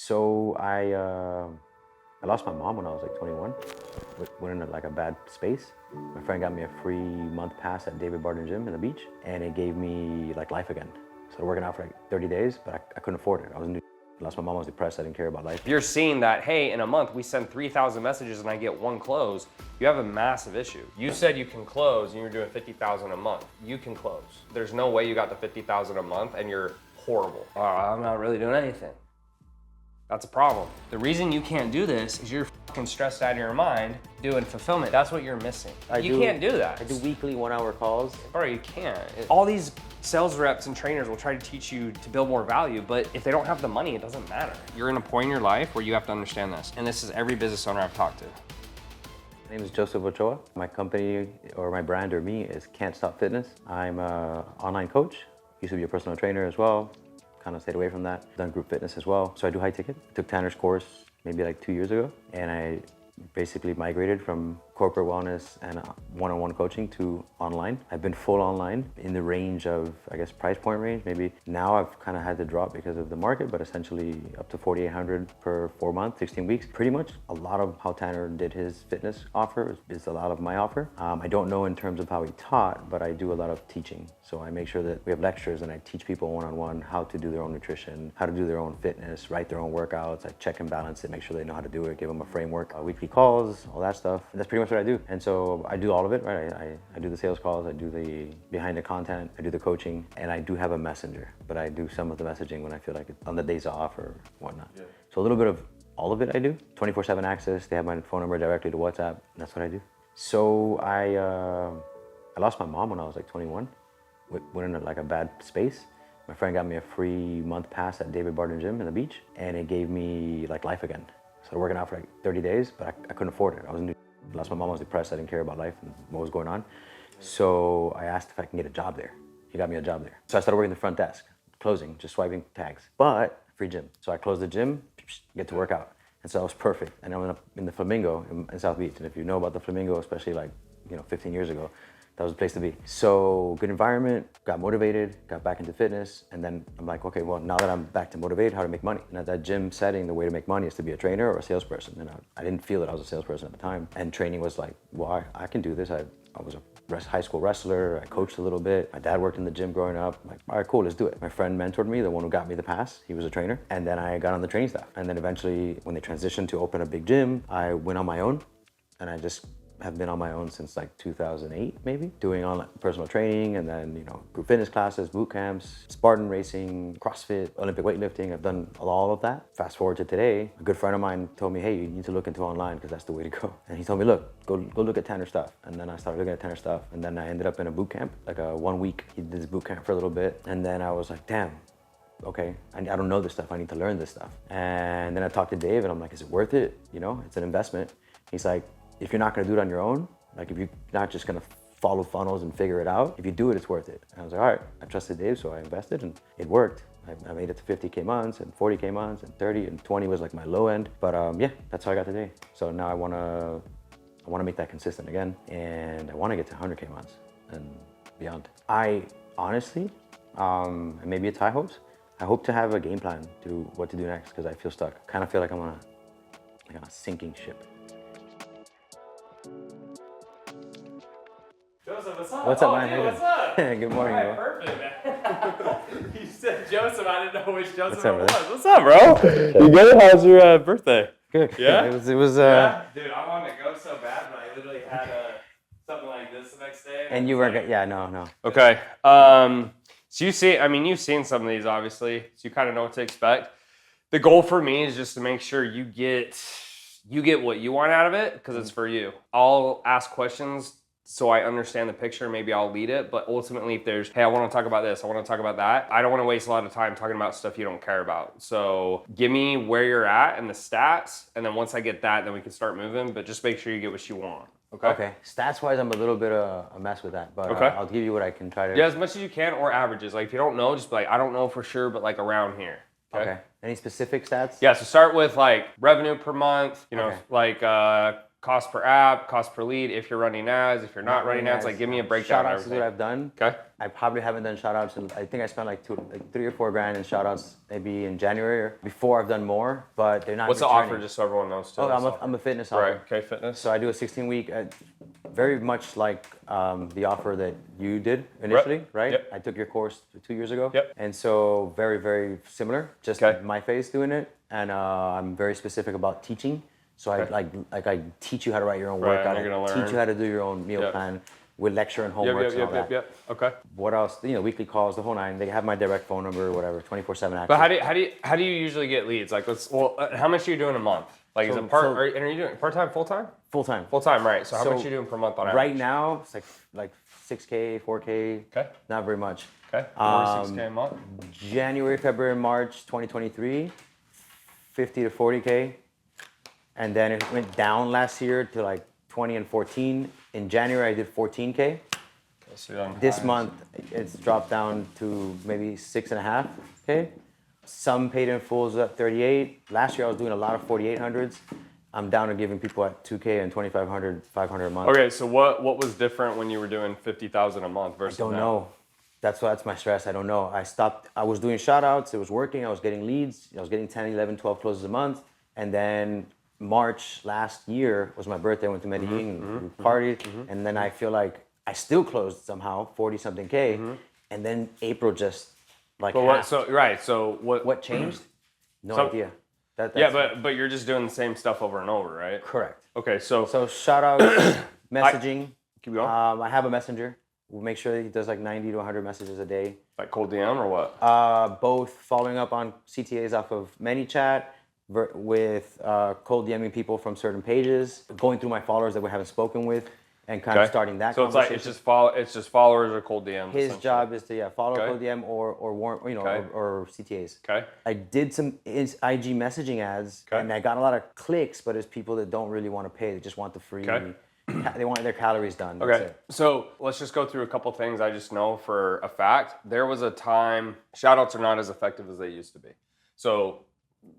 So I lost my mom when I was like 21. Went in like a bad space. My friend got me a free month pass at David Barton Gym in the beach, and it gave me like life again. So working out for like 30 days, but I couldn't afford it. I lost my mom, I was depressed, I didn't care about life. If you're seeing that, hey, in a month we send 3,000 messages and I get one close, you have a massive issue. You said you can close and you're doing 50,000 a month. You can close. There's no way you got the 50,000 a month and you're horrible. I'm not really doing anything. That's a problem. The reason you can't do this is you're fucking stressed out of your mind doing fulfillment. That's what you're missing. You can't do that. I do weekly 1 hour calls. Bro, you can't. All these sales reps and trainers will try to teach you to build more value, but if they don't have the money, it doesn't matter. You're in a point in your life where you have to understand this. And this is every business owner I've talked to. My name is Joseph Ochoa. My company or my brand or me is Can't Stop Fitness. I'm an online coach. Used to be a personal trainer as well. Kind of stayed away from that. Done group fitness as well. So I do high ticket. Took Tanner's course maybe like 2 years ago, and I basically migrated from corporate wellness and one-on-one coaching to online. I've been full online in the range of, I guess, price point range. Maybe now I've kind of had to drop because of the market, but essentially up to $4,800 per 4 months, 16 weeks. Pretty much a lot of how Tanner did his fitness offer is a lot of my offer. I don't know in terms of how he taught, but I do a lot of teaching. So I make sure that we have lectures and I teach people one-on-one how to do their own nutrition, how to do their own fitness, write their own workouts. I check and balance it, make sure they know how to do it, give them a framework, weekly calls, all that stuff. And that's pretty much what I do. And so I do all of it, right? I do the sales calls, I do the behind the content, I do the coaching, and I do have a messenger, but I do some of the messaging when I feel like it's on the days off or whatnot. Yeah. So a little bit of all of it I do. 24/7 access, they have my phone number directly to WhatsApp, and that's what I do. So I lost my mom when I was like 21. Went in like a bad space. My friend got me a free month pass at David Barton Gym in the beach, and it gave me like life again. So working out for like 30 days, but I couldn't afford it. I lost my mom, I was depressed, I didn't care about life and what was going on. So I asked if I can get a job there. He got me a job there. So I started working the front desk, closing, just swiping tags, but free gym. So I closed the gym, get to work out. And so it was perfect. And I went up in the Flamingo in South Beach. And if you know about the Flamingo, especially like, 15 years ago, that was the place to be. So good environment, got motivated, got back into fitness. And then I'm like, okay, well, now that I'm back to motivated, how to make money? And at that gym setting, the way to make money is to be a trainer or a salesperson. And I didn't feel that I was a salesperson at the time. And training was like, well, I can do this. I was a high school wrestler. I coached a little bit. My dad worked in the gym growing up. I'm like, all right, cool, let's do it. My friend mentored me, the one who got me the pass. He was a trainer. And then I got on the training staff. And then eventually, when they transitioned to open a big gym, I went on my own. And I just have been on my own since like 2008, maybe, doing online personal training and then, group fitness classes, boot camps, Spartan racing, CrossFit, Olympic weightlifting. I've done all of that. Fast forward to today, a good friend of mine told me, hey, you need to look into online because that's the way to go. And he told me, look, go look at Tanner stuff. And then I started looking at Tanner stuff. And then I ended up in a boot camp, like a 1 week. He did this boot camp for a little bit. And then I was like, damn, okay, I don't know this stuff. I need to learn this stuff. And then I talked to Dave and I'm like, is it worth it? It's an investment. He's like, if you're not gonna do it on your own, like if you're not just gonna follow funnels and figure it out, if you do it, it's worth it. And I was like, all right, I trusted Dave, so I invested and it worked. I made it to 50K months and 40K months and 30 and 20 was like my low end. But yeah, that's how I got today. So now I wanna make that consistent again and I wanna get to 100K months and beyond. I honestly, maybe it's high hopes, I hope to have a game plan to what to do next because I feel stuck. I kind of feel like I'm on a sinking ship. Joseph, what's up? What's up, man? Dude, what's up? Good morning, all right, bro. perfect, man. You said Joseph, I didn't know which Joseph What's up, it was. brother? What's up, bro? You good? How's your birthday? Good. Yeah? It was Yeah? Dude, I wanted to go so bad, but I literally had something like this the next day. And you were good. Yeah, no. Okay. So you've seen some of these, obviously, so you kind of know what to expect. The goal for me is just to make sure you get what you want out of it because it's for you. I'll ask questions so I understand the picture, maybe I'll lead it, but ultimately if there's, hey, I wanna talk about this, I wanna talk about that, I don't wanna waste a lot of time talking about stuff you don't care about. So give me where you're at and the stats, and then once I get that, then we can start moving, but just make sure you get what you want, okay? Okay, stats-wise, I'm a little bit a mess with that, but okay. I'll give you what I can try to... Yeah, as much as you can, or averages. Like if you don't know, just be like, I don't know for sure, but like around here. Okay. Any specific stats? Yeah, so start with like revenue per month, like cost per app, cost per lead, if you're running ads, if you're not running ads, like give me a breakdown of Shoutouts is everything. what I've done. Okay. I probably haven't done shoutouts in, I think I spent like 3 or 4 grand in shoutouts maybe in January or before. I've done more, but they're not What's the returning. offer, just so everyone knows too? Oh, I'm a fitness offer. Right, okay, fitness. So I do a 16-week, very much like the offer that you did initially, right? Yep. I took your course 2 years ago. Yep. And so very, very similar, just my face doing it. And I'm very specific about teaching. So I teach you how to write your own workout. I teach you how to do your own meal plan with lecture and homework and all that. Okay. What else? Weekly calls, the whole nine. They have my direct phone number, whatever, 24/7 access. But how do you usually get leads? Like, how much are you doing a month? Like, is it are you doing part-time, full-time? Full-time. Full-time, right. So how much are you doing per month on average? Right now, it's like 6K, 4K. Okay. Not very much. Okay. 6K a month. January, February, March 2023, 50 to 40K. And then it went down last year to like 20 and 14. In January, I did 14K. Okay, so this month, it's dropped down to maybe 6.5K. Some paid in fulls at 38. Last year, I was doing a lot of 4,800s. I'm down to giving people at 2K and 2,500, 500 a month. Okay, so what was different when you were doing 50,000 a month versus Don't now? know. That's my stress. I don't know. I stopped. I was doing shout outs. It was working. I was getting leads. I was getting 10, 11, 12 closes a month. And then March last year was my birthday. I went to Medellin, we partied. And then I feel like I still closed somehow, 40 something K. And then April just like So what changed? No idea. But you're just doing the same stuff over and over, right? Correct. Okay, so shout out, messaging. Keep going. I have a messenger. We'll make sure that he does like 90 to 100 messages a day. Like cold DM or what? Both following up on CTAs off of ManyChat with cold DMing people from certain pages, going through my followers that we haven't spoken with, and kind of starting that conversation. So it's just followers or cold DMs. His job is to follow cold DM or CTAs. Okay. I did some IG messaging ads, and I got a lot of clicks, but it's people that don't really want to pay. They just want the free. They want their calories done. Okay, so let's just go through a couple things I just know for a fact. There was a time, shoutouts are not as effective as they used to be. So,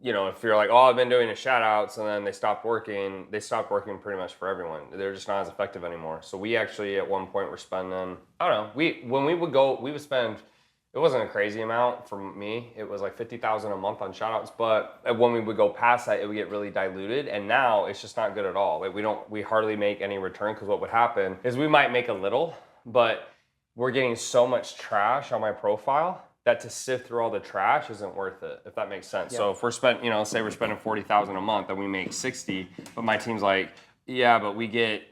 if you're like, I've been doing the shoutouts and then they stopped working pretty much for everyone. They're just not as effective anymore. So we actually at one point were spending, I don't know, when we would spend, it wasn't a crazy amount for me. It was like 50,000 a month on shoutouts, but when we would go past that, it would get really diluted. And now it's just not good at all. Like we hardly make any return, because what would happen is we might make a little, but we're getting so much trash on my profile that to sift through all the trash isn't worth it, if that makes sense. So if we're say we're spending 40,000 a month and we make 60, but my team's like, but we get,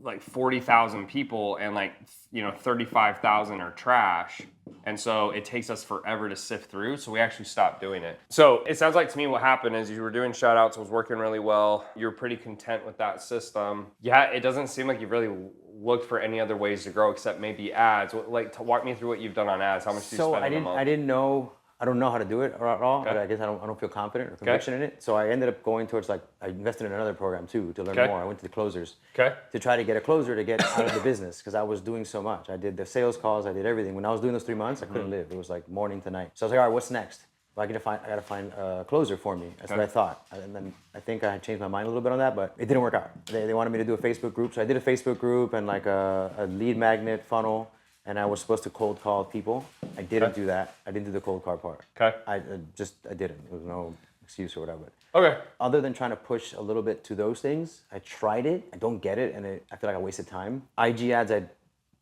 like 40,000 people and 35,000 are trash. And so it takes us forever to sift through. So we actually stopped doing it. So it sounds like to me what happened is you were doing shout outs, it was working really well. You're pretty content with that system. Yeah, it doesn't seem like you've really looked for any other ways to grow except maybe ads. Walk me through what you've done on ads. How much do you spend a month? I don't know how to do it at all. I guess I don't feel confident or conviction in it. So I ended up going towards I invested in another program too to learn more. I went to the closers to try to get a closer to get out of the business, because I was doing so much. I did the sales calls, I did everything. When I was doing those 3 months, I couldn't live. It was like morning to night. So I was like, all right, what's next? Well, I gotta find a closer for me. That's what I thought. And then I think I had changed my mind a little bit on that, but it didn't work out. They wanted me to do a Facebook group, so I did a Facebook group and like a lead magnet funnel. And I was supposed to cold call people. I didn't do that. I didn't do the cold call part. Okay. I didn't. There was no excuse or whatever. Okay. Other than trying to push a little bit to those things, I tried it. I don't get it, and I feel like I wasted time. IG ads, I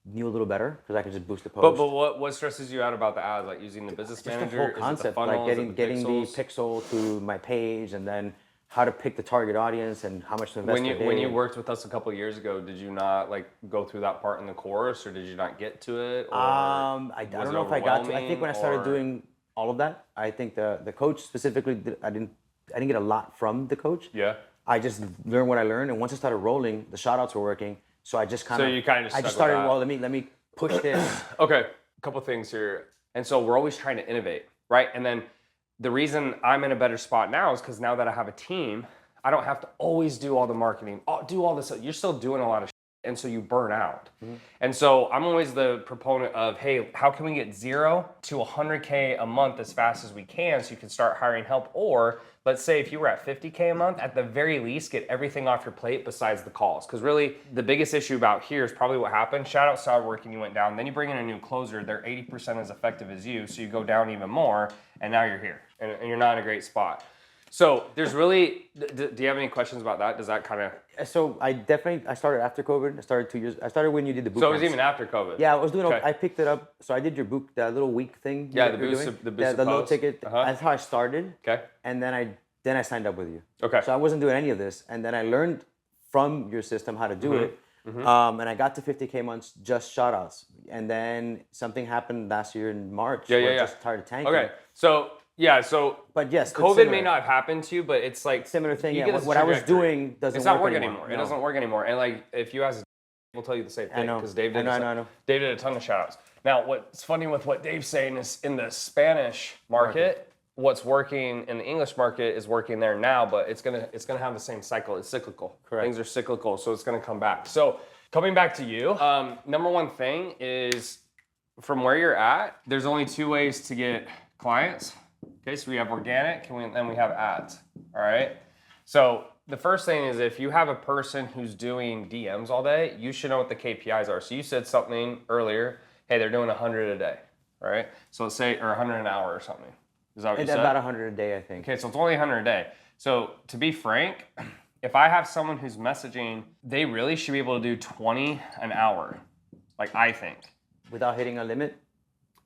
knew a little better because I could just boost the post. But what stresses you out about the ads? Like using the business manager? Just the whole concept, like getting the pixel to my page, and then how to pick the target audience and how much to invest. When you worked with us a couple of years ago, did you not go through that part in the course, or did you not get to it? Or I don't know if I got to. I think when I started doing all of that, I think the coach specifically, I didn't get a lot from the coach. Yeah. I just learned what I learned, and once I started rolling, the shout outs were working. So I just kind of. So you kind of just. I just started. Well, let me push this. Okay, a couple things here, and so we're always trying to innovate, right? And then the reason I'm in a better spot now is because now that I have a team, I don't have to always do all the marketing, do all this. You're still doing a lot of shit, and so you burn out. And so I'm always the proponent of, hey, how can we get 0 to 100K a month as fast as we can so you can start hiring help? Or let's say if you were at 50K a month, at the very least, get everything off your plate besides the calls. Because really, the biggest issue about here is probably what happened. Shoutouts started working, you went down. Then you bring in a new closer, they're 80% as effective as you, so you go down even more, and now you're here, and you're not in a great spot. So there's really, do you have any questions about that? Does that kind of? So I started after COVID. I started when you did the boot So it was camps. even after COVID? Yeah, I was doing, Okay. I picked it up. So I did your boot, that little week thing. Yeah, you the were boost, doing. the boost the little post. ticket. That's how I started. Okay. And then I signed up with you. Okay. So I wasn't doing any of this. And then I learned from your system how to do it. And I got to 50K months just shoutouts. And then something happened last year in March. where it just started tanking. Okay. So, yeah, so but yes, it's COVID similar. may not have happened to you, but it's like Similar thing. you Yeah, get this what I was trajectory. doing doesn't It's not work anymore. It doesn't work anymore. And like, if you ask, we'll tell you the same thing. know. Because Dave did. I know. Dave did a ton of shoutouts. Now, what's funny with what Dave's saying is in the Spanish market, what's working in the English market is working there now, but it's gonna have the same cycle. It's cyclical. Correct. Things are cyclical, so it's gonna come back. So coming back to you, number one thing is from where you're at, there's only 2 ways to get clients. Okay, so we have organic and then we have ads. All right. So the first thing is if you have a person who's doing DMs all day, you should know what the KPIs are. So you said something earlier, hey, they're doing 100 a day. All right. So let's say, or 100 an hour or something. Is that what you said? About 100 a day, I think. Okay, so it's only 100 a day. So to be frank, if I have someone who's messaging, they really should be able to do 20 an hour, like I think. Without hitting a limit?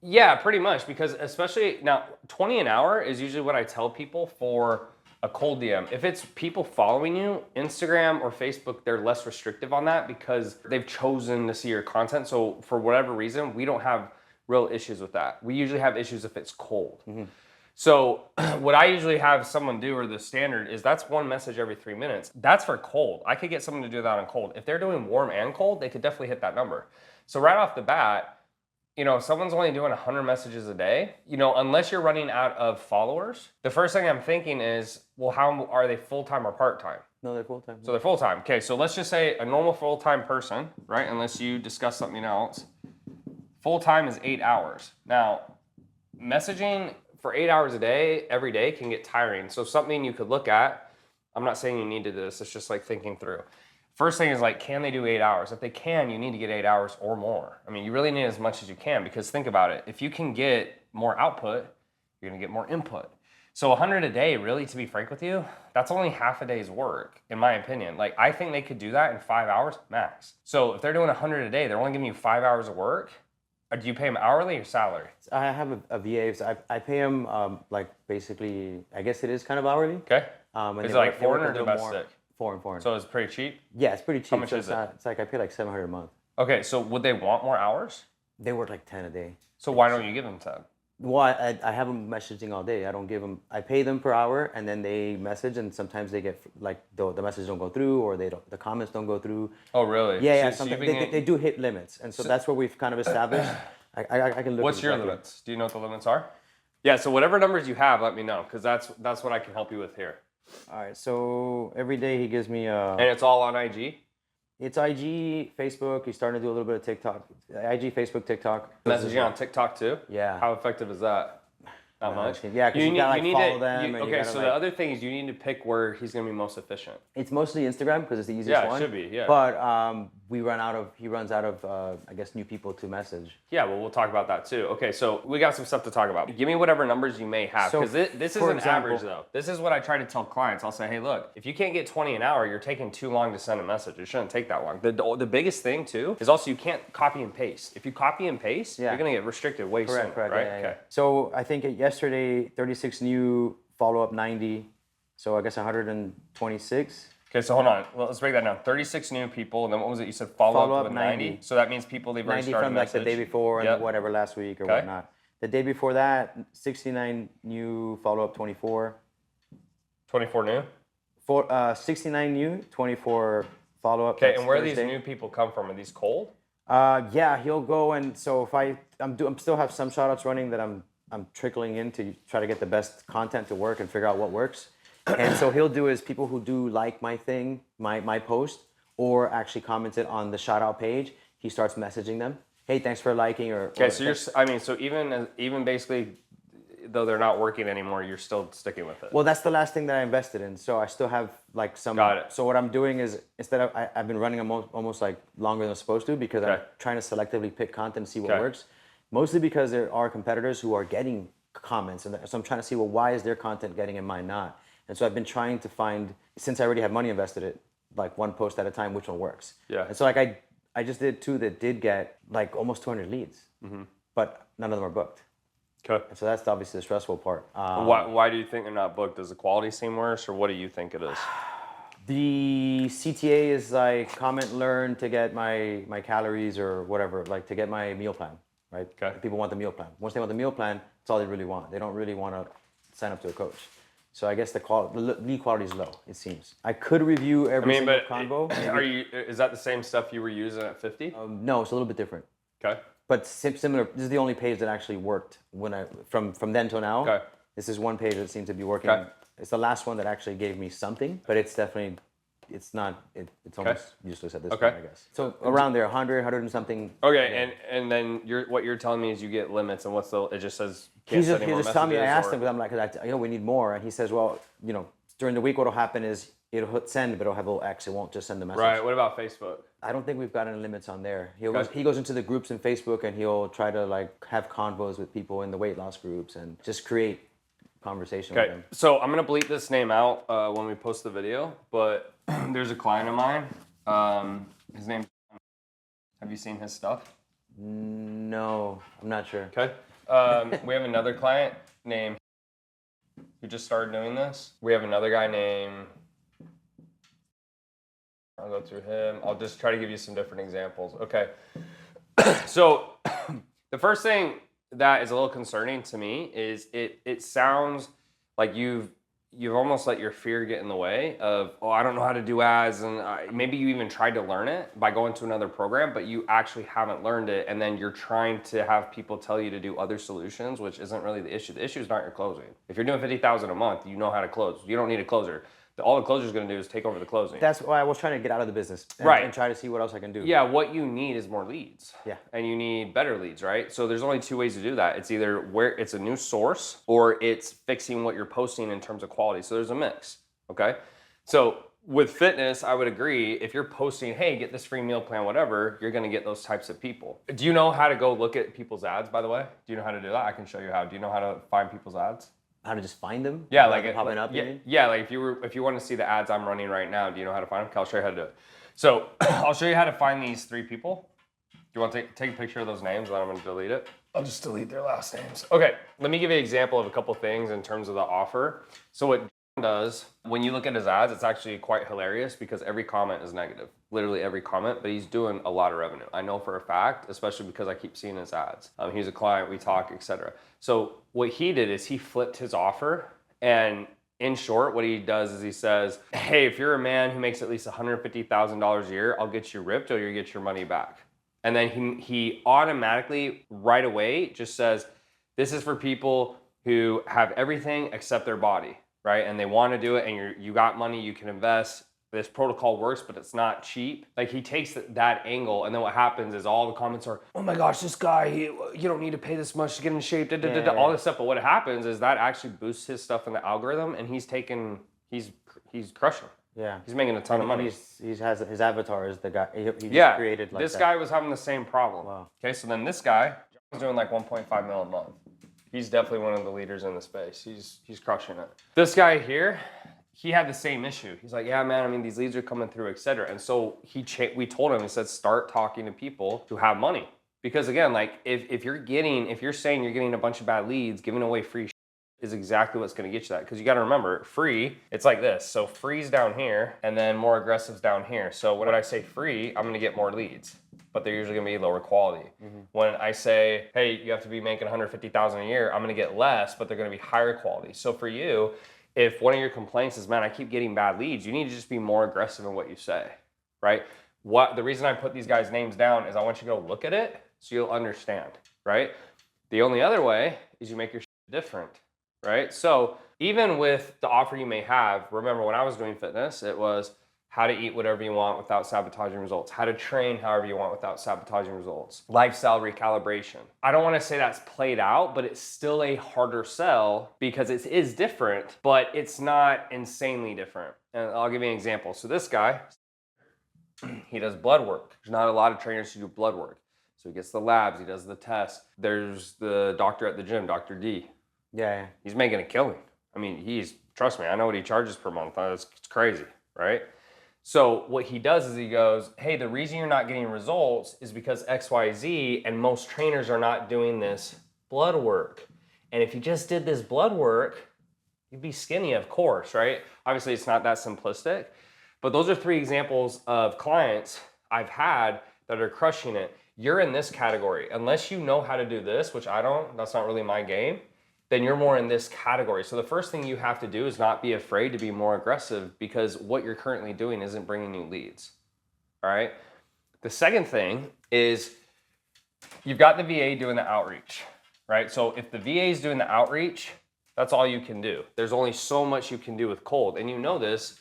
Yeah, pretty much, because especially now, 20 an hour is usually what I tell people for a cold DM. If it's people following you, Instagram or Facebook, they're less restrictive on that because they've chosen to see your content. So for whatever reason, we don't have real issues with that. We usually have issues if it's cold. So what I usually have someone do, or the standard, is that's one message every 3 minutes. That's for cold. I could get someone to do that on cold. If they're doing warm and cold, they could definitely hit that number. So right off the bat, you know, if someone's only doing 100 messages a day, you know, unless you're running out of followers, the first thing I'm thinking is, well, how are they full-time or part-time? No, they're full-time. So they're full-time. Okay, so let's just say a normal full-time person, right, unless you discuss something else, full-time is 8 hours. Now, messaging for 8 hours a day, every day, can get tiring. So something you could look at, I'm not saying you need to do this, it's just like thinking through. First thing is like, can they do 8 hours? If they can, you need to get 8 hours or more. I mean, you really need as much as you can, because think about it. If you can get more output, you're gonna get more input. So 100 a day, really, to be frank with you, that's only half a day's work, in my opinion. Like, I think they could do that in 5 hours max. So if they're doing 100 a day, they're only giving you 5 hours of work. Or do you pay them hourly or salary? I have a VA, so I pay him like basically, I guess it is kind of hourly. Okay. And Is they it like work- they work a foreign or little domestic? more. Foreign. So it's pretty cheap? Yeah, it's pretty cheap. How much so is it's it? It's like I pay like $700 a month. Okay, so would they want more hours? They work like 10 a day. So why don't you give them 10? Well, I have them messaging all day. I don't give them. I pay them per hour, and then they message, and sometimes they get like the message don't go through, or the comments don't go through. Oh, really? Yeah. So Sometimes you've been they do hit limits, and so that's what we've kind of established. I can look. What's your exactly. limits? Do you know what the limits are? Yeah, so whatever numbers you have, let me know, because that's what I can help you with here. All right. So every day he gives me And it's all on IG? It's IG, Facebook. He's starting to do a little bit of TikTok. IG, Facebook, TikTok. Messaging on TikTok too? Yeah. How effective is that? Not much? Yeah, because you gotta like follow them. and you Okay, gotta, so like, the other thing is you need to pick where he's going to be most efficient. It's mostly Instagram because it's the easiest Yeah, one. it should be, yeah. But he runs out of, I guess, new people to message. Yeah, well, we'll talk about that too. Okay, so we got some stuff to talk about. Give me whatever numbers you may have, So, because this is for an example- average though. This is what I try to tell clients. I'll say, hey, look, if you can't get 20 an hour, you're taking too long to send a message. It shouldn't take that long. The biggest thing too is also you can't copy and paste. If you copy and paste, you're going to get restricted way sooner, Correct. right? Yeah. Okay. So I think yesterday, 36 new, follow-up 90. So I guess 126. Okay, so hold on. Well, let's break that down. 36 new people, and then what was it? You said follow up with 90. So that means people they've already 90 started from like the message. day before and Yep. whatever last week or Okay. whatnot. The day before that, 69 new, follow-up 24. 24 new. 69 new, 24 follow-up. Okay, That's and where do Thursday. these new people come from? Are these cold? Yeah, he'll go, and so if I'm still have some shoutouts running that I'm trickling in to try to get the best content to work and figure out what works. And so he'll do is people who do like my thing, my post, or actually commented on the shout out page, he starts messaging them. Hey, thanks for liking Okay, or so so even basically, though they're not working anymore, you're still sticking with it. well, that's the last thing that I invested in. So I still have like some. Got it. So what I'm doing is instead of I've been running them almost like longer than I'm supposed to because I'm trying to selectively pick content and see what works. Mostly because there are competitors who are getting comments, and so I'm trying to see, well, why is their content getting and mine not? And so I've been trying to find, since I already have money invested it, like one post at a time, which one works. Yeah. And so like I just did 2 that did get like almost 200 leads, but none of them are booked. Okay. And so that's obviously the stressful part. Why do you think they're not booked? Does the quality seem worse, or what do you think it is? The CTA is like comment, learn to get my calories or whatever, like to get my meal plan, right? Okay. People want the meal plan. Once they want the meal plan, that's all they really want. They don't really want to sign up to a coach. So I guess the lead quality is low, it seems. I could review every single convo. Is that the same stuff you were using at 50? No, it's a little bit different. Okay. But similar. This is the only page that actually worked from then till now. Okay. This is one page that seems to be working. Okay. It's the last one that actually gave me something, but it's definitely, it's almost useless at this point, I guess. So around there, 100 and something. Okay, and then what you're telling me is you get limits, and it just says He's just telling me. I asked him, because I'm like, we need more, and he says, well, during the week, what'll happen is it'll hit send, but it'll have a little X. It won't just send the message. Right. What about Facebook? I don't think we've got any limits on there. He goes into the groups in Facebook, and he'll try to like have convos with people in the weight loss groups and just create conversation with them. So I'm gonna bleep this name out when we post the video, but there's a client of mine. His name. Have you seen his stuff? No, I'm not sure. Okay. We have another client named who just started doing this. We have another guy named. I'll go through him. I'll just try to give you some different examples. Okay. So the first thing that is a little concerning to me is it sounds like you've almost let your fear get in the way of, I don't know how to do ads, and maybe you even tried to learn it by going to another program, but you actually haven't learned it, and then you're trying to have people tell you to do other solutions, which isn't really the issue. The issue is not your closing. If you're doing $50,000 a month, you know how to close. You don't need a closer. All the closer's going to do is take over the closing. That's why I was trying to get out of the business and try to see what else I can do. Yeah, what you need is more leads. Yeah. And you need better leads, right? So there's only 2 ways to do that. It's either where it's a new source or it's fixing what you're posting in terms of quality. So there's a mix, okay? So with fitness, I would agree. If you're posting, hey, get this free meal plan, whatever, you're going to get those types of people. Do you know how to go look at people's ads, by the way? Do you know how to do that? I can show you how. Do you know how to find people's ads? How to just find them? Yeah, like popping up. Yeah, like if you want to see the ads I'm running right now, do you know how to find them? Okay, I'll show you how to do it. So I'll show you how to find these 3 people. Do you want to take a picture of those names, and then I'm going to delete it? I'll just delete their last names. Okay, let me give you an example of a couple things in terms of the offer. So what does, when you look at his ads, it's actually quite hilarious because every comment is negative. Literally every comment, but he's doing a lot of revenue. I know for a fact, especially because I keep seeing his ads. He's a client, we talk, etc. So what he did is he flipped his offer, and in short, what he does is he says, hey, if you're a man who makes at least $150,000 a year, I'll get you ripped or you get your money back. And then he automatically right away just says, this is for people who have everything except their body, right? And they want to do it, and you got money, you can invest. This protocol works, but it's not cheap. Like, he takes that angle, and then what happens is all the comments are, oh my gosh, this guy, you don't need to pay this much to get in shape, all this stuff. But what happens is that actually boosts his stuff in the algorithm, and he's crushing. Yeah. He's making a ton of money. He has his avatar is the guy. He created like this guy was having the same problem. Wow. Okay, so then this guy is doing like 1.5 mil a month. He's definitely one of the leaders in the space. He's crushing it. This guy here, he had the same issue. He's like, yeah, man, I mean, these leads are coming through, etc. And so we told him, he said, start talking to people who have money. Because again, like if you're saying you're getting a bunch of bad leads, giving away free is exactly what's going to get you that. Because you got to remember, free, it's like this. So free's down here, and then more aggressive's down here. So when I say free, I'm going to get more leads, but they're usually going to be lower quality. Mm-hmm. When I say, hey, you have to be making $150,000 a year, I'm going to get less, but they're going to be higher quality. So for you, if one of your complaints is, man, I keep getting bad leads, you need to just be more aggressive in what you say, right? The reason I put these guys' names down is I want you to go look at it so you'll understand, right? The only other way is you make your shit different, right? So even with the offer you may have, remember when I was doing fitness, it was, how to eat whatever you want without sabotaging results, how to train however you want without sabotaging results, lifestyle recalibration. I don't want to say that's played out, but it's still a harder sell because it is different, but it's not insanely different. And I'll give you an example. So this guy, he does blood work. There's not a lot of trainers who do blood work. So he gets the labs, he does the tests. There's the doctor at the gym, Dr. D. Yeah. He's making a killing. I mean, trust me, I know what he charges per month. It's crazy, right? So what he does is he goes, hey, the reason you're not getting results is because X, Y, Z, and most trainers are not doing this blood work. And if you just did this blood work, you'd be skinny, of course, right? Obviously, it's not that simplistic. But those are 3 examples of clients I've had that are crushing it. You're in this category. Unless you know how to do this, which I don't, that's not really my game, then you're more in this category. So the first thing you have to do is not be afraid to be more aggressive because what you're currently doing isn't bringing you leads, all right? The second thing is you've got the VA doing the outreach, right? So if the VA is doing the outreach, that's all you can do. There's only so much you can do with cold, and you know this.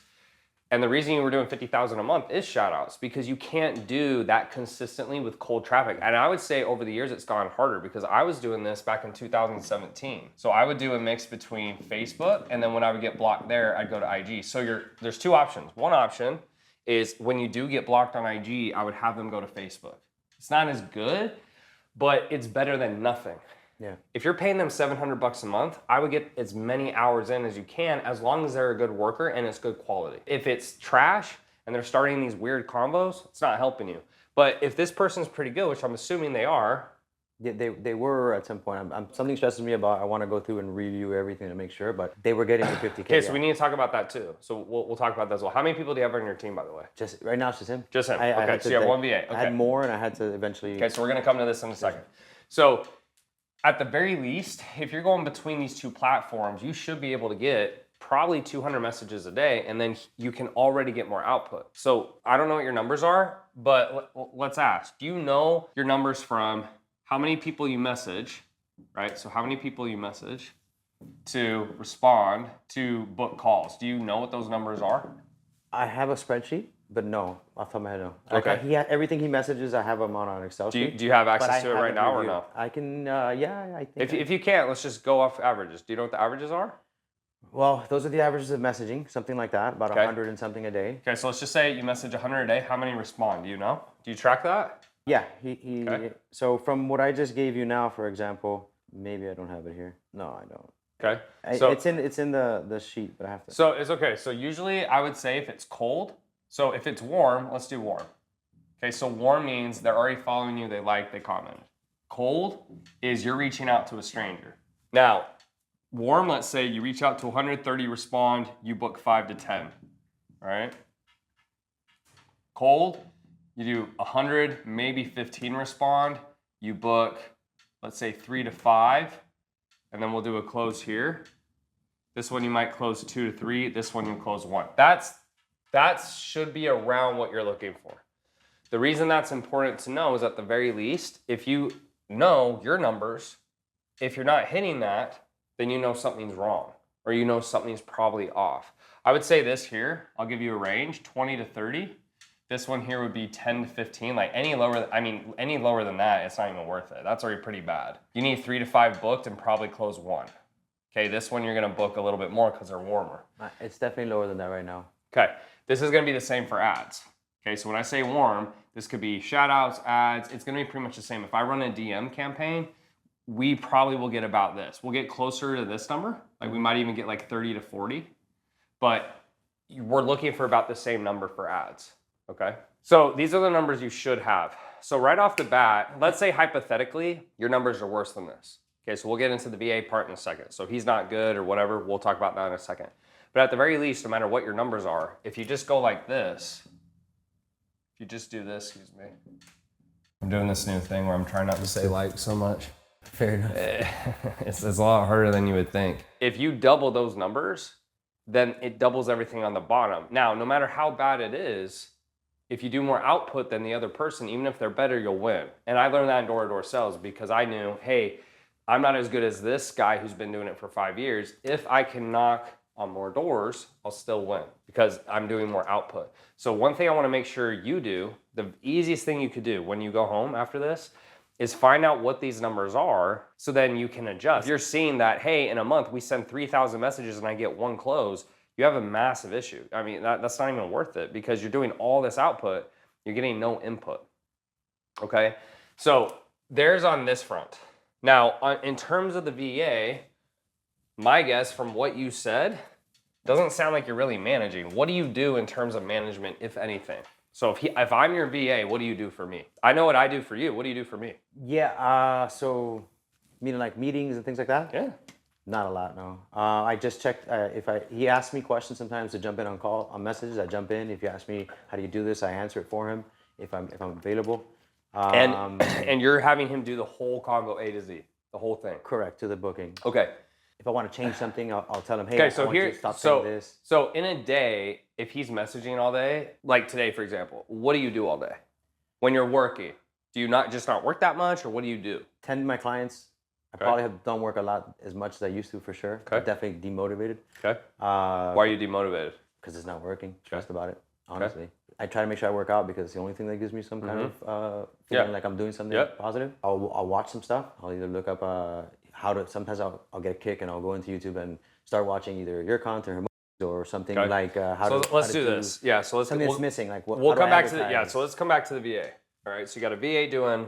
And the reason you were doing 50,000 a month is Shoutouts because you can't do that consistently with cold traffic. And I would say over the years, it's gone harder because I was doing this back in 2017. So I would do a mix between Facebook and then when I would get blocked there, I'd go to IG. So there's 2 options. One option is when you do get blocked on IG, I would have them go to Facebook. It's not as good, but it's better than nothing. Yeah. If you're paying them $700 a month, I would get as many hours in as you can as long as they're a good worker and it's good quality. If it's trash and they're starting these weird combos, it's not helping you. But if this person's pretty good, which I'm assuming they are. Yeah, they were at some point. Something stresses me about I want to go through and review everything to make sure, but they were getting to 50K. Okay, so we need to talk about that too. So we'll talk about that as well. How many people do you have on your team, by the way? Just right now, it's just him. Just him. Okay, so you have 1 VA. Okay. I had more and I had to eventually. Okay, so we're going to come to this in a second. So at the very least, if you're going between these 2 platforms, you should be able to get probably 200 messages a day, and then you can already get more output. So I don't know what your numbers are, but let's ask. Do you know your numbers from how many people you message, right? So how many people you message to respond to book calls? Do you know what those numbers are? I have a spreadsheet, but no, off the top of my head, no. Okay. Everything he messages, I have him on an Excel sheet. Do you have access to it right now or no? I can, yeah, I think. If you can't, let's just go off averages. Do you know what the averages are? Well, those are the averages of messaging, something like that, about 100 and something a day. Okay, so let's just say you message 100 a day. How many respond? Do you know? Do you track that? Yeah, Okay. So from what I just gave you now, for example, maybe I don't have it here. No, I don't. Okay. So it's in the sheet, but I have to. So it's okay. So usually I would say if it's cold, so if it's warm, let's do warm. Okay, so warm means they're already following you, they like, they comment. Cold is you're reaching out to a stranger. Now, warm, let's say you reach out to 130 respond, you book 5 to 10. All right? Cold, you do 100, maybe 15 respond, you book, let's say 3 to 5, and then we'll do a close here. This one you might close 2 to 3, this one you close 1. That should be around what you're looking for. The reason that's important to know is at the very least, if you know your numbers, if you're not hitting that, then you know something's wrong or you know something's probably off. I would say this here, I'll give you a range, 20 to 30. This one here would be 10 to 15. Like any lower than that, it's not even worth it. That's already pretty bad. You need 3 to 5 booked and probably close 1. Okay, this one you're gonna book a little bit more because they're warmer. It's definitely lower than that right now. Okay, this is gonna be the same for ads. Okay, so when I say warm, this could be shout outs, ads, it's gonna be pretty much the same. If I run a DM campaign, we probably will get about this. We'll get closer to this number. Like we might even get like 30 to 40, but we're looking for about the same number for ads, okay? So these are the numbers you should have. So right off the bat, let's say hypothetically, your numbers are worse than this. Okay, so we'll get into the VA part in a second. So he's not good or whatever, we'll talk about that in a second. But at the very least, no matter what your numbers are, if you just go like this, if you just do this, excuse me. I'm doing this new thing where I'm trying not to say like so much. Fair enough. It's a lot harder than you would think. If you double those numbers, then it doubles everything on the bottom. Now, no matter how bad it is, if you do more output than the other person, even if they're better, you'll win. And I learned that in door-to-door sales because I knew, hey, I'm not as good as this guy who's been doing it for 5 years. If I can knock on more doors, I'll still win because I'm doing more output. So one thing I want to make sure you do, the easiest thing you could do when you go home after this is find out what these numbers are so then you can adjust. If you're seeing that, hey, in a month we send 3,000 messages and I get one close, you have a massive issue. I mean, that's not even worth it because you're doing all this output, you're getting no input, okay? So there's on this front. Now, in terms of the VA, my guess from what you said, doesn't sound like you're really managing. What do you do in terms of management, if anything? So if I'm your VA, what do you do for me? I know what I do for you. What do you do for me? Yeah, so meaning like meetings and things like that? Yeah. Not a lot, no. I just checked he asks me questions sometimes to jump in on messages. I jump in. If you ask me how do you do this, I answer it for him if I'm available. And you're having him do the whole convo A to Z, the whole thing. Correct, to the booking. Okay. If I want to change something, I'll tell him, hey, Okay, so I want you to stop saying this. So in a day, if he's messaging all day, like today, for example, what do you do all day? When you're working, do you not work that much, or what do you do? Tend to my clients. I probably don't work a lot as much as I used to, for sure. Okay. I'm definitely demotivated. Okay. Why are you demotivated? Because it's not working. Stressed about it, honestly. Okay. I try to make sure I work out because it's the only thing that gives me some kind of feeling like I'm doing something positive. I'll watch some stuff. I'll either look up sometimes I'll get a kick and I'll go into YouTube and start watching either your content or something like let's do this. Yeah, so let's something that's missing. Like we'll come back to so let's come back to the VA. All right, so you got a VA doing,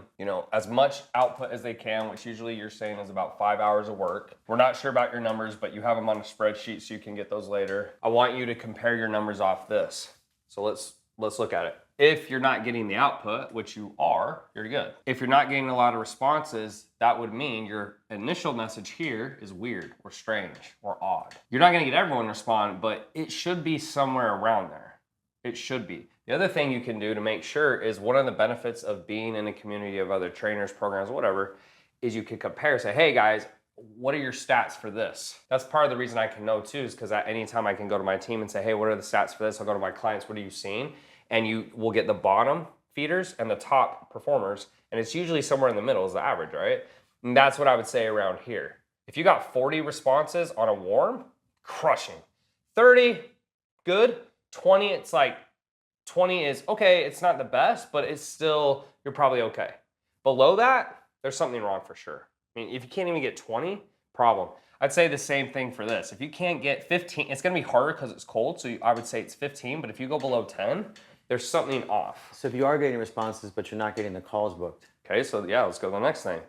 as much output as they can, which usually you're saying is about 5 hours of work. We're not sure about your numbers, but you have them on a spreadsheet so you can get those later. I want you to compare your numbers off this. So let's look at it. If you're not getting the output, which you are, you're good. If you're not getting a lot of responses, that would mean your initial message here is weird or strange or odd. You're not gonna get everyone to respond, but it should be somewhere around there. It should be. The other thing you can do to make sure is one of the benefits of being in a community of other trainers, programs, whatever, is you can compare, say, hey guys, what are your stats for this? That's part of the reason I can know too, is because anytime I can go to my team and say, hey, what are the stats for this? I'll go to my clients, what are you seeing? And you will get the bottom feeders and the top performers, and it's usually somewhere in the middle is the average, right? And that's what I would say around here. If you got 40 responses on a warm, crushing. 30, good. 20, it's like, 20 is okay, it's not the best, but it's still, you're probably okay. Below that, there's something wrong for sure. I mean, if you can't even get 20, problem. I'd say the same thing for this. If you can't get 15, it's gonna be harder because it's cold, so I would say it's 15, but if you go below 10, there's something off. So if you are getting responses, but you're not getting the calls booked. Okay, so yeah, let's go to the next thing.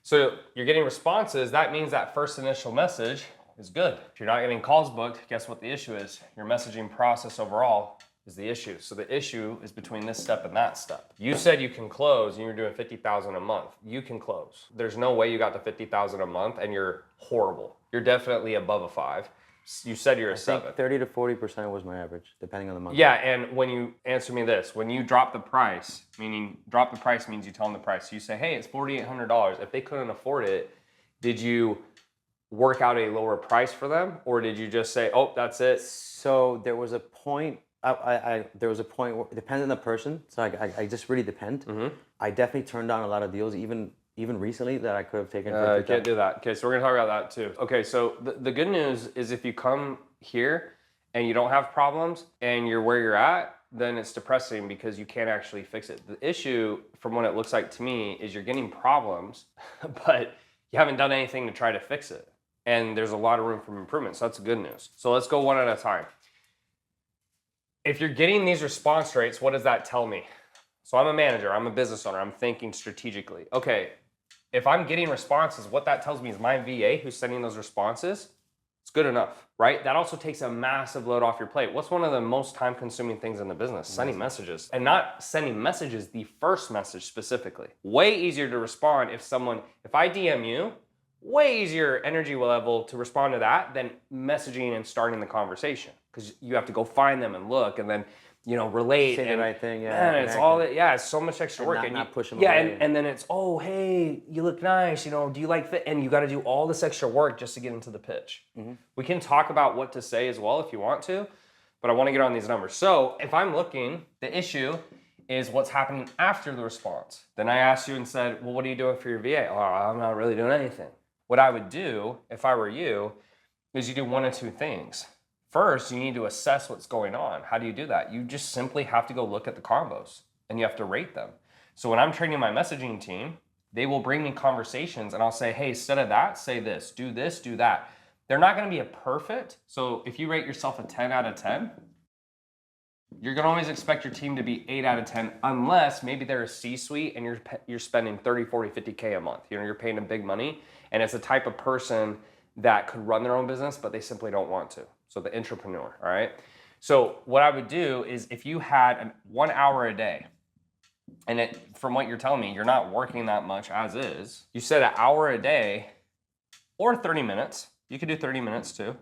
So you're getting responses, that means that first initial message is good. If you're not getting calls booked, guess what the issue is? Your messaging process overall is the issue. So the issue is between this step and that step. You said you can close and you're doing 50,000 a month. You can close. There's no way you got to 50,000 a month and you're horrible. You're definitely above a 5. You said you're a 7. 30 to 40% was my average, depending on the month. Yeah, and when you answer me this, when you drop the price, meaning drop the price means you tell them the price. So you say, hey, it's $4,800. If they couldn't afford it, did you work out a lower price for them, or did you just say, oh, that's it? So there was a point. There was a point where it depends on the person. So I just really depend. Mm-hmm. I definitely turned down a lot of deals, even recently, that I could have taken. You can't do that. Okay, so we're gonna talk about that too. Okay, so the good news is if you come here and you don't have problems and you're where you're at, then it's depressing because you can't actually fix it. The issue, from what it looks like to me, is you're getting problems, but you haven't done anything to try to fix it. And there's a lot of room for improvement, so that's good news. So let's go one at a time. If you're getting these response rates, what does that tell me? So I'm a manager, I'm a business owner, I'm thinking strategically. Okay, if I'm getting responses, what that tells me is my VA who's sending those responses, it's good enough, right? That also takes a massive load off your plate. What's one of the most time-consuming things in the business? Sending messages. And not sending messages, the first message specifically. Way easier to respond if I DM you, way easier energy level to respond to that than messaging and starting the conversation, because you have to go find them and look and then relate. Say the right thing, yeah. Man, it's all that, it's so much extra work. Not push them away. And then it's, oh, hey, you look nice, do you like fit? And you got to do all this extra work just to get into the pitch. Mm-hmm. We can talk about what to say as well if you want to, but I want to get on these numbers. So if I'm looking, the issue is what's happening after the response. Then I asked you and said, well, what are you doing for your VA? Oh, I'm not really doing anything. What I would do if I were you is you do one of two things. first you need to assess what's going on. How do you do that? You just simply have to go look at the combos and you have to rate them. So when I'm training my messaging team, they will bring me conversations and I'll say, hey, instead of that, say this, do that. They're not going to be a perfect. So if you rate yourself a 10 out of 10, you're going to always expect your team to be 8 out of 10 unless maybe they're a C-suite and you're spending 30, 40, 50K a month. You know, you're paying them big money and it's the type of person that could run their own business, but they simply don't want to. So the entrepreneur, all right? So what I would do is if you had 1 hour a day, and from what you're telling me, you're not working that much as is, you said an hour a day or 30 minutes, you could do 30 minutes too,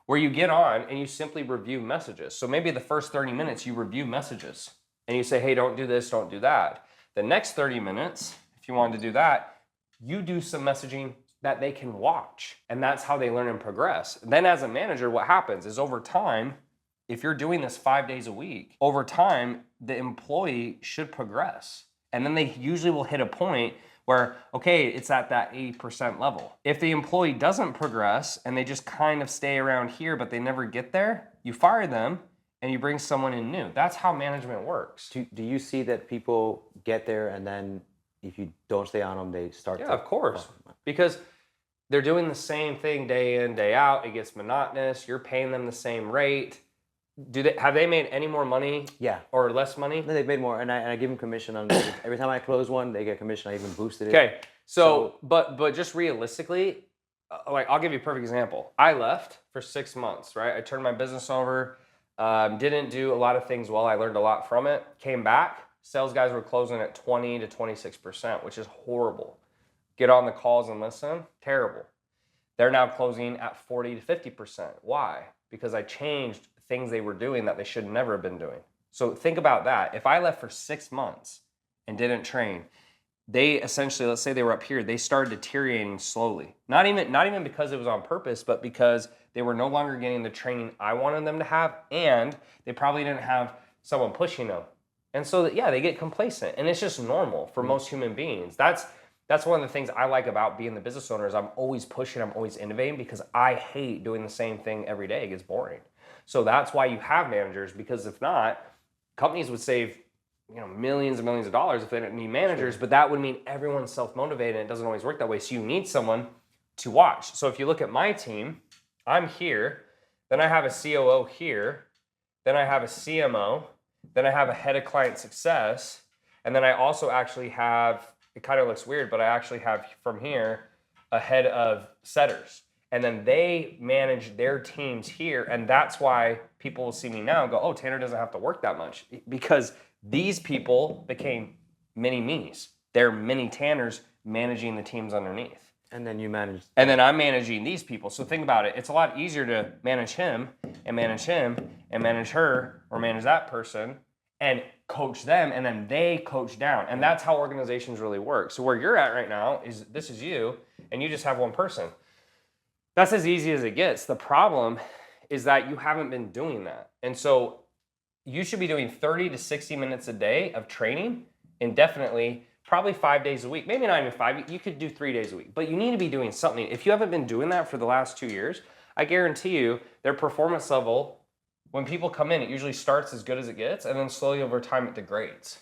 where you get on and you simply review messages. So maybe the first 30 minutes you review messages and you say, hey, don't do this, don't do that. The next 30 minutes, if you wanted to do that, you do some messaging that they can watch. And that's how they learn and progress. Then as a manager, what happens is over time, if you're doing this 5 days a week, over time, the employee should progress. And then they usually will hit a point where, okay, it's at that 80% level. If the employee doesn't progress and they just kind of stay around here, but they never get there, you fire them and you bring someone in new. That's how management works. Do you see that people get there and then if you don't stay on them, they start to... Yeah, of course. Because they're doing the same thing day in, day out. It gets monotonous. You're paying them the same rate. Have they made any more money? Yeah. Or less money? No, they've made more, and I give them commission on every time I close one. They get commission. I even boosted it. Okay, so but just realistically, like I'll give you a perfect example. I left for 6 months, right? I turned my business over, didn't do a lot of things well. I learned a lot from it. Came back, sales guys were closing at 20 to 26%, which is horrible. Get on the calls and listen, terrible. They're now closing at 40 to 50%. Why? Because I changed things they were doing that they should never have been doing. So think about that. If I left for 6 months and didn't train, they essentially, let's say they were up here, they started deteriorating slowly. Not even because it was on purpose, but because they were no longer getting the training I wanted them to have, and they probably didn't have someone pushing them. And so yeah, they get complacent, and it's just normal for most human beings. That's one of the things I like about being the business owner is I'm always pushing, I'm always innovating because I hate doing the same thing every day. It gets boring. So that's why you have managers, because if not, companies would save millions and millions of dollars if they didn't need managers, but that would mean everyone's self-motivated and it doesn't always work that way. So you need someone to watch. So if you look at my team, I'm here, then I have a COO here, then I have a CMO, then I have a head of client success, and then I also actually have, it kind of looks weird, but I actually have from here a head of setters. And then they manage their teams here. And that's why people will see me now and go, oh, Tanner doesn't have to work that much. Because these people became mini me's. They're mini Tanners managing the teams underneath. And then you manage... And then I'm managing these people. So think about it. It's a lot easier to manage him and manage him and manage her or manage that person and coach them, and then they coach down. And that's how organizations really work. So where you're at right now is this is you, and you just have one person. That's as easy as it gets. The problem is that you haven't been doing that. And so you should be doing 30 to 60 minutes a day of training indefinitely, probably 5 days a week. Maybe not even 5. You could do 3 days a week. But you need to be doing something. If you haven't been doing that for the last 2 years, I guarantee you their performance level, when people come in, it usually starts as good as it gets, and then slowly over time it degrades.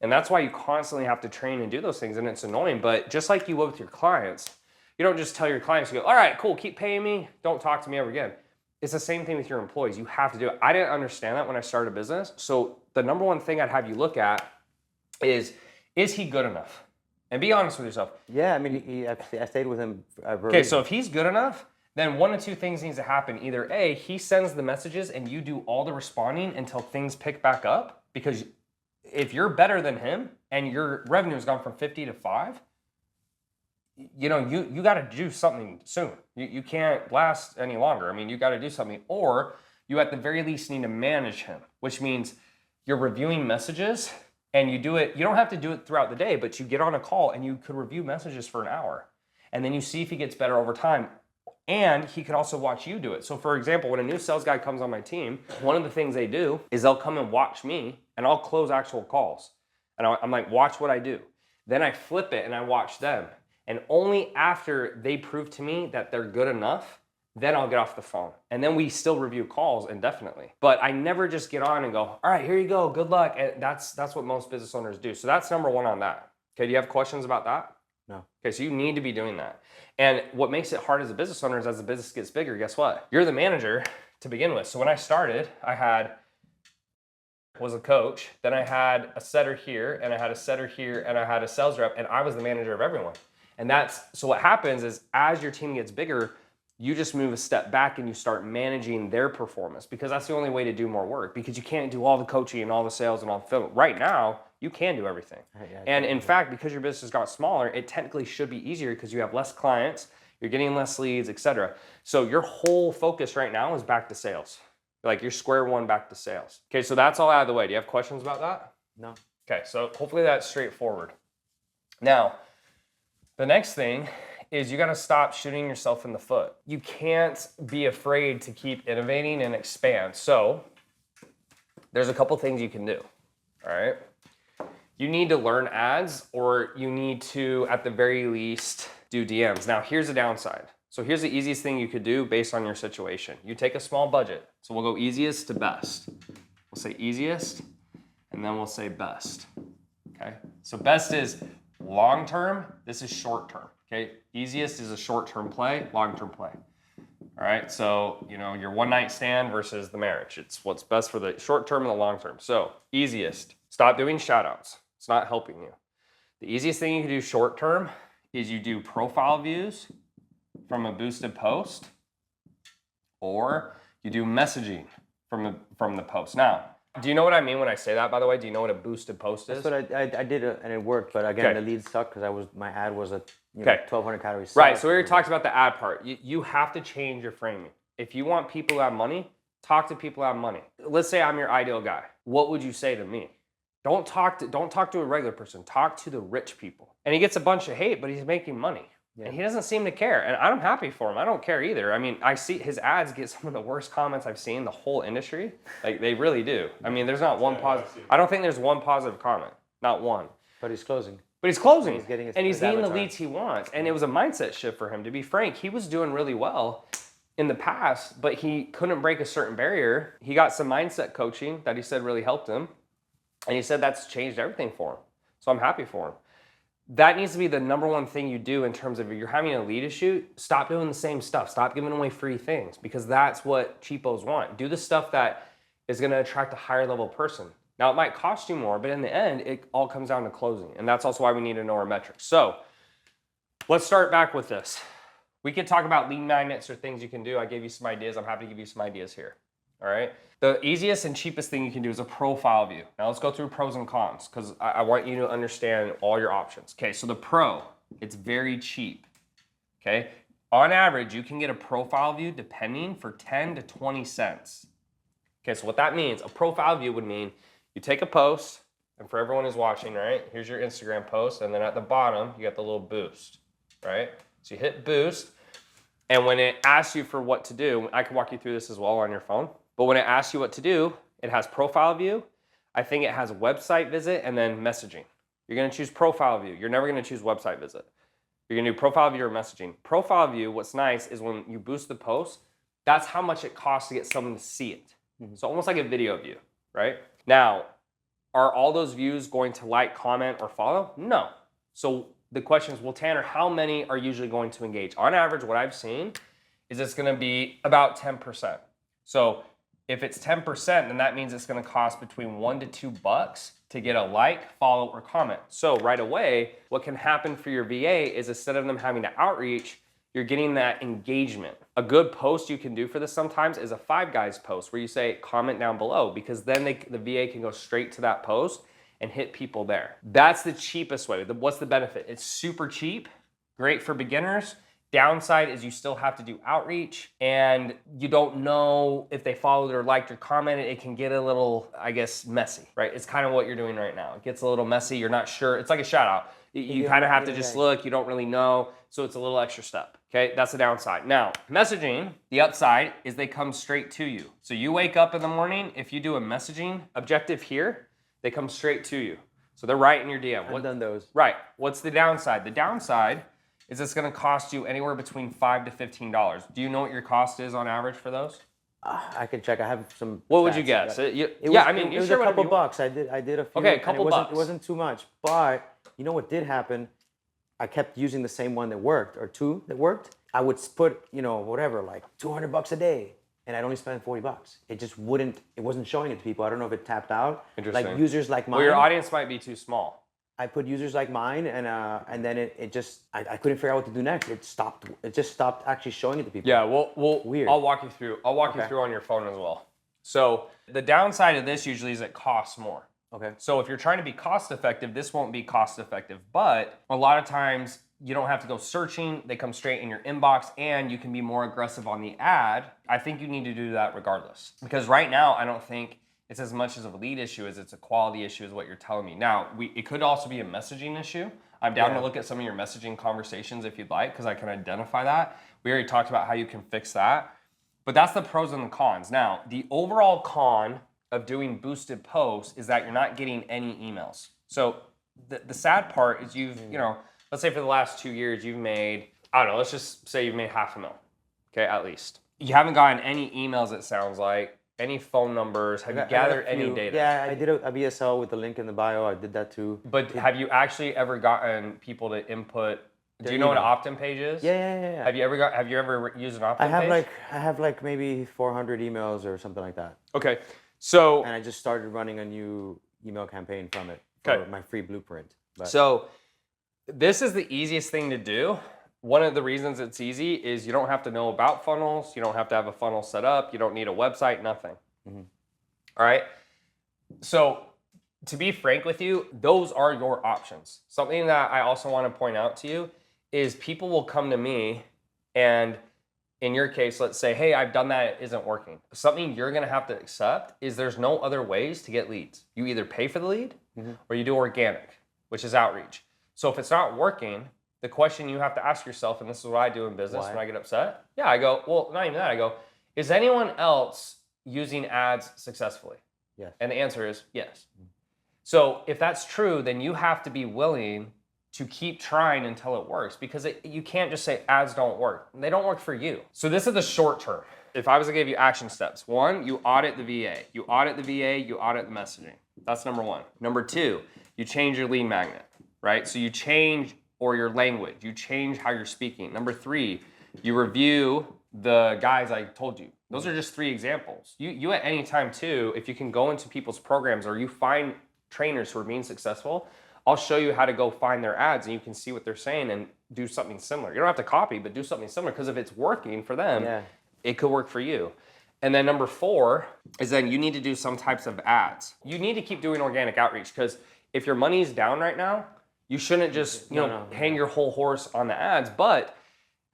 And that's why you constantly have to train and do those things, and it's annoying. But just like you would with your clients, you don't just tell your clients, you go, all right, cool, keep paying me, don't talk to me ever again. It's the same thing with your employees. You have to do it. I didn't understand that when I started a business. So the number one thing I'd have you look at is he good enough? And be honest with yourself. Yeah, I mean, I stayed with him. Okay, so if he's good enough, then one of two things needs to happen. Either A, he sends the messages and you do all the responding until things pick back up. Because if you're better than him and your revenue has gone from 50 to 5, you got to do something soon. You can't last any longer. I mean, you got to do something. Or you at the very least need to manage him, which means you're reviewing messages and you do it. You don't have to do it throughout the day, but you get on a call and you could review messages for an hour. And then you see if he gets better over time. And he could also watch you do it. So for example, when a new sales guy comes on my team, one of the things they do is they'll come and watch me and I'll close actual calls. And I'm like, watch what I do. Then I flip it and I watch them. And only after they prove to me that they're good enough, then I'll get off the phone. And then we still review calls indefinitely. But I never just get on and go, all right, here you go, good luck. And that's what most business owners do. So that's number one on that. Okay, do you have questions about that? No. Okay, so you need to be doing that. And what makes it hard as a business owner is as the business gets bigger, guess what? You're the manager to begin with. So when I started, was a coach, then I had a setter here, and I had a setter here, and I had a sales rep, and I was the manager of everyone. And so what happens is as your team gets bigger, you just move a step back and you start managing their performance, because that's the only way to do more work, because you can't do all the coaching and all the sales and all the film. Right now, you can do everything. And in fact, because your business got smaller, it technically should be easier because you have less clients, you're getting less leads, etc. So your whole focus right now is back to sales. Like you're square one back to sales. Okay, so that's all out of the way. Do you have questions about that? No. Okay, so hopefully that's straightforward. Now, the next thing is you got to stop shooting yourself in the foot. You can't be afraid to keep innovating and expand. So there's a couple things you can do, all right? You need to learn ads, or you need to, at the very least, do DMs. Now, here's the downside. So here's the easiest thing you could do based on your situation. You take a small budget. So we'll go easiest to best. We'll say easiest, and then we'll say best, okay? So best is long-term, this is short-term, okay? Easiest is a short-term play, long-term play. All right, so your one-night stand versus the marriage. It's what's best for the short-term and the long-term. So easiest, stop doing shout-outs. It's not helping you. The easiest thing you can do short-term is you do profile views from a boosted post, or you do messaging from the post. Now, do you know what I mean when I say that, by the way? Do you know what a boosted post is? That's what I did, and it worked. But again, the leads sucked because my ad was 1,200 calories. Right. So we already talked about the ad part. You have to change your framing. If you want people to have money, talk to people who have money. Let's say I'm your ideal guy. What would you say to me? Don't talk to a regular person. Talk to the rich people. And he gets a bunch of hate, but he's making money. Yeah. And he doesn't seem to care. And I'm happy for him. I don't care either. I mean, I see his ads get some of the worst comments I've seen in the whole industry. Like, they really do. I mean, there's not one positive. I don't think there's one positive comment. Not one. But he's closing. But he's closing. He's getting and he's getting the leads he wants. And it was a mindset shift for him. To be frank, he was doing really well in the past, but he couldn't break a certain barrier. He got some mindset coaching that he said really helped him. And he said that's changed everything for him. So I'm happy for him. That needs to be the number one thing you do in terms of if you're having a lead issue. Stop doing the same stuff. Stop giving away free things, because that's what cheapos want. Do the stuff that is going to attract a higher level person. Now, it might cost you more, but in the end, it all comes down to closing. And that's also why we need to know our metrics. So let's start back with this. We could talk about lead magnets or things you can do. I gave you some ideas. I'm happy to give you some ideas here. All right. The easiest and cheapest thing you can do is a profile view. Now let's go through pros and cons, because I want you to understand all your options. Okay, so the pro, it's very cheap. Okay, on average, you can get a profile view depending for 10 to 20 cents. Okay, so what that means, a profile view would mean you take a post, and for everyone who's watching, right, here's your Instagram post, and then at the bottom, you got the little boost, right? So you hit boost, and when it asks you for what to do, I can walk you through this as well on your phone. But when it asks you what to do, it has profile view. I think it has website visit and then messaging. You're gonna choose profile view. You're never gonna choose website visit. You're gonna do profile view or messaging. Profile view, what's nice is when you boost the post, that's how much it costs to get someone to see it. So almost like a video view, right? Now, are all those views going to like, comment, or follow? No. So the question is, well, Tanner, how many are usually going to engage? On average, what I've seen is it's gonna be about 10%. So if it's 10%, then that means it's gonna cost between $1 to $2 to get a like, follow, or comment. So right away, what can happen for your VA is instead of them having to outreach, you're getting that engagement. A good post you can do for this sometimes is a Five Guys post where you say, comment down below, because then the VA can go straight to that post and hit people there. That's the cheapest way. What's the benefit? It's super cheap, great for beginners. Downside is you still have to do outreach, and you don't know if they followed or liked or commented. It can get a little, I guess, messy, right? It's kind of what you're doing right now. It gets a little messy. You're not sure. It's like a shout out. You kind of have to just look. You don't really know. So it's a little extra step. Okay, that's the downside. Now, messaging, the upside is they come straight to you. So you wake up in the morning, if you do a messaging objective here, they come straight to you. So they're right in your DM. I've done those. Right. What's the downside? The downside is it's going to cost you anywhere between $5 to $15. Do you know what your cost is on average for those? I can check. I have some. What would you guess? It was a couple bucks. I did a few. Okay, a couple bucks. It wasn't too much, but you know what did happen? I kept using the same one that worked, or two that worked. I would put, whatever, like $200 a day, and I'd only spend $40. It wasn't showing it to people. I don't know if it tapped out. Interesting. Like users like mine. Well, your audience might be too small. I put users like mine, and then it just, I couldn't figure out what to do next. It just stopped actually showing it to people. Yeah, well, weird. I'll walk you through. I'll walk you through on your phone as well. So the downside of this usually is it costs more. Okay. So if you're trying to be cost effective, this won't be cost effective. But a lot of times you don't have to go searching. They come straight in your inbox, and you can be more aggressive on the ad. I think you need to do that regardless. Because right now, I don't think it's as much as a lead issue as it's a quality issue is what you're telling me. Now, it could also be a messaging issue. I'm down to look at some of your messaging conversations if you'd like, because I can identify that. We already talked about how you can fix that. But that's the pros and the cons. Now, the overall con of doing boosted posts is that you're not getting any emails. So the sad part is let's say for the last 2 years you've made, I don't know, let's just say you've made $500,000, okay, at least. You haven't gotten any emails, it sounds like. Any phone numbers? Have you gathered any data? Yeah, I did a VSL with the link in the bio. I did that too. But have you actually ever gotten people to input? Do you know what an opt-in page is? Yeah. Have you ever used an opt-in page? I have like maybe 400 emails or something like that. Okay, so and I just started running a new email campaign from it for my free blueprint. So this is the easiest thing to do. One of the reasons it's easy is you don't have to know about funnels. You don't have to have a funnel set up. You don't need a website, nothing. Mm-hmm. All right. So to be frank with you, those are your options. Something that I also want to point out to you is people will come to me and in your case, let's say, hey, I've done that, it isn't working. Something you're going to have to accept is there's no other ways to get leads. You either pay for the lead or you do organic, which is outreach. So if it's not working, the question you have to ask yourself, and this is what I do in business when I get upset. Yeah, I go, well, not even that. I go, is anyone else using ads successfully? Yes. And the answer is yes. So if that's true, then you have to be willing to keep trying until it works, because you can't just say ads don't work. They don't work for you. So this is the short term. If I was to give you action steps, 1, you audit the VA. You audit the VA, you audit the messaging. That's number 1. Number 2, you change your lead magnet, right? So you change or your language, you change how you're speaking. Number 3, you review the guys I told you. Those are just 3 examples. You at any time too, if you can go into people's programs or you find trainers who are being successful, I'll show you how to go find their ads and you can see what they're saying and do something similar. You don't have to copy, but do something similar, because if it's working for them, it could work for you. And then number 4 is then you need to do some types of ads. You need to keep doing organic outreach, because if your money's down right now, you shouldn't just hang your whole horse on the ads. But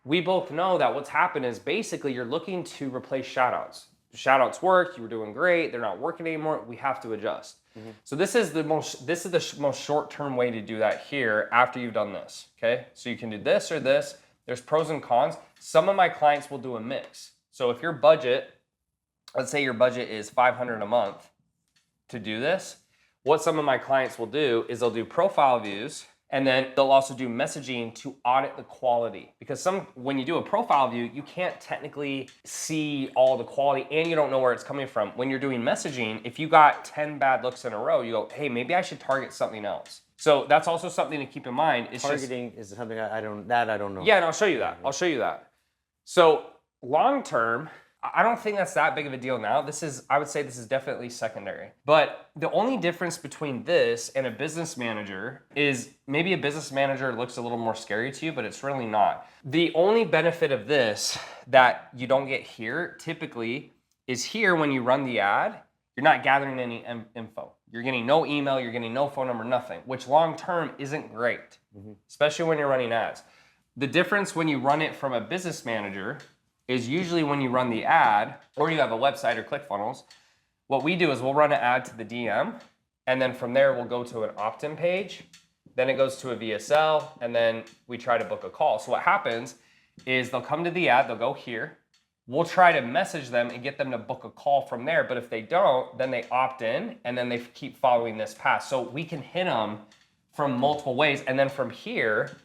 we both know that what's happened is basically you're looking to replace shoutouts. Shoutouts worked, you were doing great, they're not working anymore, we have to adjust. So this is the most short-term way to do that here after you've done this, okay? So you can do this or this. There's pros and cons. Some of my clients will do a mix. So if your budget, let's say your budget is $500 a month to do this, what some of my clients will do is they'll do profile views, and then they'll also do messaging to audit the quality. Because when you do a profile view, you can't technically see all the quality and you don't know where it's coming from. When you're doing messaging, if you got 10 bad looks in a row, you go, hey, maybe I should target something else. So that's also something to keep in mind. Targeting is something I don't know. Yeah, and I'll show you that. I'll show you that. So long term, I don't think that's that big of a deal now. I would say this is definitely secondary. But the only difference between this and a business manager is maybe a business manager looks a little more scary to you, but it's really not. The only benefit of this that you don't get here typically is here when you run the ad, you're not gathering any info. You're getting no email, you're getting no phone number, nothing, which long term isn't great, especially when you're running ads. The difference when you run it from a business manager is usually when you run the ad, or you have a website or ClickFunnels, what we do is we'll run an ad to the DM, and then from there we'll go to an opt-in page, then it goes to a VSL, and then we try to book a call. So what happens is they'll come to the ad, they'll go here, we'll try to message them and get them to book a call from there, but if they don't, then they opt in, and then they keep following this path. So we can hit them from multiple ways, and then from here,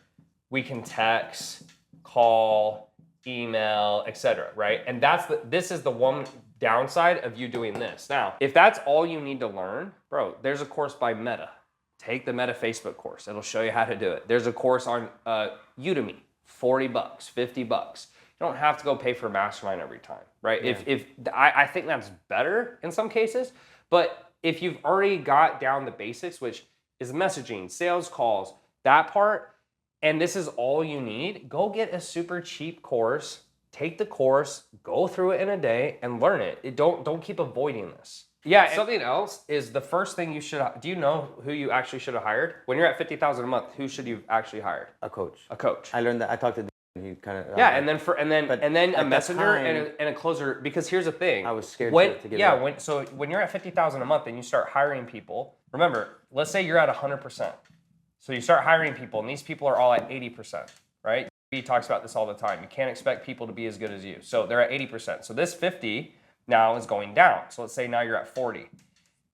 we can text, call, email, etc. Right? And this is the one downside of you doing this. Now, if that's all you need to learn, bro, there's a course by Meta. Take the Meta Facebook course. It'll show you how to do it. There's a course on Udemy, $40, $50. You don't have to go pay for a mastermind every time, right? Yeah. I think that's better in some cases, but if you've already got down the basics, which is messaging, sales calls, that part, and this is all you need, go get a super cheap course, take the course, go through it in a day and learn it. Don't keep avoiding this. Yeah, something else is the first thing you should, do you know who you actually should have hired? When you're at $50,000 a month, who should you actually hired? A coach. A coach. I learned that. I talked to he kind of and then a messenger and a closer, because here's the thing. I was scared to give it up. When you're at $50,000 a month and you start hiring people, remember, let's say you're at 100%. So you start hiring people and these people are all at 80%, right? He talks about this all the time. You can't expect people to be as good as you. So they're at 80%. So this 50 now is going down. So let's say now you're at 40.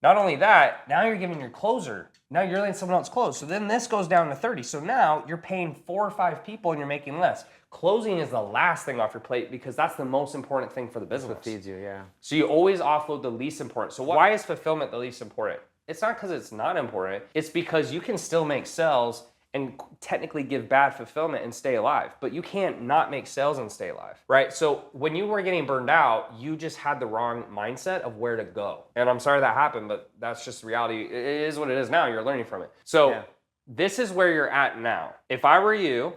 Not only that, now you're giving your closer. Now you're letting someone else close. So then this goes down to 30. So now you're paying 4 or 5 people and you're making less. Closing is the last thing off your plate because that's the most important thing for the business. That's what feeds you, yeah. So you always offload the least important. So why is fulfillment the least important? It's not because it's not important. It's because you can still make sales and technically give bad fulfillment and stay alive. But you can't not make sales and stay alive, right? So when you were getting burned out, you just had the wrong mindset of where to go. And I'm sorry that happened, but that's just reality. It is what it is now. You're learning from it. So This is where you're at now. If I were you,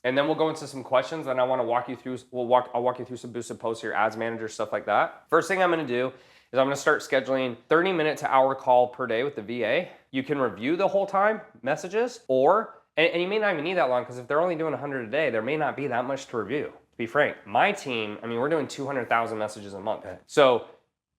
and then we'll go into some questions and I want to walk you through, I'll walk you through some boosted posts, your ads manager, stuff like that. First thing I'm going to do is I'm going to start scheduling 30-minute to hour call per day with the VA. You can review the whole time messages, and you may not even need that long because if they're only doing 100 a day, there may not be that much to review. To be frank, my team, we're doing 200,000 messages a month. Okay. So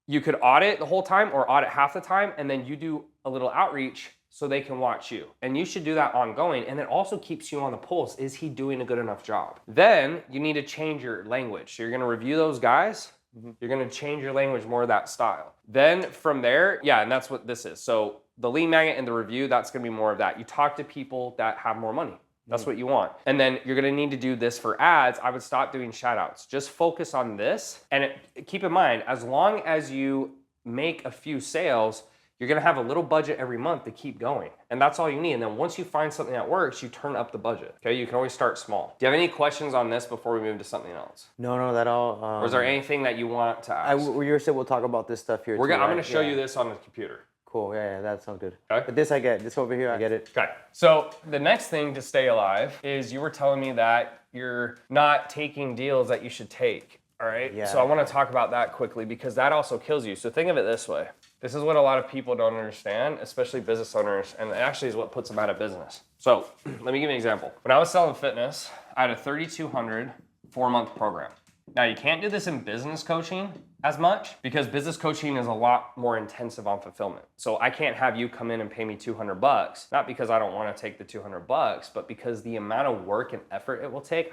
you could audit the whole time or audit half the time, and then you do a little outreach so they can watch you. And you should do that ongoing, and it also keeps you on the pulse. Is he doing a good enough job? Then you need to change your language. So you're gonna review those guys. You're gonna change your language more of that style. Then from there, and that's what this is. So the lead magnet and the review, that's gonna be more of that. You talk to people that have more money. That's what you want. And then you're gonna need to do this for ads. I would stop doing shoutouts. Just focus on this. And keep in mind, as long as you make a few sales, you're gonna have a little budget every month to keep going. And that's all you need. And then once you find something that works, you turn up the budget. Okay, you can always start small. Do you have any questions on this before we move to something else? No, that all. Or is there anything that you want to ask? You said we'll talk about this stuff here. I'm gonna show you this on the computer. Cool, yeah, that sounds good. Okay. But this I get, this over here, I get it. Okay, so the next thing to stay alive is you were telling me that you're not taking deals that you should take, all right? Yeah. So I wanna talk about that quickly because that also kills you. So think of it this way. This is what a lot of people don't understand, especially business owners, and it actually is what puts them out of business. So let me give you an example. When I was selling fitness, I had a 3,200 4-month program. Now you can't do this in business coaching as much because business coaching is a lot more intensive on fulfillment. So I can't have you come in and pay me $200, not because I don't want to take the $200, but because the amount of work and effort it will take,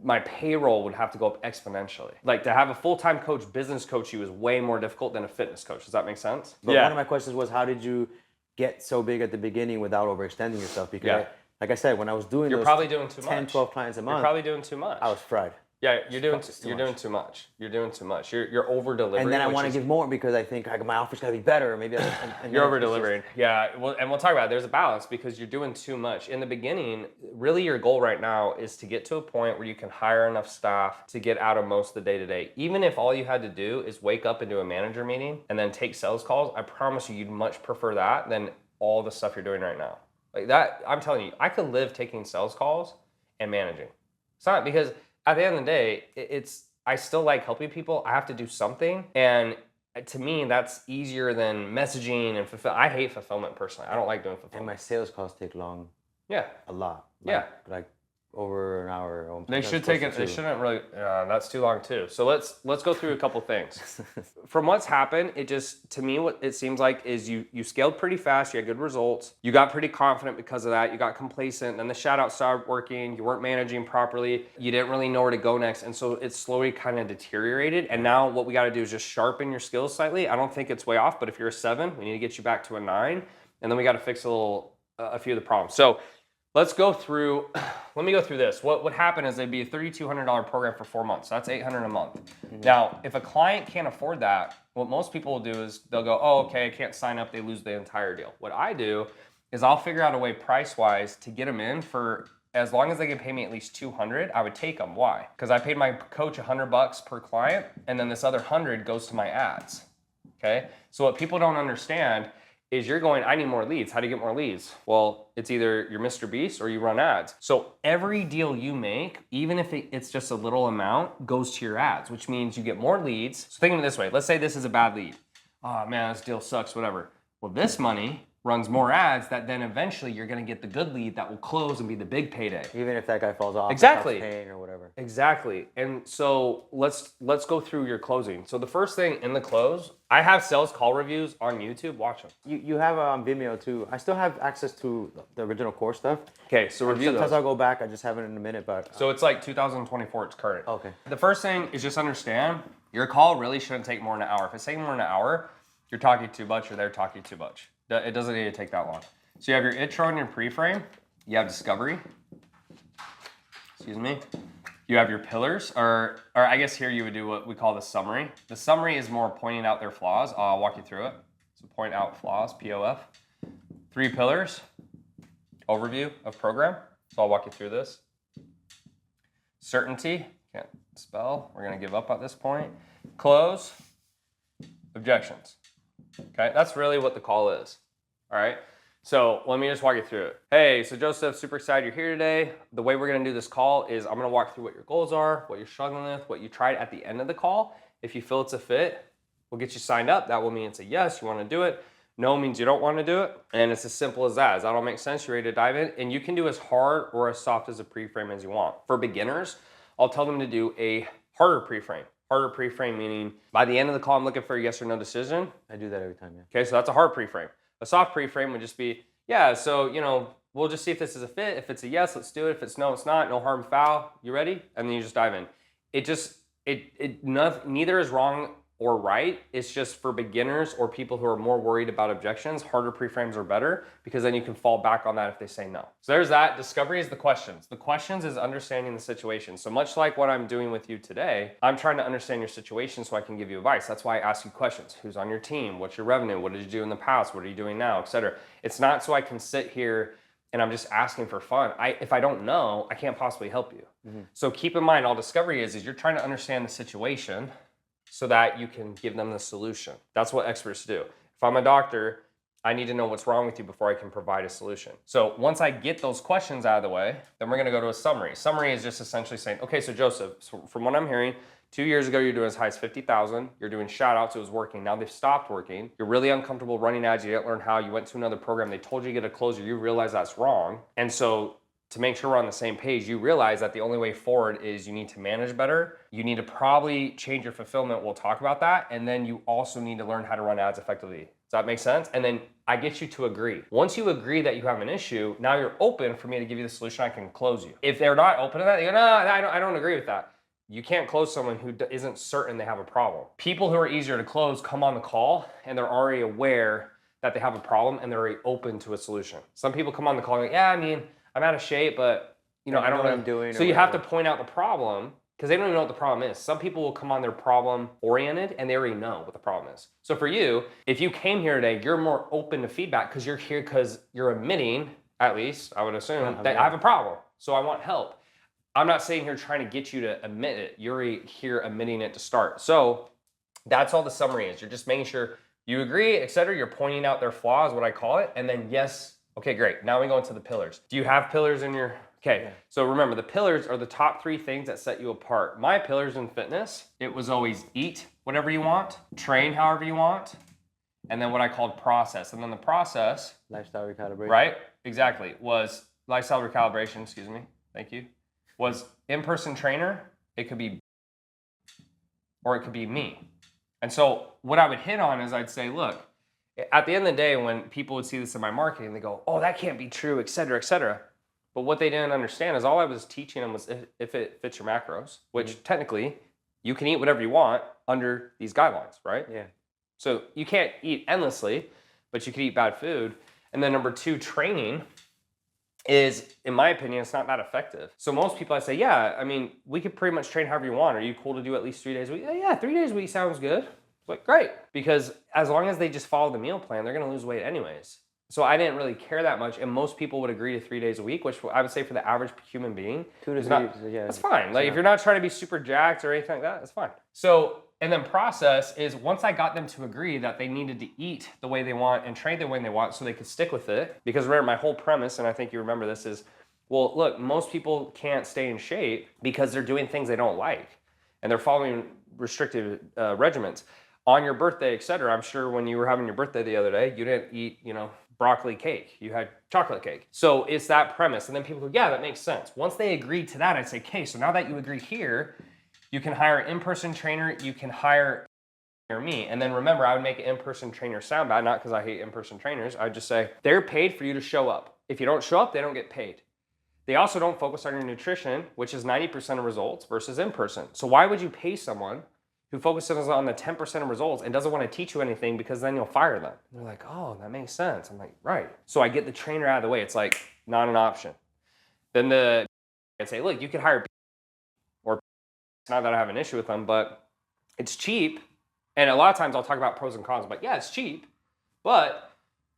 my payroll would have to go up exponentially. Like to have a full-time coach, business coach you is way more difficult than a fitness coach. Does that make sense? But one of my questions was, how did you get so big at the beginning without overextending yourself? Because like I said, when I was doing You're probably doing too 10, much. 12 clients a month, You're probably doing too much. I was fried. Yeah, you're doing too much. You're doing too much. You're over delivering. And then I want to give more because I think my offer's got to be better. Maybe you're over delivering. Yeah, well, and we'll talk about it. There's a balance because you're doing too much. In the beginning, really your goal right now is to get to a point where you can hire enough staff to get out of most of the day-to-day. Even if all you had to do is wake up and do a manager meeting and then take sales calls, I promise you'd much prefer that than all the stuff you're doing right now. Like that, I'm telling you, I could live taking sales calls and managing. It's not because at the end of the day, I still like helping people. I have to do something. And to me, that's easier than messaging and fulfill. I hate fulfillment personally. I don't like doing fulfillment. And my sales calls take long. Yeah. A lot. Like over an hour. They should take it. They shouldn't really. That's too long too. So let's go through a couple things. From what's happened, to me, what it seems like is you scaled pretty fast. You had good results. You got pretty confident because of that. You got complacent. Then the shout out started working. You weren't managing properly. You didn't really know where to go next, and so it slowly kind of deteriorated. And now what we got to do is just sharpen your skills slightly. I don't think it's way off, but if you're a 7, we need to get you back to a 9, and then we got to fix a few of the problems. So Let's go through, let me go through this. What would happen is they'd be a $3,200 program for 4 months. So that's $800 a month. Now, if a client can't afford that, what most people will do is they'll go, oh, okay, I can't sign up. They lose the entire deal. What I do is I'll figure out a way price-wise to get them in for, as long as they can pay me at least $200, I would take them. Why? Because I paid my coach $100 per client, and then this other 100 goes to my ads. Okay? So what people don't understand is you're going, I need more leads. How do you get more leads? Well, it's either you're Mr. Beast or you run ads. So every deal you make, even if it's just a little amount, goes to your ads, which means you get more leads. So think of it this way. Let's say this is a bad lead. Oh man, this deal sucks, whatever. Well, this money runs more ads that then eventually you're going to get the good lead that will close and be the big payday. Even if that guy falls off, exactly, paying or whatever. Exactly. And so let's go through your closing. So the first thing in the close, I have sales call reviews on YouTube. Watch them. You have on Vimeo too. I still have access to the original core stuff. Okay, so review Sometimes those. I'll go back. I just haven't in a minute, but So it's like 2024. It's current. Okay. The first thing is just understand your call really shouldn't take more than an hour. If it's taking more than an hour, you're talking too much or they're talking too much. It doesn't need to take that long. So you have your intro and your pre-frame. You have discovery. Excuse me. You have your pillars, or I guess here you would do what we call the summary. The summary is more pointing out their flaws. I'll walk you through it. So point out flaws, POF. 3 pillars. Overview of program. So I'll walk you through this. Certainty. Can't spell. We're going to give up at this point. Close. Objections. Okay, that's really what the call is. All right, so let me just walk you through it. Hey, so Joseph, super excited you're here today. The way we're gonna do this call is I'm gonna walk through what your goals are, what you're struggling with, what you tried at the end of the call. If you feel it's a fit, we'll get you signed up. That will mean it's a yes, you wanna do it. No means you don't wanna do it. And it's as simple as that. Does that all make sense? You're ready to dive in? And you can do as hard or as soft as a pre-frame as you want. For beginners, I'll tell them to do a harder pre-frame. Harder pre-frame meaning by the end of the call, I'm looking for a yes or no decision. I do that every time, yeah. Okay, so that's a hard pre-frame. A soft pre-frame would just be, yeah, so, we'll just see if this is a fit. If it's a yes, let's do it. If it's no, it's not. No harm, foul. You ready? And then you just dive in. Neither is wrong or right. It's just for beginners or people who are more worried about objections, harder pre-frames are better because then you can fall back on that if they say no. So there's that. Discovery is the questions. The questions is understanding the situation. So much like what I'm doing with you today, I'm trying to understand your situation so I can give you advice. That's why I ask you questions. Who's on your team? What's your revenue? What did you do in the past? What are you doing now? Etc. It's not so I can sit here and I'm just asking for fun. If I don't know, I can't possibly help you. Mm-hmm. So keep in mind, all discovery is you're trying to understand the situation so that you can give them the solution. That's what experts do. If I'm a doctor, I need to know what's wrong with you before I can provide a solution. So once I get those questions out of the way, then we're gonna go to a summary. Summary is just essentially saying, okay, so Joseph, so from what I'm hearing, 2 years ago, you're doing as high as 50,000. You're doing shout-outs, it was working. Now they've stopped working. You're really uncomfortable running ads, you didn't learn how, you went to another program, they told you to get a closer, you realize that's wrong. And so to make sure we're on the same page, you realize that the only way forward is you need to manage better. You need to probably change your fulfillment. We'll talk about that. And then you also need to learn how to run ads effectively. Does that make sense? And then I get you to agree. Once you agree that you have an issue, now you're open for me to give you the solution. I can close you. If they're not open to that, they go, no, I don't agree with that. You can't close someone who isn't certain they have a problem. People who are easier to close come on the call and they're already aware that they have a problem and they're already open to a solution. Some people come on the call and go, yeah, I mean, I'm out of shape, but I don't know what I'm doing. So you have to point out the problem because they don't even know what the problem is. Some people will come on, their problem oriented and they already know what the problem is. So for you, if you came here today, you're more open to feedback because you're here because you're admitting, at least I would assume, that I have a problem. So I want help. I'm not sitting here trying to get you to admit it. You're here admitting it to start. So that's all the summary is. You're just making sure you agree, et cetera. You're pointing out their flaws, what I call it. And then yes, okay, great. Now we go into the pillars. Do you have pillars in your, okay. Yeah. So remember the pillars are the top 3 things that set you apart. My pillars in fitness, it was always eat whatever you want, train however you want, and then what I called process. And then the process. Lifestyle recalibration. Right, exactly. Was lifestyle recalibration, excuse me, thank you. Was in-person trainer, it could be, or it could be me. And so what I would hit on is I'd say, look, at the end of the day, when people would see this in my marketing, they go, oh, that can't be true, et cetera, et cetera. But what they didn't understand is all I was teaching them was if it fits your macros, which technically you can eat whatever you want under these guidelines, right? Yeah. So you can't eat endlessly, but you can eat bad food. And then number 2, training. is, in my opinion, it's not that effective. So most people I say, yeah, I mean, we could pretty much train however you want. Are you cool to do at least 3 days a week? Yeah, 3 days a week sounds good. Like, great. Because as long as they just follow the meal plan, they're gonna lose weight anyways. So I didn't really care that much, and most people would agree to 3 days a week, which I would say for the average human being, 2 to 3, yeah, that's fine. Like if you're not trying to be super jacked or anything like that, it's fine. So, and then process is once I got them to agree that they needed to eat the way they want and train the way they want so they could stick with it. Because remember, my whole premise, and I think you remember this, is, well, look, most people can't stay in shape because they're doing things they don't like, and they're following restrictive regimens. On your birthday, etc. I'm sure when you were having your birthday the other day, you didn't eat, broccoli cake. You had chocolate cake. So it's that premise. And then people go, yeah, that makes sense. Once they agreed to that, I'd say, okay, so now that you agree here, you can hire an in-person trainer, you can hire me. And then remember, I would make an in-person trainer sound bad, not because I hate in-person trainers. I'd just say, they're paid for you to show up. If you don't show up, they don't get paid. They also don't focus on your nutrition, which is 90% of results versus in-person. So why would you pay someone who focuses on the 10% of results and doesn't want to teach you anything, because then you'll fire them? And they're like, oh, that makes sense. I'm like, right. So I get the trainer out of the way. It's like not an option. Then I'd say, look, you could hire, or not that I have an issue with them, but it's cheap. And a lot of times I'll talk about pros and cons, but yeah, it's cheap, but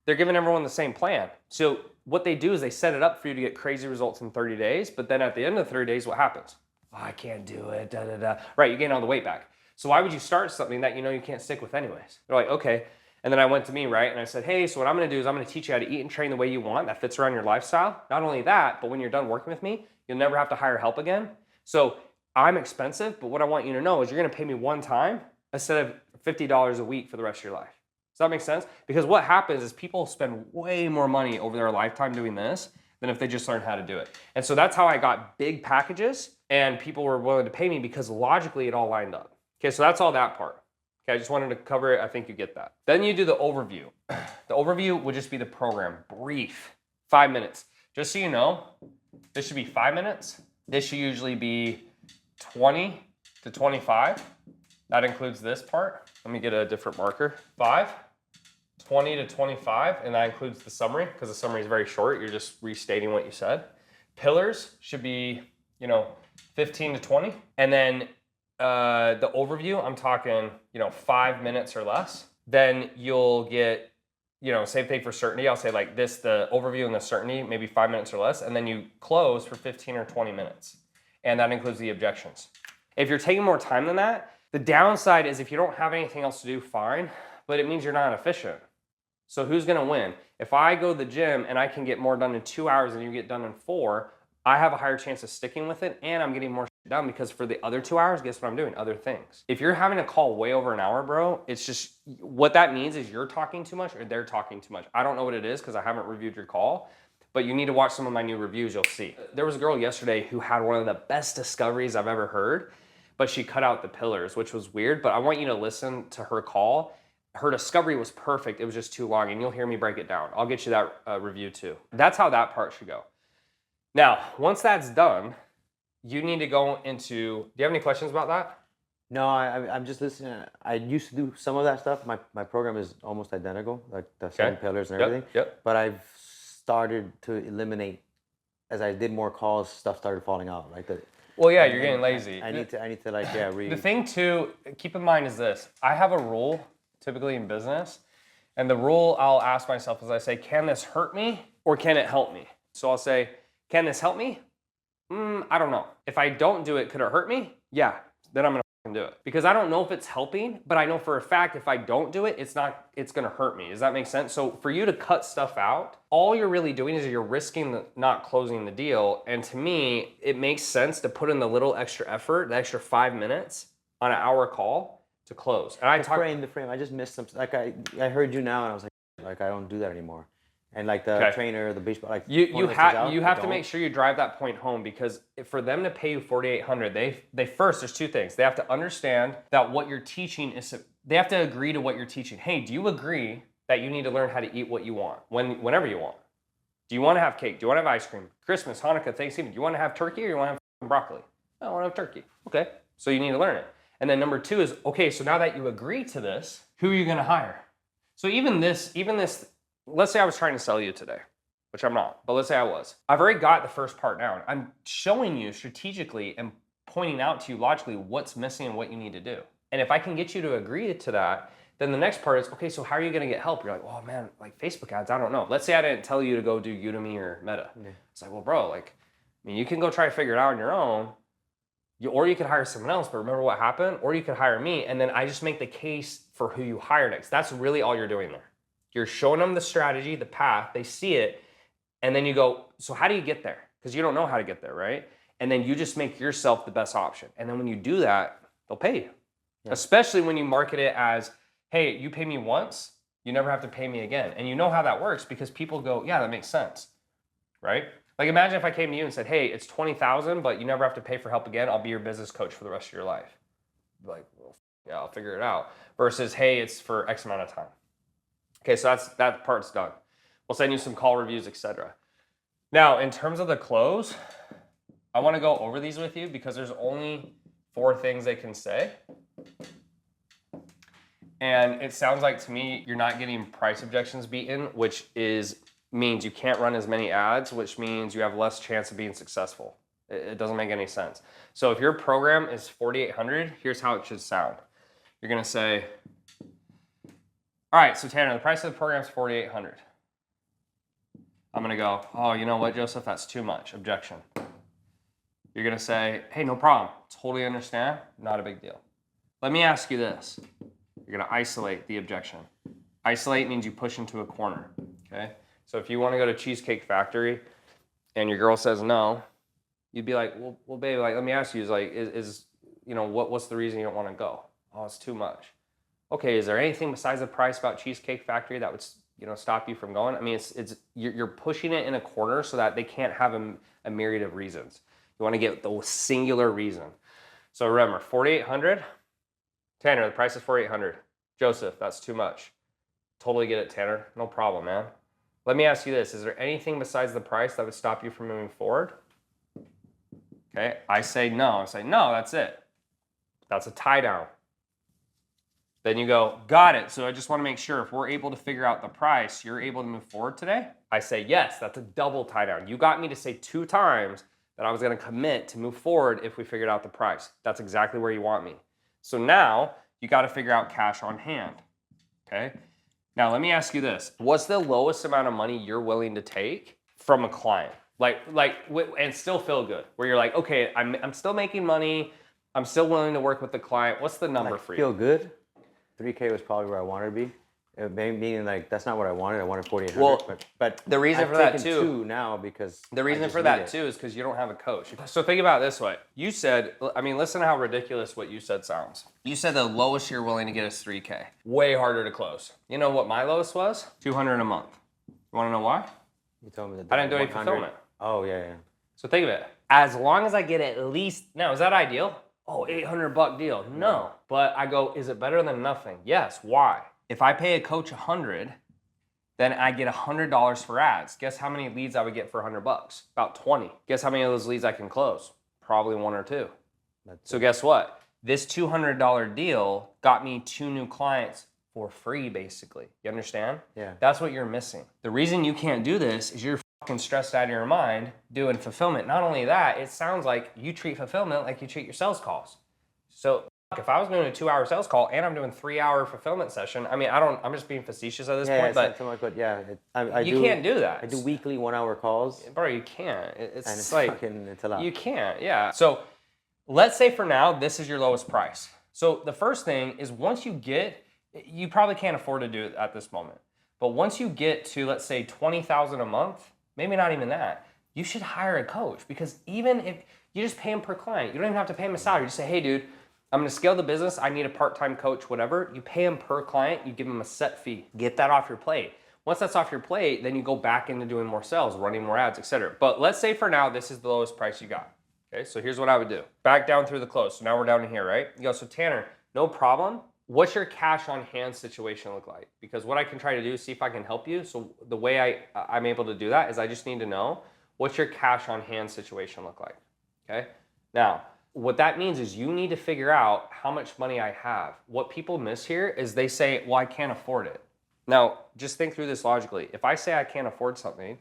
they're giving everyone the same plan. So what they do is they set it up for you to get crazy results in 30 days. But then at the end of the 30 days, what happens? Oh, I can't do it, da, da, da. Right, you gain all the weight back. So why would you start something that you can't stick with anyways? They're like, okay. And then I went to me, right? And I said, hey, so what I'm gonna do is I'm gonna teach you how to eat and train the way you want that fits around your lifestyle. Not only that, but when you're done working with me, you'll never have to hire help again. So I'm expensive, but what I want you to know is you're gonna pay me one time instead of $50 a week for the rest of your life. Does that make sense? Because what happens is people spend way more money over their lifetime doing this than if they just learn how to do it. And so that's how I got big packages and people were willing to pay me, because logically it all lined up. Okay, so that's all that part. Okay, I just wanted to cover it. I think you get that. Then you do the overview. The overview would just be the program, brief, 5 minutes. Just so you know, this should be 5 minutes. This should usually be 20 to 25. That includes this part. Let me get a different marker. 5, 20 to 25, and that includes the summary, because the summary is very short. You're just restating what you said. Pillars should be, 15 to 20. And then the overview, I'm talking, 5 minutes or less. Then you'll get, same thing for certainty. I'll say like this, the overview and the certainty, maybe 5 minutes or less. And then you close for 15 or 20 minutes. And that includes the objections. If you're taking more time than that, the downside is if you don't have anything else to do, fine, but it means you're not efficient. So who's gonna win? If I go to the gym and I can get more done in 2 hours than you get done in 4, I have a higher chance of sticking with it, and I'm getting more done, because for the other 2 hours, guess what I'm doing? Other things. If you're having a call way over an hour, bro, it's just, what that means is you're talking too much or they're talking too much. I don't know what it is because I haven't reviewed your call, but you need to watch some of my new reviews, you'll see. There was a girl yesterday who had one of the best discoveries I've ever heard, but she cut out the pillars, which was weird, but I want you to listen to her call. Her discovery was perfect, it was just too long, and you'll hear me break it down. I'll get you that review too. That's how that part should go. Now, once that's done, you need to go into, do you have any questions about that? No, I'm just listening. I used to do some of that stuff. My program is almost identical, like the same pillars and everything. Yep. But I've started to eliminate, as I did more calls, stuff started falling out. Well, yeah, you're getting lazy. I need to read. The thing too, keep in mind is this. I have a rule, typically in business, and the rule I'll ask myself is I say, can this hurt me or can it help me? So I'll say, can this help me? I don't know. If I don't do it, could it hurt me? Yeah, then I'm gonna do it. Because I don't know if it's helping, but I know for a fact if I don't do it, it's gonna hurt me. Does that make sense? So for you to cut stuff out, all you're really doing is you're risking not closing the deal. And to me, it makes sense to put in the little extra effort, the extra 5 minutes on an hour call to close. And the frame. I just missed some. Like I heard you now, and I was like I don't do that anymore. And like the trainer, the baseball, like you have to make sure you drive that point home, because for them to pay you $4,800, they first, there's two things. They have to understand that what you're teaching is, they have to agree to what you're teaching. Hey, do you agree that you need to learn how to eat what you want whenever you want? Do you want to have cake? Do you want to have ice cream? Christmas, Hanukkah, Thanksgiving. Do you want to have turkey or you want to have broccoli? I want to have turkey. Okay, so you need to learn it. And then number 2 is, okay, so now that you agree to this, who are you going to hire? So even this. Let's say I was trying to sell you today. which I'm not, but let's say I was. I've already got the first part down. I'm showing you strategically and pointing out to you logically what's missing and what you need to do. And if I can get you to agree to that, then the next part is, okay, so how are you gonna get help? You're like, oh man, like Facebook ads, I don't know. Let's say I didn't tell you to go do Udemy or Meta. Yeah. It's like, well, bro, like, I mean, you can go try to figure it out on your own, or you could hire someone else, but remember what happened? Or you could hire me, and then I just make the case for who you hire next. That's really all you're doing there. You're showing them the strategy, the path, they see it, and then you go, so how do you get there? Because you don't know how to get there, right? And then you just make yourself the best option. And then when you do that, they'll pay you. Yeah. Especially when you market it as, hey, you pay me once, you never have to pay me again. And you know how that works because people go, yeah, that makes sense, right? Like imagine if I came to you and said, hey, it's $20,000, but you never have to pay for help again. I'll be your business coach for the rest of your life. You'd be like, well, yeah, I'll figure it out. Versus, hey, it's for X amount of time. Okay, so that part's done. We'll send you some call reviews, etc. Now, in terms of the close, I want to go over these with you because there's only 4 things they can say. And it sounds like to me, you're not getting price objections beaten, which means you can't run as many ads, which means you have less chance of being successful. It doesn't make any sense. So if your program is $4,800, here's how it should sound. You're gonna say, all right, so Tanner, the price of the program is $4,800. I'm gonna go, oh, you know what, Joseph, that's too much, objection. You're gonna say, hey, no problem, totally understand, not a big deal. Let me ask you this. You're gonna isolate the objection. Isolate means you push into a corner, okay? So if you wanna go to Cheesecake Factory and your girl says no, you'd be like, well, babe, like, let me ask you, what's the reason you don't wanna go? Oh, it's too much. Okay, is there anything besides the price about Cheesecake Factory that would, stop you from going? I mean, you're pushing it in a corner so that they can't have a myriad of reasons. You wanna get the singular reason. So remember, $4,800, Tanner, the price is $4,800. Joseph, that's too much. Totally get it, Tanner. No problem, man. Let me ask you this. Is there anything besides the price that would stop you from moving forward? Okay, I say no. I say, no, that's it. That's a tie down. Then you go, got it. So I just want to make sure if we're able to figure out the price, you're able to move forward today? I say, yes, that's a double tie down. You got me to say 2 times that I was going to commit to move forward if we figured out the price. That's exactly where you want me. So now you got to figure out cash on hand, okay? Now let me ask you this. What's the lowest amount of money you're willing to take from a client? And still feel good, where you're like, okay, I'm still making money. I'm still willing to work with the client. What's the number for you? Feel good? 3K was probably where I wanted to be. Meaning like that's not what I wanted. I wanted 4,800. Well, but the reason for that too. 2 now because the reason for that too is because you don't have a coach. So think about it this way. You said, I mean, listen to how ridiculous what you said sounds. You said the lowest you're willing to get is 3K. Way harder to close. You know what my lowest was? 200 a month. You want to know why? You told me that. I didn't do any fulfillment. Oh yeah. So think of it. As long as I get at least now, is that ideal? Oh, $800 deal. No, but I go, is it better than nothing? Yes. Why? If I pay a coach $100, then I get $100 for ads. Guess how many leads I would get for $100? About 20. Guess how many of those leads I can close? Probably 1 or 2. So guess what? This $200 deal got me 2 new clients for free, basically. You understand? Yeah. That's what you're missing. The reason you can't do this is you're fucking stressed out of your mind doing fulfillment. Not only that, it sounds like you treat fulfillment like you treat your sales calls. So if I was doing a 2-hour sales call and I'm doing 3-hour fulfillment session, I mean, I'm just being facetious at this point, but you can't do that. I do weekly 1-hour calls. Bro, you can't. It's a lot. You can't, yeah. So let's say for now, this is your lowest price. So the first thing is you probably can't afford to do it at this moment. But once you get to, let's say, $20,000 a month, maybe not even that, you should hire a coach, because even if you just pay him per client, you don't even have to pay him a salary. You just say, hey, dude, I'm going to scale the business. I need a part-time coach, whatever. You pay him per client. You give him a set fee. Get that off your plate. Once that's off your plate, then you go back into doing more sales, running more ads, etc. But let's say for now, this is the lowest price you got. Okay, so here's what I would do. Back down through the close. So now we're down to here, right? You go, so Tanner, no problem. What's your cash on hand situation look like? Because what I can try to do is see if I can help you. So the way I'm able to do that is I just need to know, what's your cash on hand situation look like? Okay, now, what that means is you need to figure out how much money I have. What people miss here is they say, well, I can't afford it. Now, just think through this logically. If I say I can't afford something,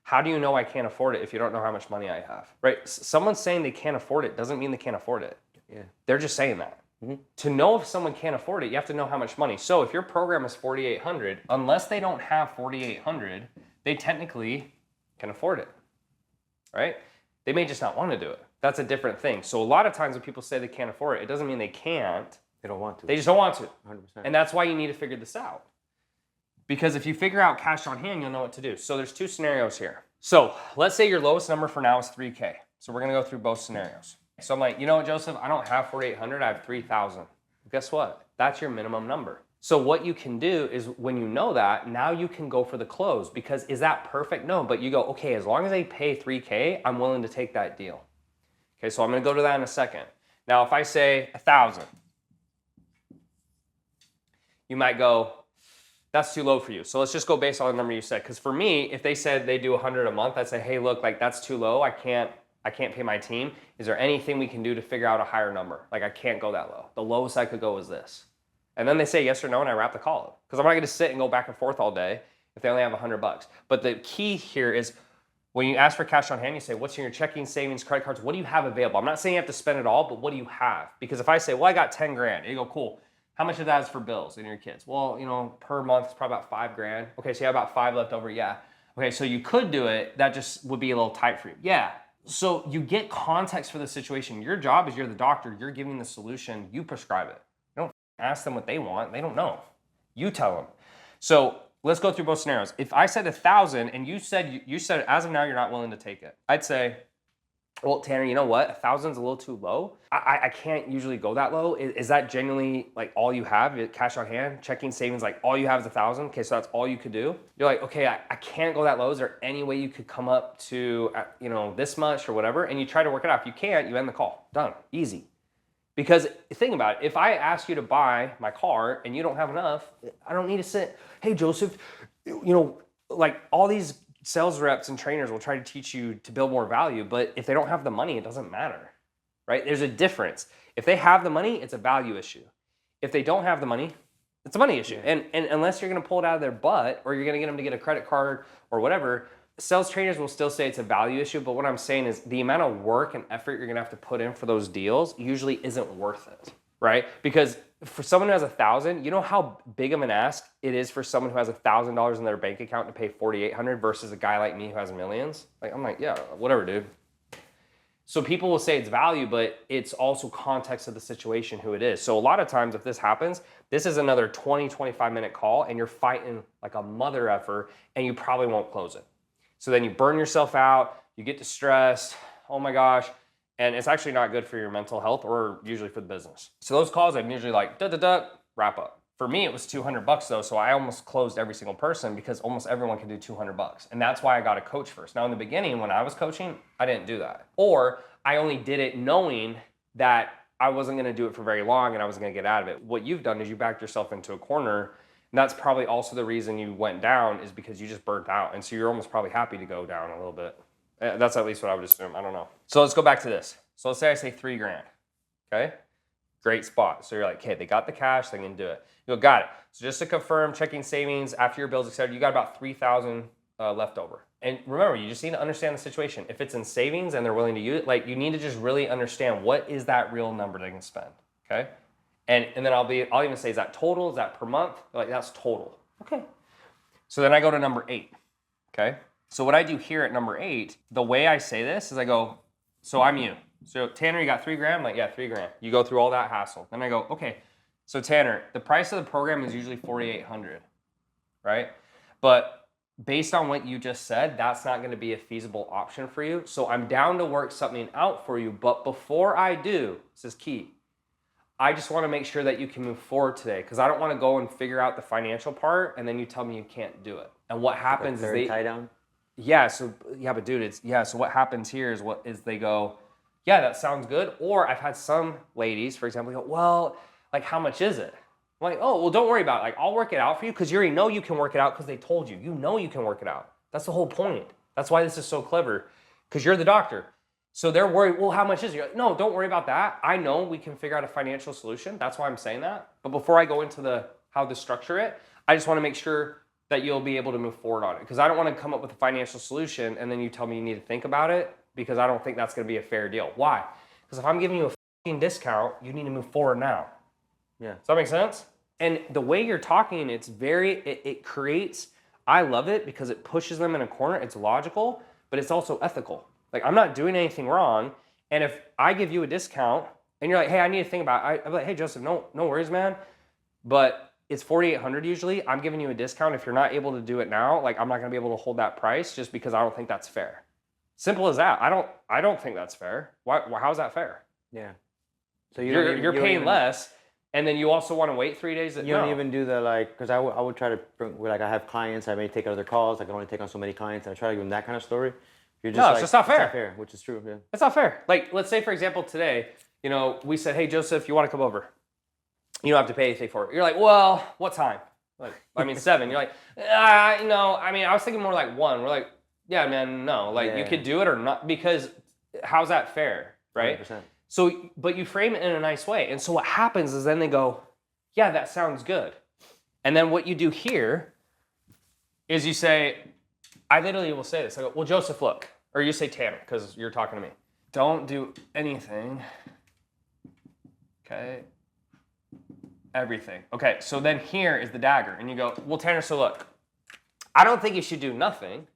How do you know I can't afford it if you don't know how much money I have, right? Someone saying they can't afford it doesn't mean they can't afford it. Yeah. They're just saying that. To know if someone can't afford it, you have to know how much money. So if your program is $4,800, unless they don't have $4,800, they technically can afford it, right? They may just not want to do it. That's a different thing. So a lot of times when people say they can't afford it, it doesn't mean they can't. They don't want to. They just don't want to. 100%. And that's why you need to figure this out. Because if you figure out cash on hand, you'll know what to do. So there's two scenarios here. So let's say your lowest number for now is $3K. So we're gonna go through both scenarios. So I'm like, you know what, Joseph, I don't have $4,800, I have $3,000. Guess what? That's your minimum number. So what you can do is when you know that, now you can go for the close, because is that perfect? No, but you go, okay, as long as they pay $3K, I'm willing to take that deal. Okay, so I'm gonna go to that in a second. Now, if I say 1,000, you might go, that's too low for you. So let's just go based on the number you said. Because for me, if they said they do 100 a month, I'd say, hey, look, like that's too low. I can't pay my team. Is there anything we can do to figure out a higher number? Like I can't go that low. The lowest I could go is this. And then they say yes or no, and I wrap the call up. Because I'm not going to sit and go back and forth all day if they only have $100. But the key here is when you ask for cash on hand, you say, what's in your checking, savings, credit cards? What do you have available? I'm not saying you have to spend it all, but what do you have? Because if I say, well, I got 10 grand, you go, cool. How much of that is for bills and your kids? Well, you know, per month it's probably about 5 grand. Okay, so you have about 5 left over, yeah. Okay, so you could do it, that just would be a little tight for you. Yeah, so you get context for the situation. Your job is you're the doctor, you're giving the solution, you prescribe it. You don't ask them what they want, they don't know. You tell them. So let's go through both scenarios. If I said 1,000 and you said as of now you're not willing to take it, I'd say, well, Tanner, you know what? 1,000 is a little too low. I can't usually go that low. Is that genuinely like all you have? Cash on hand, checking, savings, like all you have is 1,000? Okay, so that's all you could do? You're like, okay, I can't go that low. Is there any way you could come up to, you know, this much or whatever? And you try to work it out. If you can't, you end the call. Done. Easy. Because think about it. If I ask you to buy my car and you don't have enough, I don't need to sit, hey, Joseph, you know, like all these sales reps and trainers will try to teach you to build more value, but if they don't have the money, it doesn't matter, right? There's a difference. If they have the money, it's a value issue. If they don't have the money, it's a money issue. And unless you're gonna pull it out of their butt or you're gonna get them to get a credit card or whatever, sales trainers will still say it's a value issue, but what I'm saying is the amount of work and effort you're gonna have to put in for those deals usually isn't worth it, right? Because for someone who has 1,000, you know how big of an ask it is for someone who has $1,000 in their bank account to pay 4,800 versus a guy like me who has millions? Like, I'm like, yeah, whatever, dude. So people will say it's value, but it's also context of the situation, who it is. So a lot of times if this happens, this is another 20, 25 minute call and you're fighting like a mother effer and you probably won't close it. So then you burn yourself out, you get distressed, oh my gosh, and it's actually not good for your mental health or usually for the business. So those calls, I'm usually like, wrap up. For me, it was $200 though, so I almost closed every single person because almost everyone can do $200. And that's why I got a coach first. Now in the beginning, when I was coaching, I didn't do that. Or I only did it knowing that I wasn't gonna do it for very long and I wasn't gonna get out of it. What you've done is you backed yourself into a corner. And that's probably also the reason you went down, is because you just burnt out. And so you're almost probably happy to go down a little bit. That's at least what I would assume. I don't know. So let's go back to this. So let's say I say 3 grand. Okay? Great spot. So you're like, okay, they got the cash, they can do it. You go, got it. So just to confirm, checking savings after your bills, etc., you got about 3,000 left over. And remember, you just need to understand the situation. If it's in savings and they're willing to use it, like you need to just really understand what is that real number they can spend. Okay? And then I'll even say, is that total? Is that per month? Like, that's total. Okay. So then I go to number 8. Okay? So what I do here at number 8, the way I say this is I go, so I'm you. So Tanner, you got 3 grand? I'm like, yeah, 3 grand. You go through all that hassle. Then I go, okay, so Tanner, the price of the program is usually $4,800, right? But based on what you just said, that's not gonna be a feasible option for you. So I'm down to work something out for you, but before I do, this is key, I just wanna make sure that you can move forward today, because I don't wanna go and figure out the financial part and then you tell me you can't do it. And what happens is they- tie down? Yeah, but dude, so what happens here is they go, yeah, that sounds good. Or I've had some ladies, for example, go, well, like how much is it? I'm like, oh, well, don't worry about it. Like, I'll work it out for you because you already know you can work it out because they told you. You know you can work it out. That's the whole point. That's why this is so clever, because you're the doctor. So they're worried, well, how much is it? You're like, no, don't worry about that. I know we can figure out a financial solution. That's why I'm saying that. But before I go into how to structure it, I just want to make sure that you'll be able to move forward on it. Because I don't want to come up with a financial solution and then you tell me you need to think about it, because I don't think that's going to be a fair deal. Why? Because if I'm giving you a fucking discount, you need to move forward now. Yeah. Does that make sense? And the way you're talking, it creates, I love it because it pushes them in a corner. It's logical, but it's also ethical. Like, I'm not doing anything wrong. And if I give you a discount and you're like, hey, I need to think about it. I'm like, hey, Joseph, no worries, man. But it's $4,800 usually. I'm giving you a discount. If you're not able to do it now, like, I'm not going to be able to hold that price just because I don't think that's fair. Simple as that. I don't think that's fair. Why? How's that fair? Yeah. So you're paying less, and then you also want to wait 3 days. You don't even do the, like, because I would try to bring, like, I have clients, I may take other calls, I can only take on so many clients, and I try to give them that kind of story. You're just it's just not fair. It's not fair, which is true. Yeah. It's not fair. Like, let's say, for example, today, we said, hey, Joseph, you want to come over? You don't have to pay anything for it. You're like, well, what time? Like, 7. You're like, I was thinking more like 1. We're like, yeah, man, no. Like, you could do it or not, because how's that fair, right? 100%. So, but you frame it in a nice way. And so what happens is then they go, yeah, that sounds good. And then what you do here is you say, I literally will say this. I go, well, Joseph, look. Or you say Tanner, because you're talking to me. Don't do anything. Okay. Everything. Okay, so then here is the dagger. And you go, well, Tanner, so look. I don't think you should do nothing,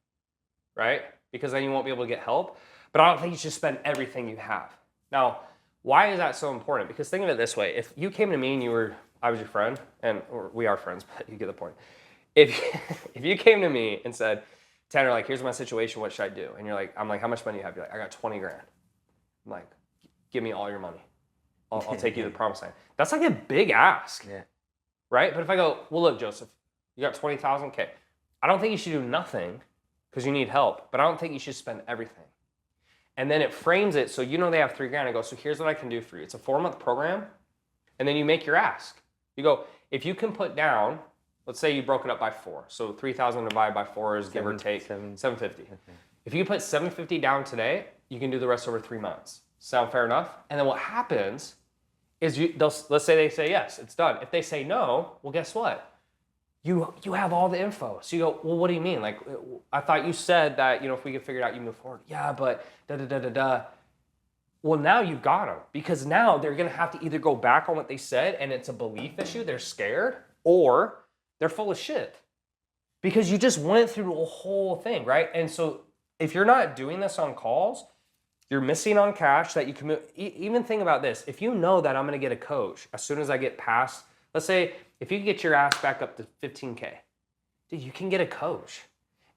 right? Because then you won't be able to get help. But I don't think you should spend everything you have. Now, why is that so important? Because think of it this way. If you came to me and I was your friend, or we are friends, but you get the point. If you came to me and said, Tanner, like, here's my situation, what should I do? And I'm like, how much money do you have? You're like, I got 20 grand. I'm like, give me all your money. I'll take you to the promised land. That's like a big ask, right? But if I go, well, look, Joseph, you got 20,000, okay. I don't think you should do nothing because you need help, but I don't think you should spend everything. And then it frames it so they have 3 grand. I go, so here's what I can do for you. It's a 4-month program, and then you make your ask. You go, if you can put down, let's say you broke it up by 4. So 3,000 divided by 4 is give or take 750. Okay. If you put 750 down today, you can do the rest over 3 months. Sound fair enough? And then what happens is let's say they say yes, it's done. If they say no, well, guess what? You have all the info. So you go, well, what do you mean? Like, I thought you said that, if we could figure it out, you move forward. Yeah, but da-da-da-da-da. Well, now you've got them, because now they're going to have to either go back on what they said and it's a belief issue, they're scared, or they're full of shit. Because you just went through a whole thing, right? And so if you're not doing this on calls, you're missing on cash that you can move. Even think about this. If you know that I'm going to get a coach as soon as I get past, let's say, if you can get your ass back up to 15K, dude, you can get a coach.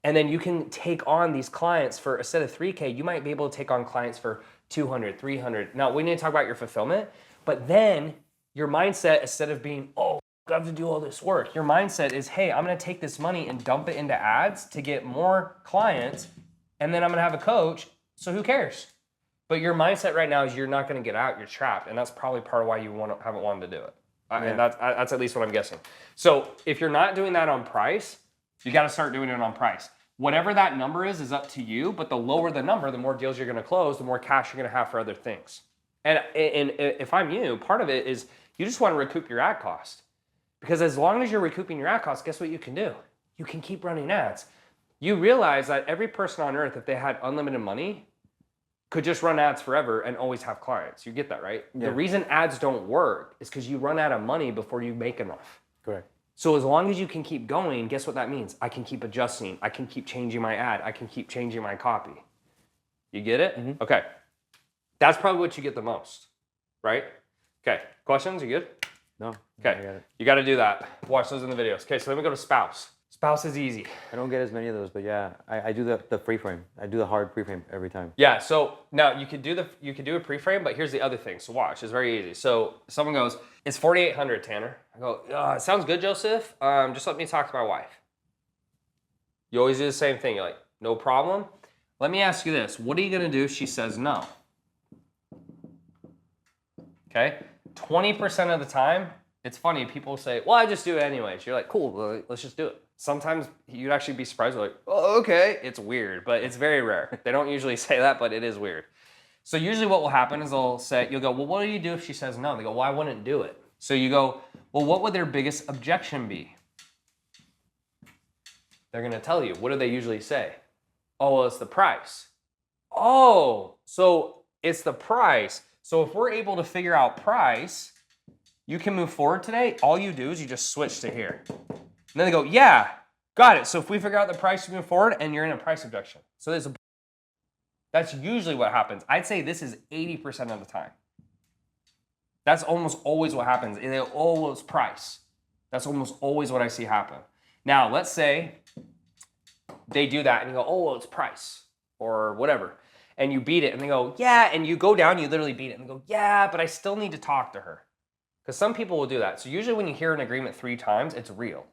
And then you can take on these clients for, instead of 3K, you might be able to take on clients for 200, 300. Now, we need to talk about your fulfillment, but then your mindset, instead of being, oh, I have to do all this work, your mindset is, hey, I'm going to take this money and dump it into ads to get more clients, and then I'm going to have a coach, so who cares? But your mindset right now is you're not going to get out, you're trapped, and that's probably part of why you haven't wanted to do it. And that's at least what I'm guessing. So if you're not doing that on price, you got to start doing it on price. Whatever that number is up to you, but the lower the number, the more deals you're going to close, the more cash you're going to have for other things. And if I'm you, part of it is you just want to recoup your ad cost. Because as long as you're recouping your ad cost, guess what you can do? You can keep running ads. You realize that every person on earth, if they had unlimited money, could just run ads forever and always have clients. You get that, right? Yeah. The reason ads don't work is because you run out of money before you make enough. Correct. So as long as you can keep going, guess what that means? I can keep adjusting. I can keep changing my ad. I can keep changing my copy. You get it? Mm-hmm. Okay. That's probably what you get the most, right? Okay. Questions? You good? No. Okay. You got to do that. Watch those in the videos. Okay, so then we go to spouse. Spouse is easy. I don't get as many of those, but yeah, I do the pre-frame. I do the hard pre-frame every time. Yeah, so now you could do a pre-frame, but here's the other thing. So watch, it's very easy. So someone goes, it's 4,800, Tanner. I go, it sounds good, Joseph. Just let me talk to my wife. You always do the same thing. You're like, no problem. Let me ask you this. What are you gonna do if she says no? Okay, 20% of the time, it's funny, people say, well, I just do it anyways. You're like, cool, let's just do it. Sometimes you'd actually be surprised, like, oh, okay. It's weird, but it's very rare. They don't usually say that, but it is weird. So usually what will happen is you'll go, well, what do you do if she says no? They go, well, I wouldn't do it. So you go, well, what would their biggest objection be? They're going to tell you. What do they usually say? Oh, well, it's the price. Oh, so it's the price. So if we're able to figure out price, you can move forward today. All you do is you just switch to here. And then they go, yeah, got it. So if we figure out the price, you move forward and you're in a price objection. So that's usually what happens. I'd say this is 80% of the time. That's almost always what happens. It's always price. That's almost always what I see happen. Now, let's say they do that and you go, oh, well, it's price or whatever. And you beat it and they go, yeah. And you go down, you literally beat it and go, yeah, but I still need to talk to her. Because some people will do that. So usually when you hear an agreement 3 times, it's real,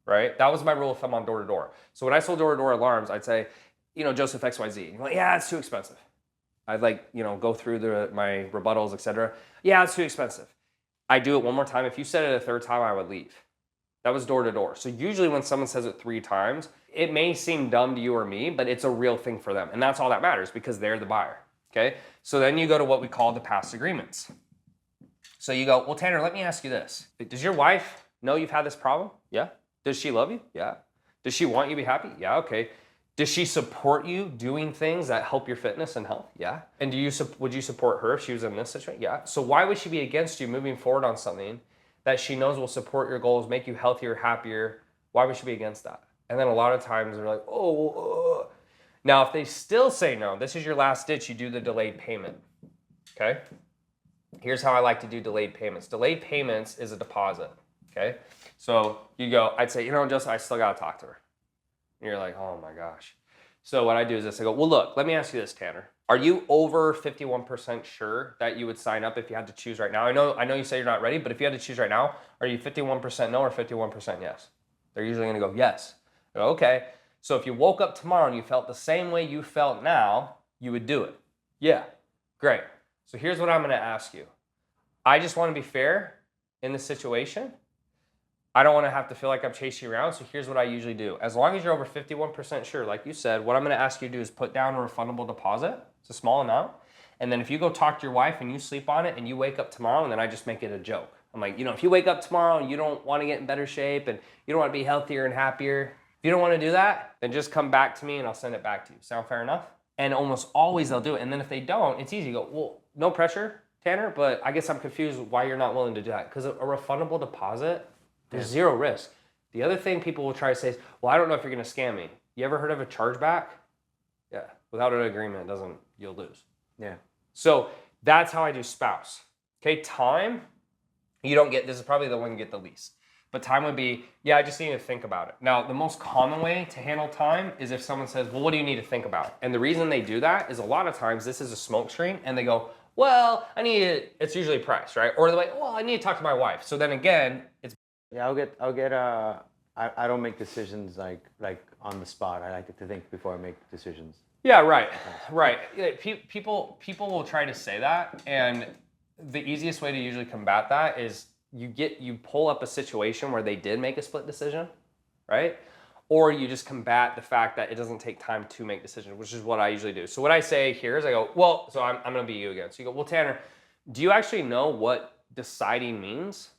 right? That was my rule of thumb on door-to-door. So when I sold door-to-door alarms, I'd say, Joseph XYZ. And you're like, yeah, it's too expensive. I'd go through my rebuttals, etc. Yeah, it's too expensive. I do it one more time. If you said it a 3rd time, I would leave. That was door-to-door. So usually when someone says it 3 times, it may seem dumb to you or me, but it's a real thing for them. And that's all that matters because they're the buyer, okay? So then you go to what we call the past agreements. So you go, well, Tanner, let me ask you this. Does your wife know you've had this problem? Yeah. Does she love you? Yeah. Does she want you to be happy? Yeah, okay. Does she support you doing things that help your fitness and health? Yeah. And would you support her if she was in this situation? Yeah. So why would she be against you moving forward on something that she knows will support your goals, make you healthier, happier? Why would she be against that? And then a lot of times they're like, oh. Now, if they still say no, this is your last ditch, you do the delayed payment, okay? Here's how I like to do delayed payments. Delayed payments is a deposit, okay? So you go, I'd say, Joseph, I still gotta talk to her. And you're like, oh my gosh. So what I do is this, I go, well, look, let me ask you this, Tanner. Are you over 51% sure that you would sign up if you had to choose right now? I know you say you're not ready, but if you had to choose right now, are you 51% no or 51% yes? They're usually gonna go, yes. I go, okay. So if you woke up tomorrow and you felt the same way you felt now, you would do it. Yeah, great. So here's what I'm gonna ask you. I just wanna be fair in this situation. I don't wanna have to feel like I'm chasing you around, so here's what I usually do. As long as you're over 51% sure, like you said, what I'm gonna ask you to do is put down a refundable deposit. It's a small amount. And then if you go talk to your wife and you sleep on it and you wake up tomorrow, and then I just make it a joke. I'm like, if you wake up tomorrow and you don't wanna get in better shape and you don't wanna be healthier and happier, if you don't wanna do that, then just come back to me and I'll send it back to you. Sound fair enough? And almost always they'll do it. And then if they don't, it's easy. You go, well, no pressure, Tanner, but I guess I'm confused why you're not willing to do that. Because a refundable deposit, there's zero risk. The other thing people will try to say is, well, I don't know if you're gonna scam me. You ever heard of a chargeback? Yeah, without an agreement, you'll lose. Yeah. So that's how I do spouse. Okay, time, you don't get, this is probably the one you get the least. But time would be, yeah, I just need to think about it. Now, the most common way to handle time is if someone says, well, what do you need to think about? And the reason they do that is a lot of times this is a smoke screen and they go, well, it's usually price, right? Or they're like, well, I need to talk to my wife. So then again, it's. Yeah, I don't make decisions like on the spot. I like to think before I make decisions. Yeah, right. Yeah, people will try to say that, and the easiest way to usually combat that is you pull up a situation where they did make a split decision, right? Or you just combat the fact that it doesn't take time to make decisions, which is what I usually do. So what I say here is I go, well, so I'm gonna be you again. So you go, well, Tanner, do you actually know what deciding means?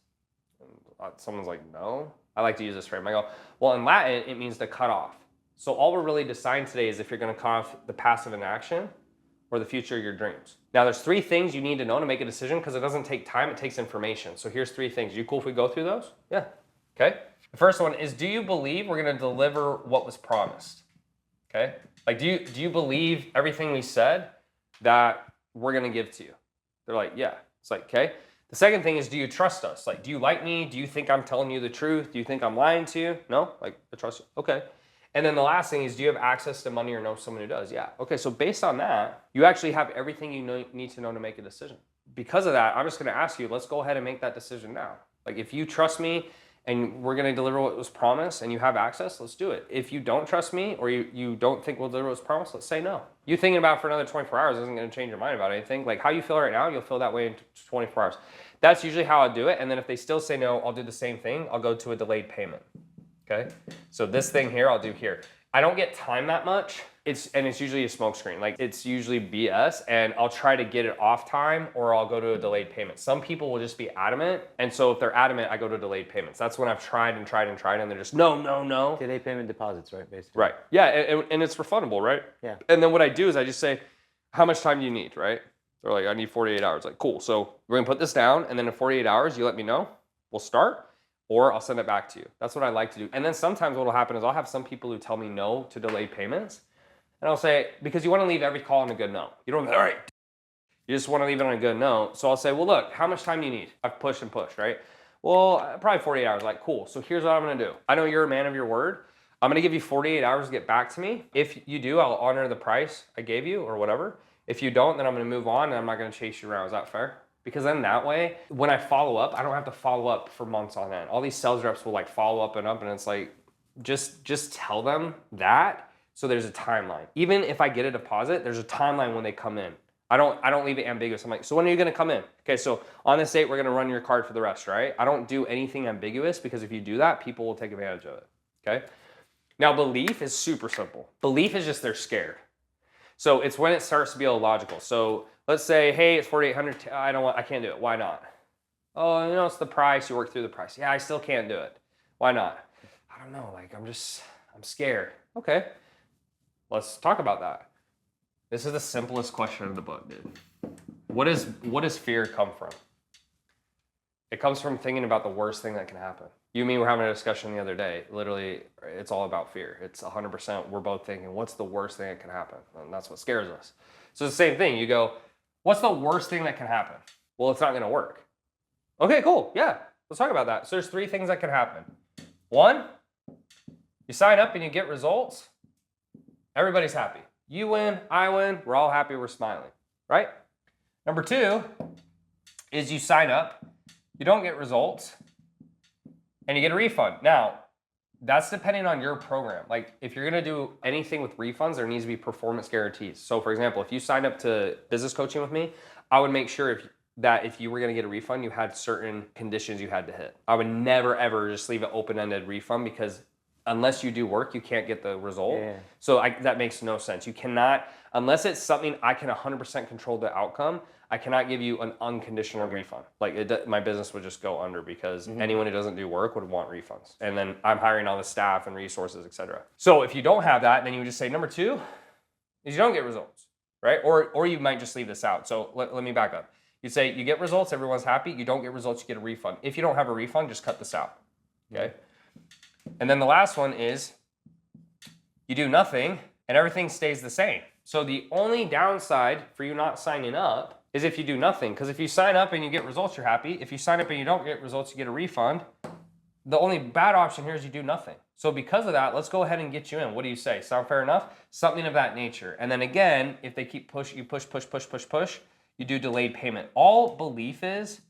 Someone's like, no. I like to use this frame. I go, well, in Latin, it means to cut off. So all we're really deciding today is if you're gonna cut off the passive inaction or the future of your dreams. Now there's 3 things you need to know to make a decision because it doesn't take time, it takes information. So here's 3 things. You cool if we go through those? Yeah, okay. The first one is, do you believe we're gonna deliver what was promised? Okay, like do you believe everything we said that we're gonna give to you? They're like, yeah. It's like, okay. The second thing is, do you trust us? Like, do you like me? Do you think I'm telling you the truth? Do you think I'm lying to you? No? Like, I trust you. Okay. And then the last thing is, do you have access to money or know someone who does? Yeah. Okay, so based on that, you actually have everything you need to know to make a decision. Because of that, I'm just gonna ask you, let's go ahead and make that decision now. Like, if you trust me and we're gonna deliver what was promised and you have access, let's do it. If you don't trust me or you don't think we'll deliver what was promised, let's say no. You thinking about it for another 24 hours isn't gonna change your mind about anything. Like how you feel right now, you'll feel that way in 24 hours. That's usually how I do it. And then if they still say no, I'll do the same thing. I'll go to a delayed payment, okay? So this thing here, I'll do here. I don't get time that much. It's usually a smoke screen. Like it's usually BS, and I'll try to get it off time or I'll go to a delayed payment. Some people will just be adamant, and so if they're adamant, I go to delayed payments. That's when I've tried and they're just no. Delayed payment deposits, right? Basically. Right. Yeah, and it's refundable, right? Yeah. And then what I do is I just say, how much time do you need, right? They're like, I need 48 hours. Like, cool. So we're gonna put this down, and then in 48 hours, you let me know. We'll start, or I'll send it back to you. That's what I like to do. And then sometimes what will happen is I'll have some people who tell me no to delayed payments. And I'll say, because you want to leave every call on a good note. You don't, all right. You just want to leave it on a good note. So I'll say, well, look, how much time do you need? I've pushed and pushed, right? Well, probably 48 hours. Like, cool. So here's what I'm going to do. I know you're a man of your word. I'm going to give you 48 hours to get back to me. If you do, I'll honor the price I gave you or whatever. If you don't, then I'm going to move on and I'm not going to chase you around. Is that fair? Because then that way, when I follow up, I don't have to follow up for months on end. All these sales reps will like follow up, and it's like, just tell them that. So there's a timeline. Even if I get a deposit, there's a timeline when they come in. I don't leave it ambiguous. I'm like, so when are you gonna come in? Okay, so on this date, we're gonna run your card for the rest, right? I don't do anything ambiguous, because if you do that, people will take advantage of it, okay? Now, belief is super simple. Belief is just they're scared. So it's when it starts to be illogical. So let's say, hey, it's 4,800, I can't do it. Why not? Oh, it's the price, you work through the price. Yeah, I still can't do it. Why not? I don't know, like I'm scared. Okay. Let's talk about that. This is the simplest question of the book, dude. What does fear come from? It comes from thinking about the worst thing that can happen. You and me were having a discussion the other day. Literally, it's all about fear. It's 100%. We're both thinking, what's the worst thing that can happen? And that's what scares us. So it's the same thing. You go, what's the worst thing that can happen? Well, it's not going to work. Okay, cool. Yeah, let's talk about that. So there's 3 things that can happen. 1, you sign up and you get results. Everybody's happy. You win, I win, we're all happy, we're smiling, right? Number 2 is you sign up, you don't get results, and you get a refund. Now, that's depending on your program. Like if you're gonna do anything with refunds, there needs to be performance guarantees. So for example, if you signed up to business coaching with me, I would make sure if you were gonna get a refund, you had certain conditions you had to hit. I would never ever just leave an open-ended refund, because unless you do work, you can't get the result. Yeah. So that makes no sense. You cannot, unless it's something I can 100% control the outcome, I cannot give you an unconditional refund. Like my business would just go under, because anyone who doesn't do work would want refunds. And then I'm hiring all the staff and resources, etc. So if you don't have that, then you would just say, number 2 is you don't get results, right? Or you might just leave this out. So let me back up. You say you get results, everyone's happy. You don't get results, you get a refund. If you don't have a refund, just cut this out, okay? And then the last one is you do nothing and everything stays the same. So the only downside for you not signing up is if you do nothing. Because if you sign up and you get results, you're happy. If you sign up and you don't get results, you get a refund. The only bad option here is you do nothing. So because of that, let's go ahead and get you in. What do you say? Sound fair enough? Something of that nature. And then again, if they keep push, you push, you do delayed payment. All belief is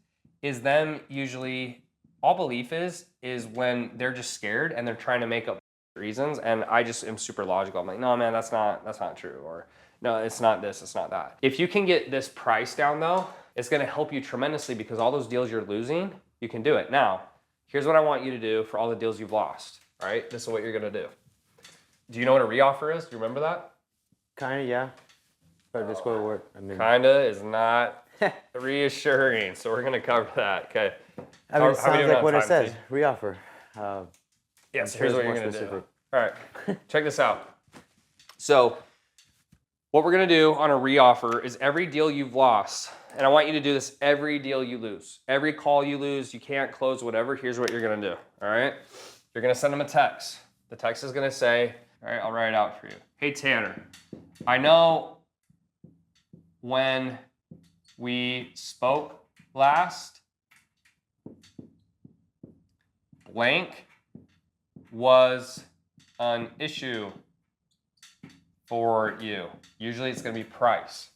them usually... All belief is when they're just scared and they're trying to make up reasons, and I just am super logical. I'm like, no, man, that's not true, or no, it's not this, it's not that. If you can get this price down though, it's gonna help you tremendously, because all those deals you're losing, you can do it. Now, here's what I want you to do for all the deals you've lost, all right? This is what you're gonna do. Do you know what a reoffer is? Do you remember that? Kinda, yeah. But this will work. Kinda is not reassuring, so we're gonna cover that, okay? I mean, it sounds like what it says, reoffer. Yes, here's what you're gonna do. All right, check this out. So what we're gonna do on a reoffer is every deal you've lost, and I want you to do this every deal you lose. Every call you lose, you can't close, whatever, here's what you're gonna do, all right? You're gonna send them a text. The text is gonna say, all right, I'll write it out for you. Hey, Tanner, I know when we spoke last, blank was an issue for you. Usually it's going to be price,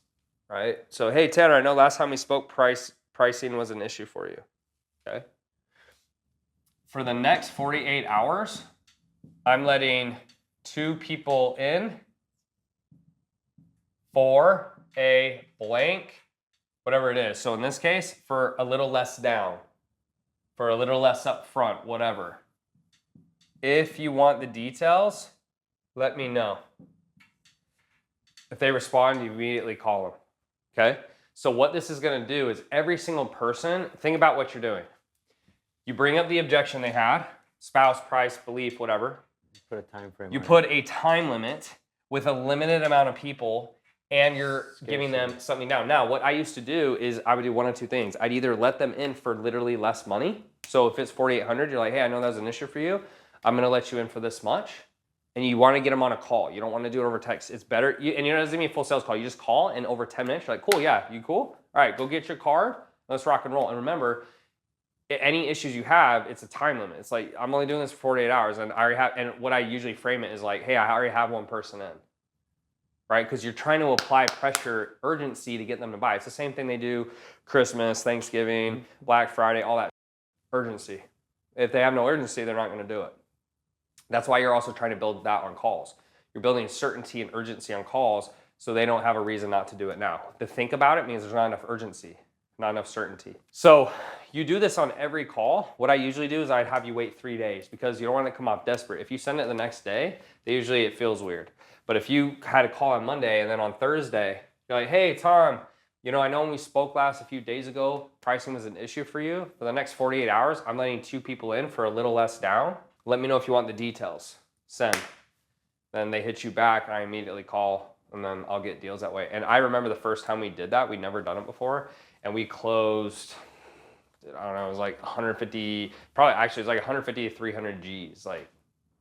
right? So, hey, Tanner, I know last time we spoke, pricing was an issue for you, okay? For the next 48 hours, I'm letting 2 people in for a blank, whatever it is. So in this case, for a little less down, for a little less up front, whatever. If you want the details, let me know. If they respond, you immediately call them. Okay? So what this is going to do is every single person, think about what you're doing. You bring up the objection they had, spouse, price, belief, whatever. Put a time frame. You put a time limit with a limited amount of people, and you're giving them something down. Now, what I used to do is I would do one of two things. I'd either let them in for literally less money. So if it's $4,800, you're like, hey, I know that was an issue for you. I'm going to let you in for this much. And you want to get them on a call. You don't want to do it over text. It's better. And it doesn't mean a full sales call. You just call, and over 10 minutes, you're like, cool, yeah, you cool? All right, go get your card. Let's rock and roll. And remember, any issues you have, it's a time limit. It's like, I'm only doing this for 48 hours, and I already have, and what I usually frame it is like, hey, I already have one person in, right? Because you're trying to apply pressure, urgency to get them to buy. It's the same thing they do Christmas, Thanksgiving, Black Friday, all that urgency. If they have no urgency, they're not going to do it. That's why you're also trying to build that on calls. You're building certainty and urgency on calls so they don't have a reason not to do it now. To think about it means there's not enough urgency, not enough certainty. So you do this on every call. What I usually do is I'd have you wait 3 days because you don't want to come off desperate. If you send it the next day, usually it feels weird. But if you had a call on Monday and then on Thursday, you're like, hey, Tom, I know when we spoke last a few days ago, pricing was an issue for you. For the next 48 hours, I'm letting 2 people in for a little less down. Let me know if you want the details. Send. Then they hit you back, and I immediately call, and then I'll get deals that way. And I remember the first time we did that, we'd never done it before, and we closed, I don't know, it was like 150, probably actually it was like 150 to 300 G's, like,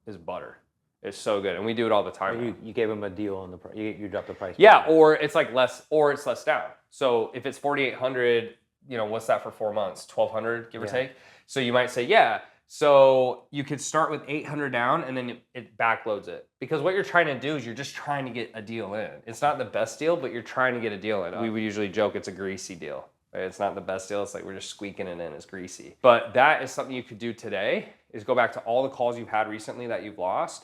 is butter. It's so good, and we do it all the time. You gave them a deal on the price. You dropped the price. Yeah, or it's like less, or it's less down. So if it's 4,800, what's that for 4 months? 1,200, give or take. So you might say, yeah. So you could start with 800 down, and then it backloads it. Because what you're trying to do is you're just trying to get a deal in. It's not the best deal, but you're trying to get a deal in. We would usually joke it's a greasy deal. Right? It's not the best deal. It's like we're just squeaking it in. It's greasy. But that is something you could do today, is go back to all the calls you've had recently that you've lost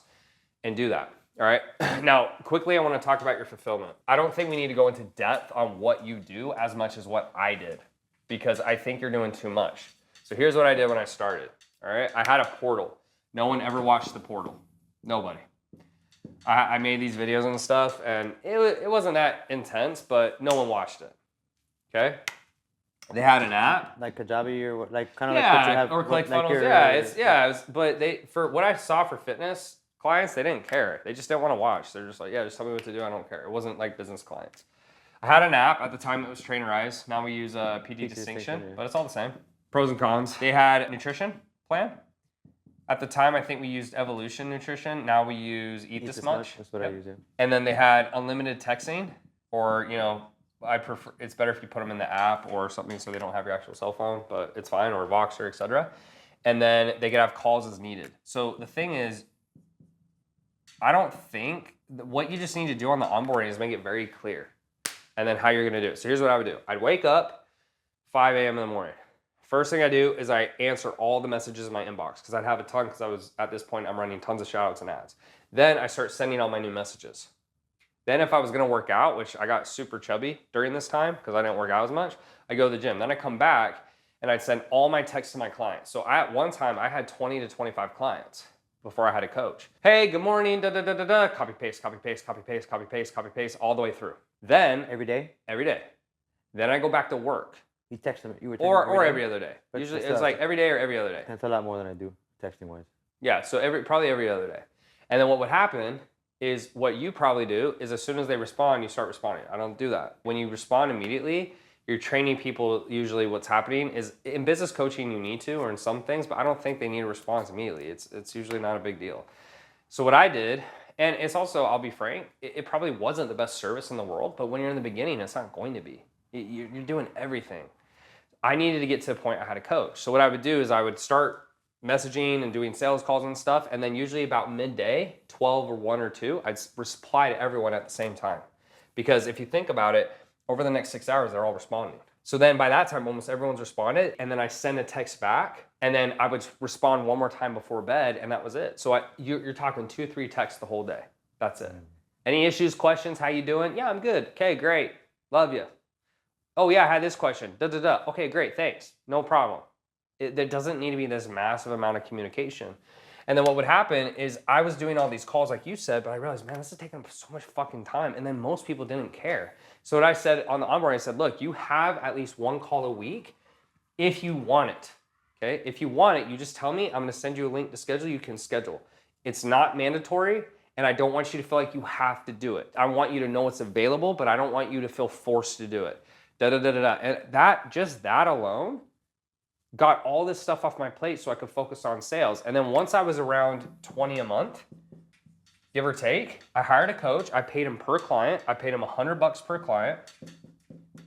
and do that. All right. Now, quickly, I want to talk about your fulfillment. I don't think we need to go into depth on what you do as much as what I did, because I think you're doing too much. So here's what I did when I started. All right, I had a portal. No one ever watched the portal. Nobody. I made these videos and stuff, and it wasn't that intense, but no one watched it. Okay? They had an app. Like Kajabi or like kind of like what you have. Or ClickFunnels. But for what I saw for fitness clients, they didn't care. They just didn't want to watch. They're just like, yeah, just tell me what to do. I don't care. It wasn't like business clients. I had an app at the time. It was Trainerize. Now we use PD Distinction, but it's all the same. Pros and cons. They had nutrition plan. At the time, I think we used Evolution Nutrition. Now we use Eat This Much. That's what I use. Yeah. And then they had unlimited texting, or I prefer. It's better if you put them in the app or something so they don't have your actual cell phone, but it's fine, or Voxer, etc. And then they could have calls as needed. So the thing is, I don't think what you just need to do on the onboarding is make it very clear, and then how you're going to do it. So here's what I would do. I'd wake up 5 a.m. in the morning. First thing I do is I answer all the messages in my inbox, because I'd have a ton, because I was, at this point, I'm running tons of shoutouts and ads. Then I start sending all my new messages. Then if I was gonna work out, which I got super chubby during this time because I didn't work out as much, I go to the gym. Then I come back and I'd send all my texts to my clients. So at one time I had 20 to 25 clients before I had a coach. Hey, good morning, da da da da da, copy paste, copy paste, copy paste, copy paste, copy paste, all the way through. Then Every day? every day. Then I go back to work. You text them. You were Or every other day. But Usually still, it's like every day or every other day. That's a lot more than I do texting wise. Yeah, so probably every other day. And then what would happen is, what you probably do is, as soon as they respond, you start responding. I don't do that. When you respond immediately, you're training people. Usually what's happening is, in business coaching you need to, or in some things, but I don't think they need a response immediately. It's usually not a big deal. So what I did, and it's also, I'll be frank, it probably wasn't the best service in the world, but when you're in the beginning, it's not going to be. You're doing everything. I needed to get to the point I had a coach. So what I would do is I would start messaging and doing sales calls and stuff, and then usually about midday, 12 or 1 or 2, I'd reply to everyone at the same time. Because if you think about it, over the next 6 hours, they're all responding. So then by that time, almost everyone's responded, and then I send a text back, and then I would respond one more time before bed, and that was it. So you're talking 2 or 3 texts the whole day. That's it. Any issues, questions, how you doing? Yeah, I'm good. Okay, great. Love you. Oh yeah, I had this question. Da da da. Okay, great, thanks. No problem. There doesn't need to be this massive amount of communication. And then what would happen is I was doing all these calls like you said, but I realized, man, this is taking up so much fucking time. And then most people didn't care. So what I said on the onboarding, I said, look, you have at least one call a week if you want it. Okay, if you want it, you just tell me, I'm gonna send you a link to schedule, you can schedule. It's not mandatory, and I don't want you to feel like you have to do it. I want you to know it's available, but I don't want you to feel forced to do it. And that alone got all this stuff off my plate so I could focus on sales. And then once I was around 20 a month, give or take, I hired a coach, I paid him per client, I paid him $100 per client.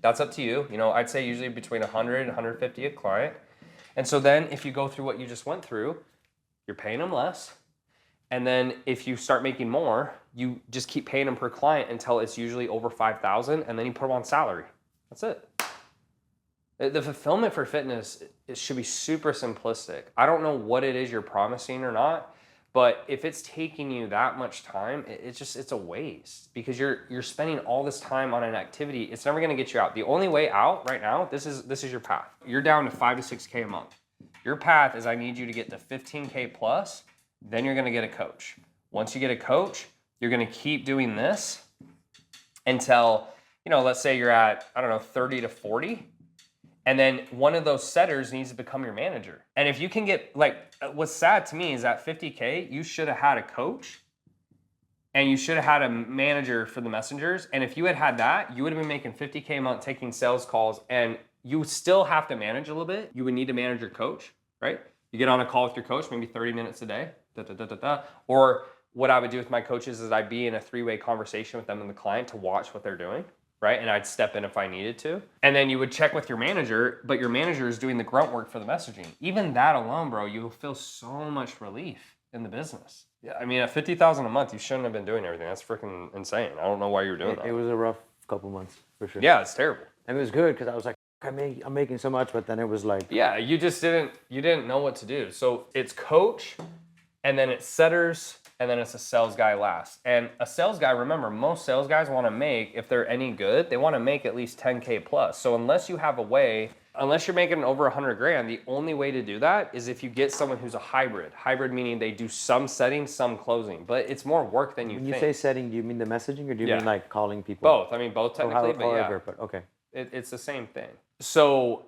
That's up to you. You know, I'd say usually between 100 and 150 a client. And so then if you go through what you just went through, you're paying them less. And then if you start making more, you just keep paying them per client until it's usually over 5,000, and then you put them on salary. That's it. The fulfillment for fitness, it should be super simplistic. I don't know what it is you're promising or not, but if it's taking you that much time, it's a waste, because you're spending all this time on an activity. It's never gonna get you out. The only way out right now, this is your path. You're down to 5 to 6K a month. Your path is I need you to get to 15K plus, then you're gonna get a coach. Once you get a coach, you're gonna keep doing this until, you know, let's say you're at, I don't know, 30 to 40. And then one of those setters needs to become your manager. And if you can get, like, what's sad to me is at 50K, you should have had a coach and you should have had a manager for the messengers. And if you had had that, you would have been making 50K a month taking sales calls, and you still have to manage a little bit. You would need to manage your coach, right? You get on a call with your coach, maybe 30 minutes a day, Or what I would do with my coaches is I'd be in a 3-way conversation with them and the client to watch what they're doing, right? And I'd step in if I needed to. And then you would check with your manager, but your manager is doing the grunt work for the messaging. Even that alone, bro, you'll feel so much relief in the business. Yeah, I mean, at 50,000 a month, you shouldn't have been doing everything. That's freaking insane. I don't know why you were doing that. It was a rough couple months, for sure. Yeah, it's terrible. And it was good because I was like, I'm making so much, but then it was like... Yeah, you didn't know what to do. So it's coach, and then it's setters, and then it's a sales guy last. And a sales guy, remember, most sales guys want to make, if they're any good, they want to make at least 10K plus. So unless you have a way, unless you're making over 100 grand, the only way to do that is if you get someone who's a hybrid. Hybrid meaning they do some setting, some closing, but it's more work than you think. When you say setting, do you mean the messaging, or do you mean like calling people? Both. I mean, both technically, but yeah. But okay. It's the same thing. So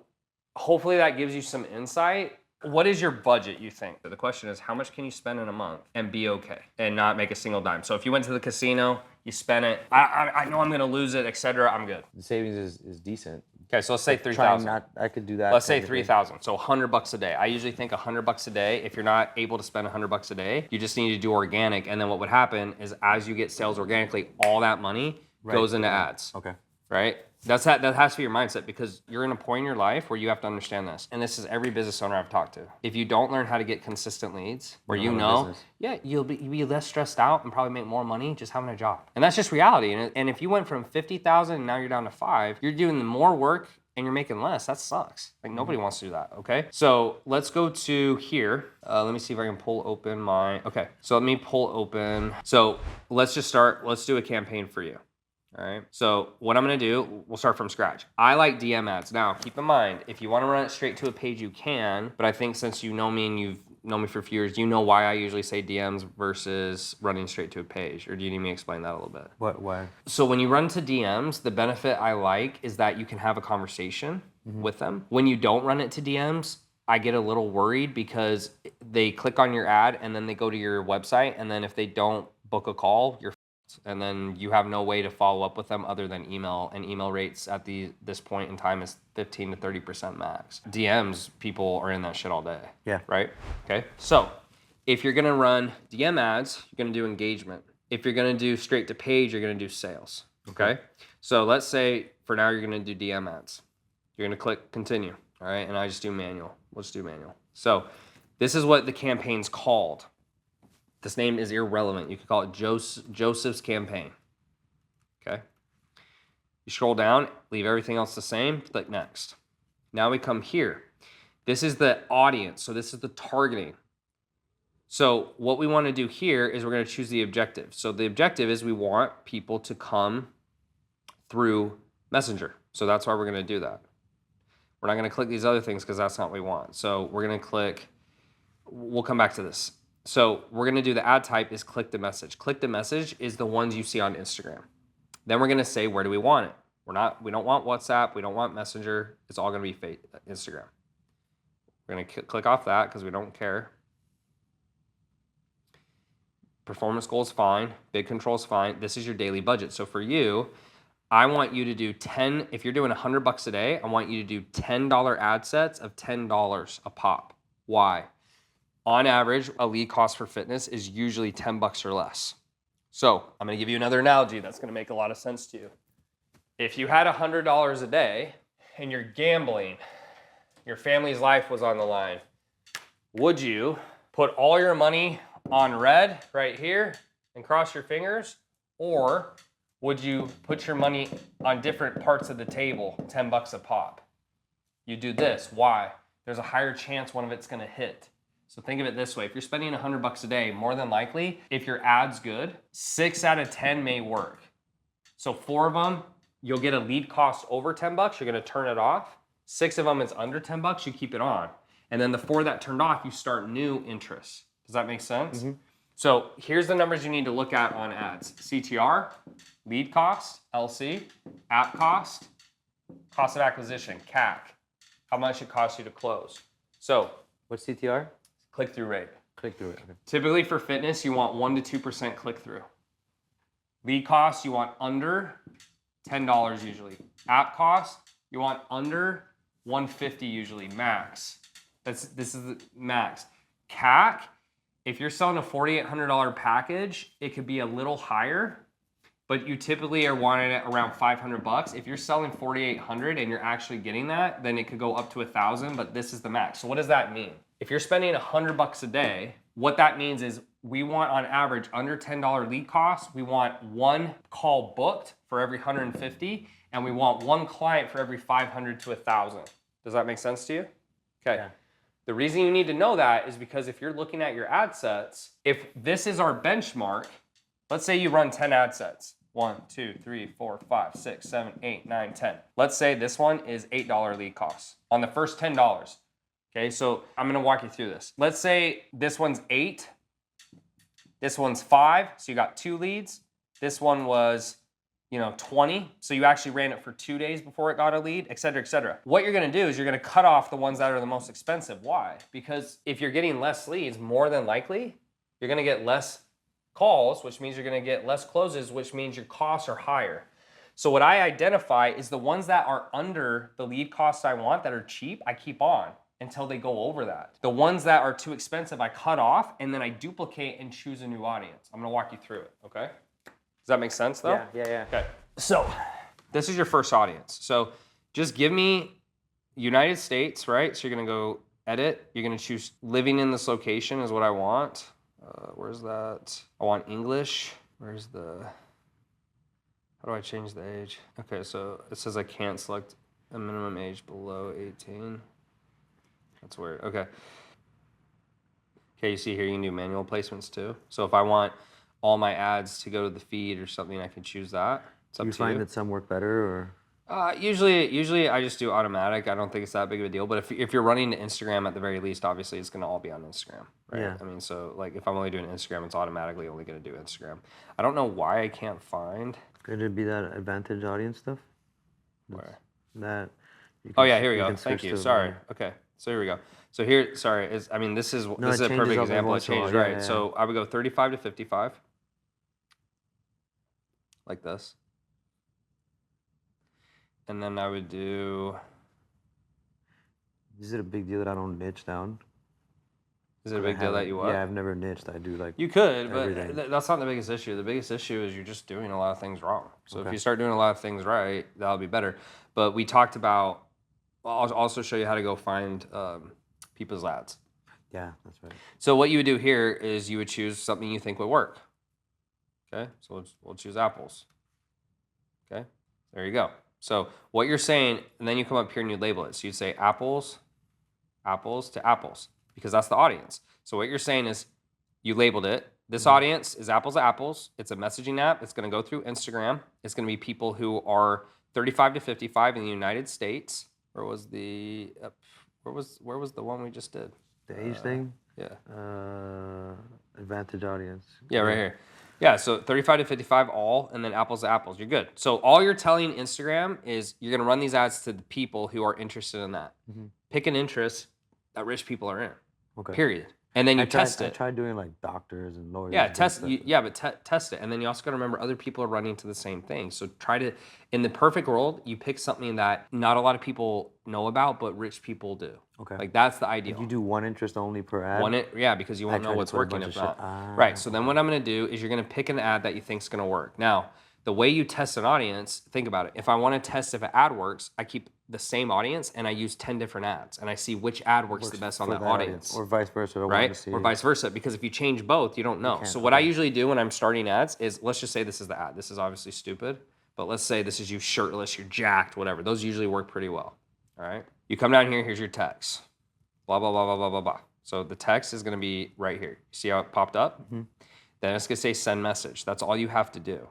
hopefully that gives you some insight. What is your budget, you think? The question is, how much can you spend in a month and be okay and not make a single dime? So if you went to the casino, you spent it, I know I'm gonna lose it, etc., I'm good. The savings is decent. Okay, so let's say 3,000. I could do that. Let's say 3,000. So $100 a day. I usually think $100 a day. If you're not able to spend $100 a day, you just need to do organic. And then what would happen is, as you get sales organically, all that money goes into ads. Okay. Right? That has to be your mindset, because you're in a point in your life where you have to understand this. And this is every business owner I've talked to. If you don't learn how to get consistent leads, where you'll be less stressed out and probably make more money just having a job. And that's just reality. And if you went from 50,000 and now you're down to 5, you're doing more work and you're making less. That sucks. Like, nobody wants to do that, okay? So let's go to here. Let me see if I can pull open okay. So let me pull open. So let's just start. Let's do a campaign for you. All right. So what I'm going to do, we'll start from scratch. I like DM ads. Now, keep in mind, if you want to run it straight to a page, you can. But I think since you know me and you've known me for a few years, you know why I usually say DMs versus running straight to a page. Or do you need me to explain that a little bit? Why? So when you run to DMs, the benefit I like is that you can have a conversation with them. When you don't run it to DMs, I get a little worried, because they click on your ad and then they go to your website. And then if they don't book a call, you're and then you have no way to follow up with them other than email, and email rates at this point in time is 15 to 30% max. DMs, people are in that shit all day. Yeah. Right? Okay. So if you're gonna run DM ads, you're gonna do engagement. If you're gonna do straight to page, you're gonna do sales. Okay. So let's say for now you're gonna do DM ads. You're gonna click continue. All right. And I just do manual. Let's do manual. So this is what the campaign's called. This name is irrelevant. You could call it Joseph's campaign. Okay. You scroll down, leave everything else the same, click next. Now we come here. This is the audience. So this is the targeting. So what we want to do here is we're going to choose the objective. So the objective is we want people to come through Messenger. So that's why we're going to do that. We're not going to click these other things because that's not what we want. So we're going to click, we'll come back to this. So we're gonna do the ad type is click the message. Click the message is the ones you see on Instagram. Then we're gonna say, where do we want it? We don't want WhatsApp, we don't want Messenger. It's all gonna be Instagram. We're gonna click off that because we don't care. Performance goal is fine. Big control is fine. This is your daily budget. So for you, I want you to do 10, if you're doing $100 a day, I want you to do $10 ad sets of $10 a pop. Why? On average, a lead cost for fitness is usually $10 or less. So I'm gonna give you another analogy that's gonna make a lot of sense to you. If you had $100 a day and you're gambling, your family's life was on the line, would you put all your money on red right here and cross your fingers? Or would you put your money on different parts of the table, $10 a pop? You do this. Why? There's a higher chance one of it's gonna hit. So think of it this way. If you're spending $100 a day, more than likely, if your ad's good, 6 out of 10 may work. So 4 of them, you'll get a lead cost over $10, you're gonna turn it off. 6 of them is under $10, you keep it on. And then the 4 that turned off, you start new interests. Does that make sense? Mm-hmm. So here's the numbers you need to look at on ads. CTR, lead cost, LC, app cost, cost of acquisition, CAC, how much it costs you to close. So What's CTR? Click-through rate. Click-through rate. Okay. Typically for fitness, you want 1 to 2% click-through. Lead cost, you want under $10 usually. App cost, you want under $150 usually, max. This is the max. CAC, if you're selling a $4,800 package, it could be a little higher, but you typically are wanting it around $500. If you're selling $4,800 and you're actually getting that, then it could go up to $1,000, but this is the max. So what does that mean? If you're spending $100 a day, what that means is we want on average under $10 lead costs, we want 1 call booked for every 150, and we want 1 client for every 500 to 1,000. Does that make sense to you? Okay. Yeah. The reason you need to know that is because if you're looking at your ad sets, if this is our benchmark, let's say you run 10 ad sets. 1, 2, 3, 4, 5, 6, 7, 8, 9, 10. Let's say this one is $8 lead costs on the first $10. Okay, so I'm gonna walk you through this. Let's say this one's 8, this one's 5, so you got 2 leads. This one was, 20, so you actually ran it for 2 days before it got a lead, et cetera, et cetera. What you're gonna do is you're gonna cut off the ones that are the most expensive. Why? Because if you're getting less leads, more than likely, you're gonna get less calls, which means you're gonna get less closes, which means your costs are higher. So what I identify is the ones that are under the lead costs I want, that are cheap, I keep on until they go over that. The ones that are too expensive, I cut off, and then I duplicate and choose a new audience. I'm gonna walk you through it, okay? Does that make sense though? Yeah. Okay, so this is your first audience. So just give me United States, right? So you're gonna go edit. You're gonna choose living in this location is what I want. Where's that? I want English. Where's the, how do I change the age? Okay, so it says I can't select a minimum age below 18. That's weird. Okay. Okay, you see here you can do manual placements too. So if I want all my ads to go to the feed or something, I can choose that. It's up to you. You find that some work better, or? Usually I just do automatic. I don't think it's that big of a deal. But if you're running to Instagram at the very least, obviously it's gonna all be on Instagram, right? Yeah. I mean, so like if I'm only doing Instagram, it's automatically only gonna do Instagram. I don't know why I can't find. Could it be that advantage audience stuff? Where? That. Oh yeah, here we go. Thank you. Sorry. Okay. So here we go. So here, sorry, this is a perfect example. It changed, right? Yeah. So I would go 35 to 55, like this, and then I would do. Is it a big deal that I don't niche down? Is it a big deal that you what? Yeah, I've never niched. I do like. You could, everything. But that's not the biggest issue. The biggest issue is you're just doing a lot of things wrong. So Okay. if you start doing a lot of things right, that'll be better. But we talked about. I'll also show you how to go find people's ads. Yeah, that's right. So what you would do here is you would choose something you think would work. Okay, so we'll choose apples. Okay, there you go. So what you're saying, and then you come up here and you label it. So you'd say apples, apples to apples, because that's the audience. So what you're saying is you labeled it. This audience is apples to apples. It's a messaging app. It's going to go through Instagram. It's going to be people who are 35 to 55 in the United States. Where was the where was the one we just did? The age thing? Yeah. Advantage audience. Yeah, right here. Yeah, so 35 to 55 all, and then apples to apples. You're good. So all you're telling Instagram is you're going to run these ads to the people who are interested in that. Pick an interest that rich people are in. Okay. Period. And then you I test it. tried doing like doctors and lawyers. Yeah, and test. stuff. Test it, and then you also got to remember other people are running to the same thing. So try to, in the perfect world, you pick something that not a lot of people know about, but rich people do. Okay. Like that's the ideal. If you do one interest only per ad. Yeah, because you won't know try to what's put a working bunch if of shit. not. Right. So then what I'm going to do is you're going to pick an ad that you think is going to work. Now, the way you test an audience, think about it. If I want to test if an ad works, I keep the same audience and I use 10 different ads and I see which ad works the best on that audience. Or vice versa. Right? Or vice versa. Because if you change both, you don't know. So what I usually do when I'm starting ads is, let's just say this is the ad. This is obviously stupid, but let's say this is you shirtless, you're jacked, whatever. Those usually work pretty well. All right? You come down here, here's your text. Blah, blah, blah, blah, blah, blah, blah. So the text is going to be right here. You see how it popped up? Then it's going to say send message. That's all you have to do.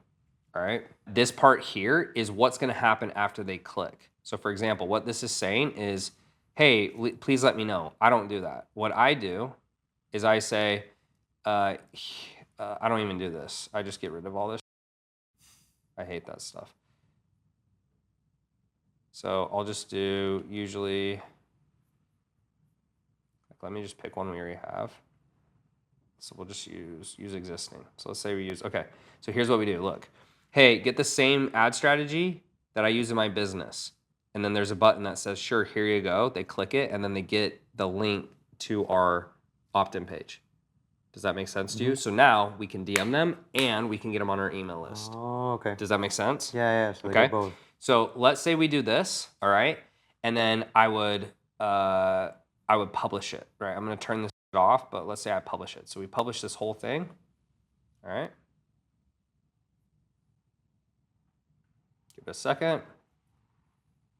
All right. This part here is what's going to happen after they click. So for example, what this is saying is, hey, please let me know. I don't do that. What I do is I say, I don't even do this. I just get rid of all this. I hate that stuff. So I'll just do usually, let me just pick one we already have. So we'll just use existing. So let's say we use, okay. So here's what we do. Look. Hey, get the same ad strategy that I use in my business. And then there's a button that says, sure, here you go. They click it, and then they get the link to our opt-in page. Does that make sense to you? So now we can DM them, and we can get them on our email list. Oh, okay. Does that make sense? Yeah. So okay. Both. So let's say we do this, all right? And then I would publish it, right? I'm going to turn this off, but let's say I publish it. So we publish this whole thing, all right? Give it a second.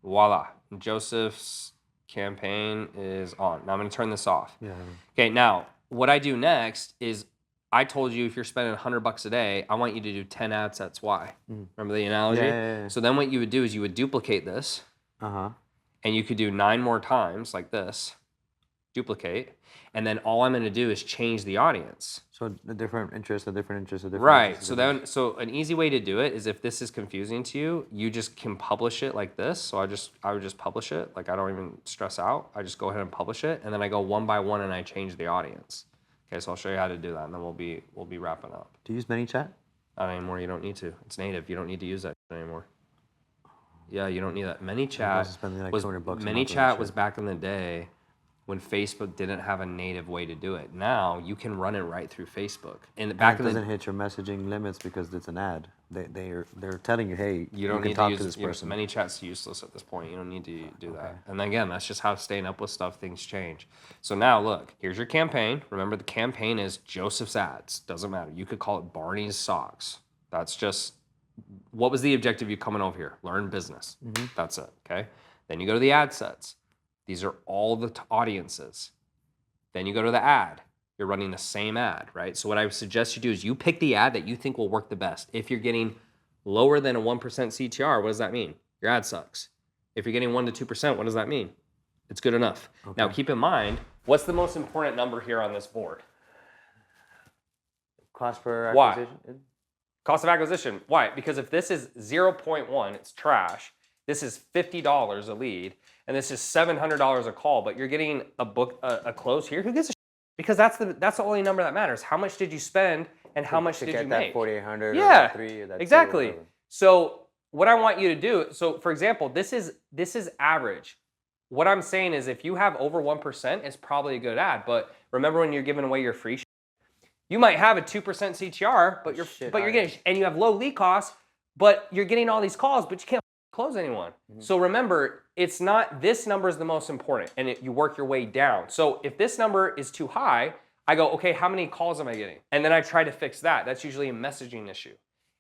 Voila. Joseph's campaign is on. Now I'm going to turn this off. Yeah. Okay, now what I do next is I told you if you're spending $100 a day, I want you to do 10 ad sets. Why? Remember the analogy? Yeah. So then what you would do is you would duplicate this. And you could do 9 more times like this. Duplicate. And then all I'm going to do is change the audience. So a different interest, a different interest, a different right. interest. So an easy way to do it is if this is confusing to you, you just can publish it like this. So I would just publish it. Like I don't even stress out. I just go ahead and publish it, and then I go one by one and I change the audience. Okay, so I'll show you how to do that, and then we'll be wrapping up. Do you use ManyChat? Not anymore. You don't need to. It's native. You don't need to use that anymore. Yeah, you don't need that. ManyChat was back in the day when Facebook didn't have a native way to do it. Now you can run it right through Facebook. And back in the doesn't hit your messaging limits because it's an ad. They're telling you, hey, you don't need to talk use to this person. ManyChat's useless at this point. You don't need to do that. And then again, that's just how staying up with stuff, things change. So now look, here's your campaign. Remember the campaign is Joseph's ads. Doesn't matter. You could call it Barney's socks. That's just, what was the objective you coming over here? Learn business. That's it, okay? Then you go to the ad sets. These are all the audiences. Then you go to the ad. You're running the same ad, right? So what I would suggest you do is you pick the ad that you think will work the best. If you're getting lower than a 1% CTR, what does that mean? Your ad sucks. If you're getting 1 to 2%, what does that mean? It's good enough. Okay. Now keep in mind, what's the most important number here on this board? Cost per acquisition? Why? Cost of acquisition. Why? Because if this is 0.1, it's trash. This is $50 a lead, and this is $700 a call, but you're getting a close here. Who gives a shit? Because that's the only number that matters. How much did you spend, and how much did you make? That 4,800 yeah, or 3 or that exactly. 2 or so what I want you to do, so for example, this is average. What I'm saying is if you have over 1%, it's probably a good ad. But remember when you're giving away your free shit, you might have a 2% CTR, but you're getting, and you have low lead costs, but you're getting all these calls, but you can't close anyone. So remember, it's not, this number is the most important, and you work your way down. So if this number is too high, I go, okay, how many calls am I getting? And then I try to fix that. That's usually a messaging issue.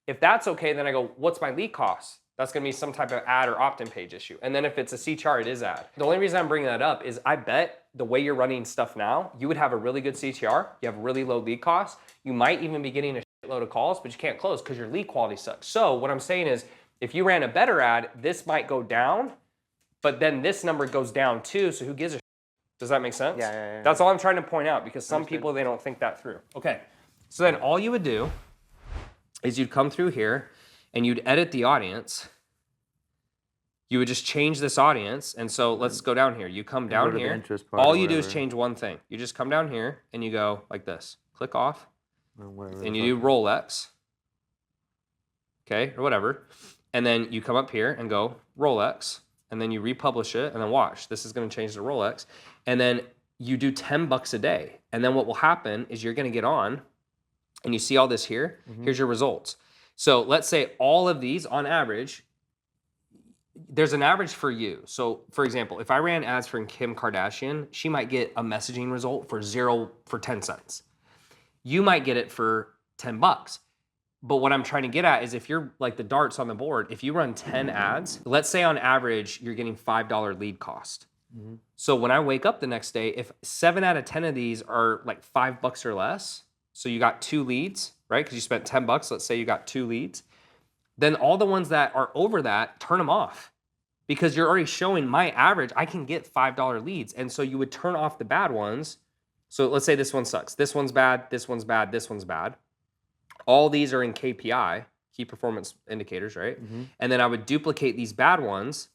If that's okay, then I go, what's my lead cost? That's gonna be some type of ad or opt-in page issue. And then if it's a CTR, it is ad. The only reason I'm bringing that up is I bet the way you're running stuff now, you would have a really good CTR, you have really low lead costs, you might even be getting a shitload of calls, but you can't close because your lead quality sucks. So what I'm saying is, if you ran a better ad, this might go down, but then this number goes down too, so who gives a shit? Does that make sense? Yeah. That's all I'm trying to point out because some people, they don't think that through. Okay, so then all you would do is you'd come through here and you'd edit the audience. You would just change this audience. And so let's go down here. You come down here. All you do is change one thing. You just come down here and you go like this. Click off. And you do Rolex. Okay, or whatever. And then you come up here and go Rolex. And then you republish it, and then watch. This is gonna change to Rolex. And then you do $10 a day. And then what will happen is you're gonna get on, and you see all this here, here's your results. So let's say all of these, on average, there's an average for you. So for example, if I ran ads for Kim Kardashian, she might get a messaging result for 10 cents. You might get it for $10. But what I'm trying to get at is if you're like the darts on the board, if you run 10 ads, let's say on average, you're getting $5 lead cost. So when I wake up the next day, if 7 out of 10 of these are like $5 or less, so you got 2 leads, right? Because you spent $10, let's say you got 2 leads. Then all the ones that are over that, turn them off. Because you're already showing my average, I can get $5 leads. And so you would turn off the bad ones. So let's say this one sucks. This one's bad, this one's bad, this one's bad. All these are in KPI, key performance indicators, right? And then I would duplicate these bad ones,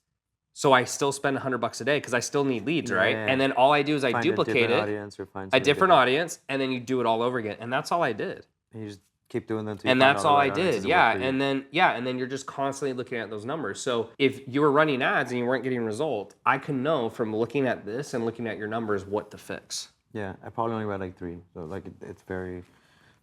so I still spend $100 a day because I still need leads, right? And then all I do is I duplicate a different audience, and then you do it all over again, and that's all I did. And you just keep doing that. And that's all I did, And then you're just constantly looking at those numbers. So if you were running ads and you weren't getting a result, I can know from looking at this and looking at your numbers what to fix. Yeah, I probably only read like 3, so like it's very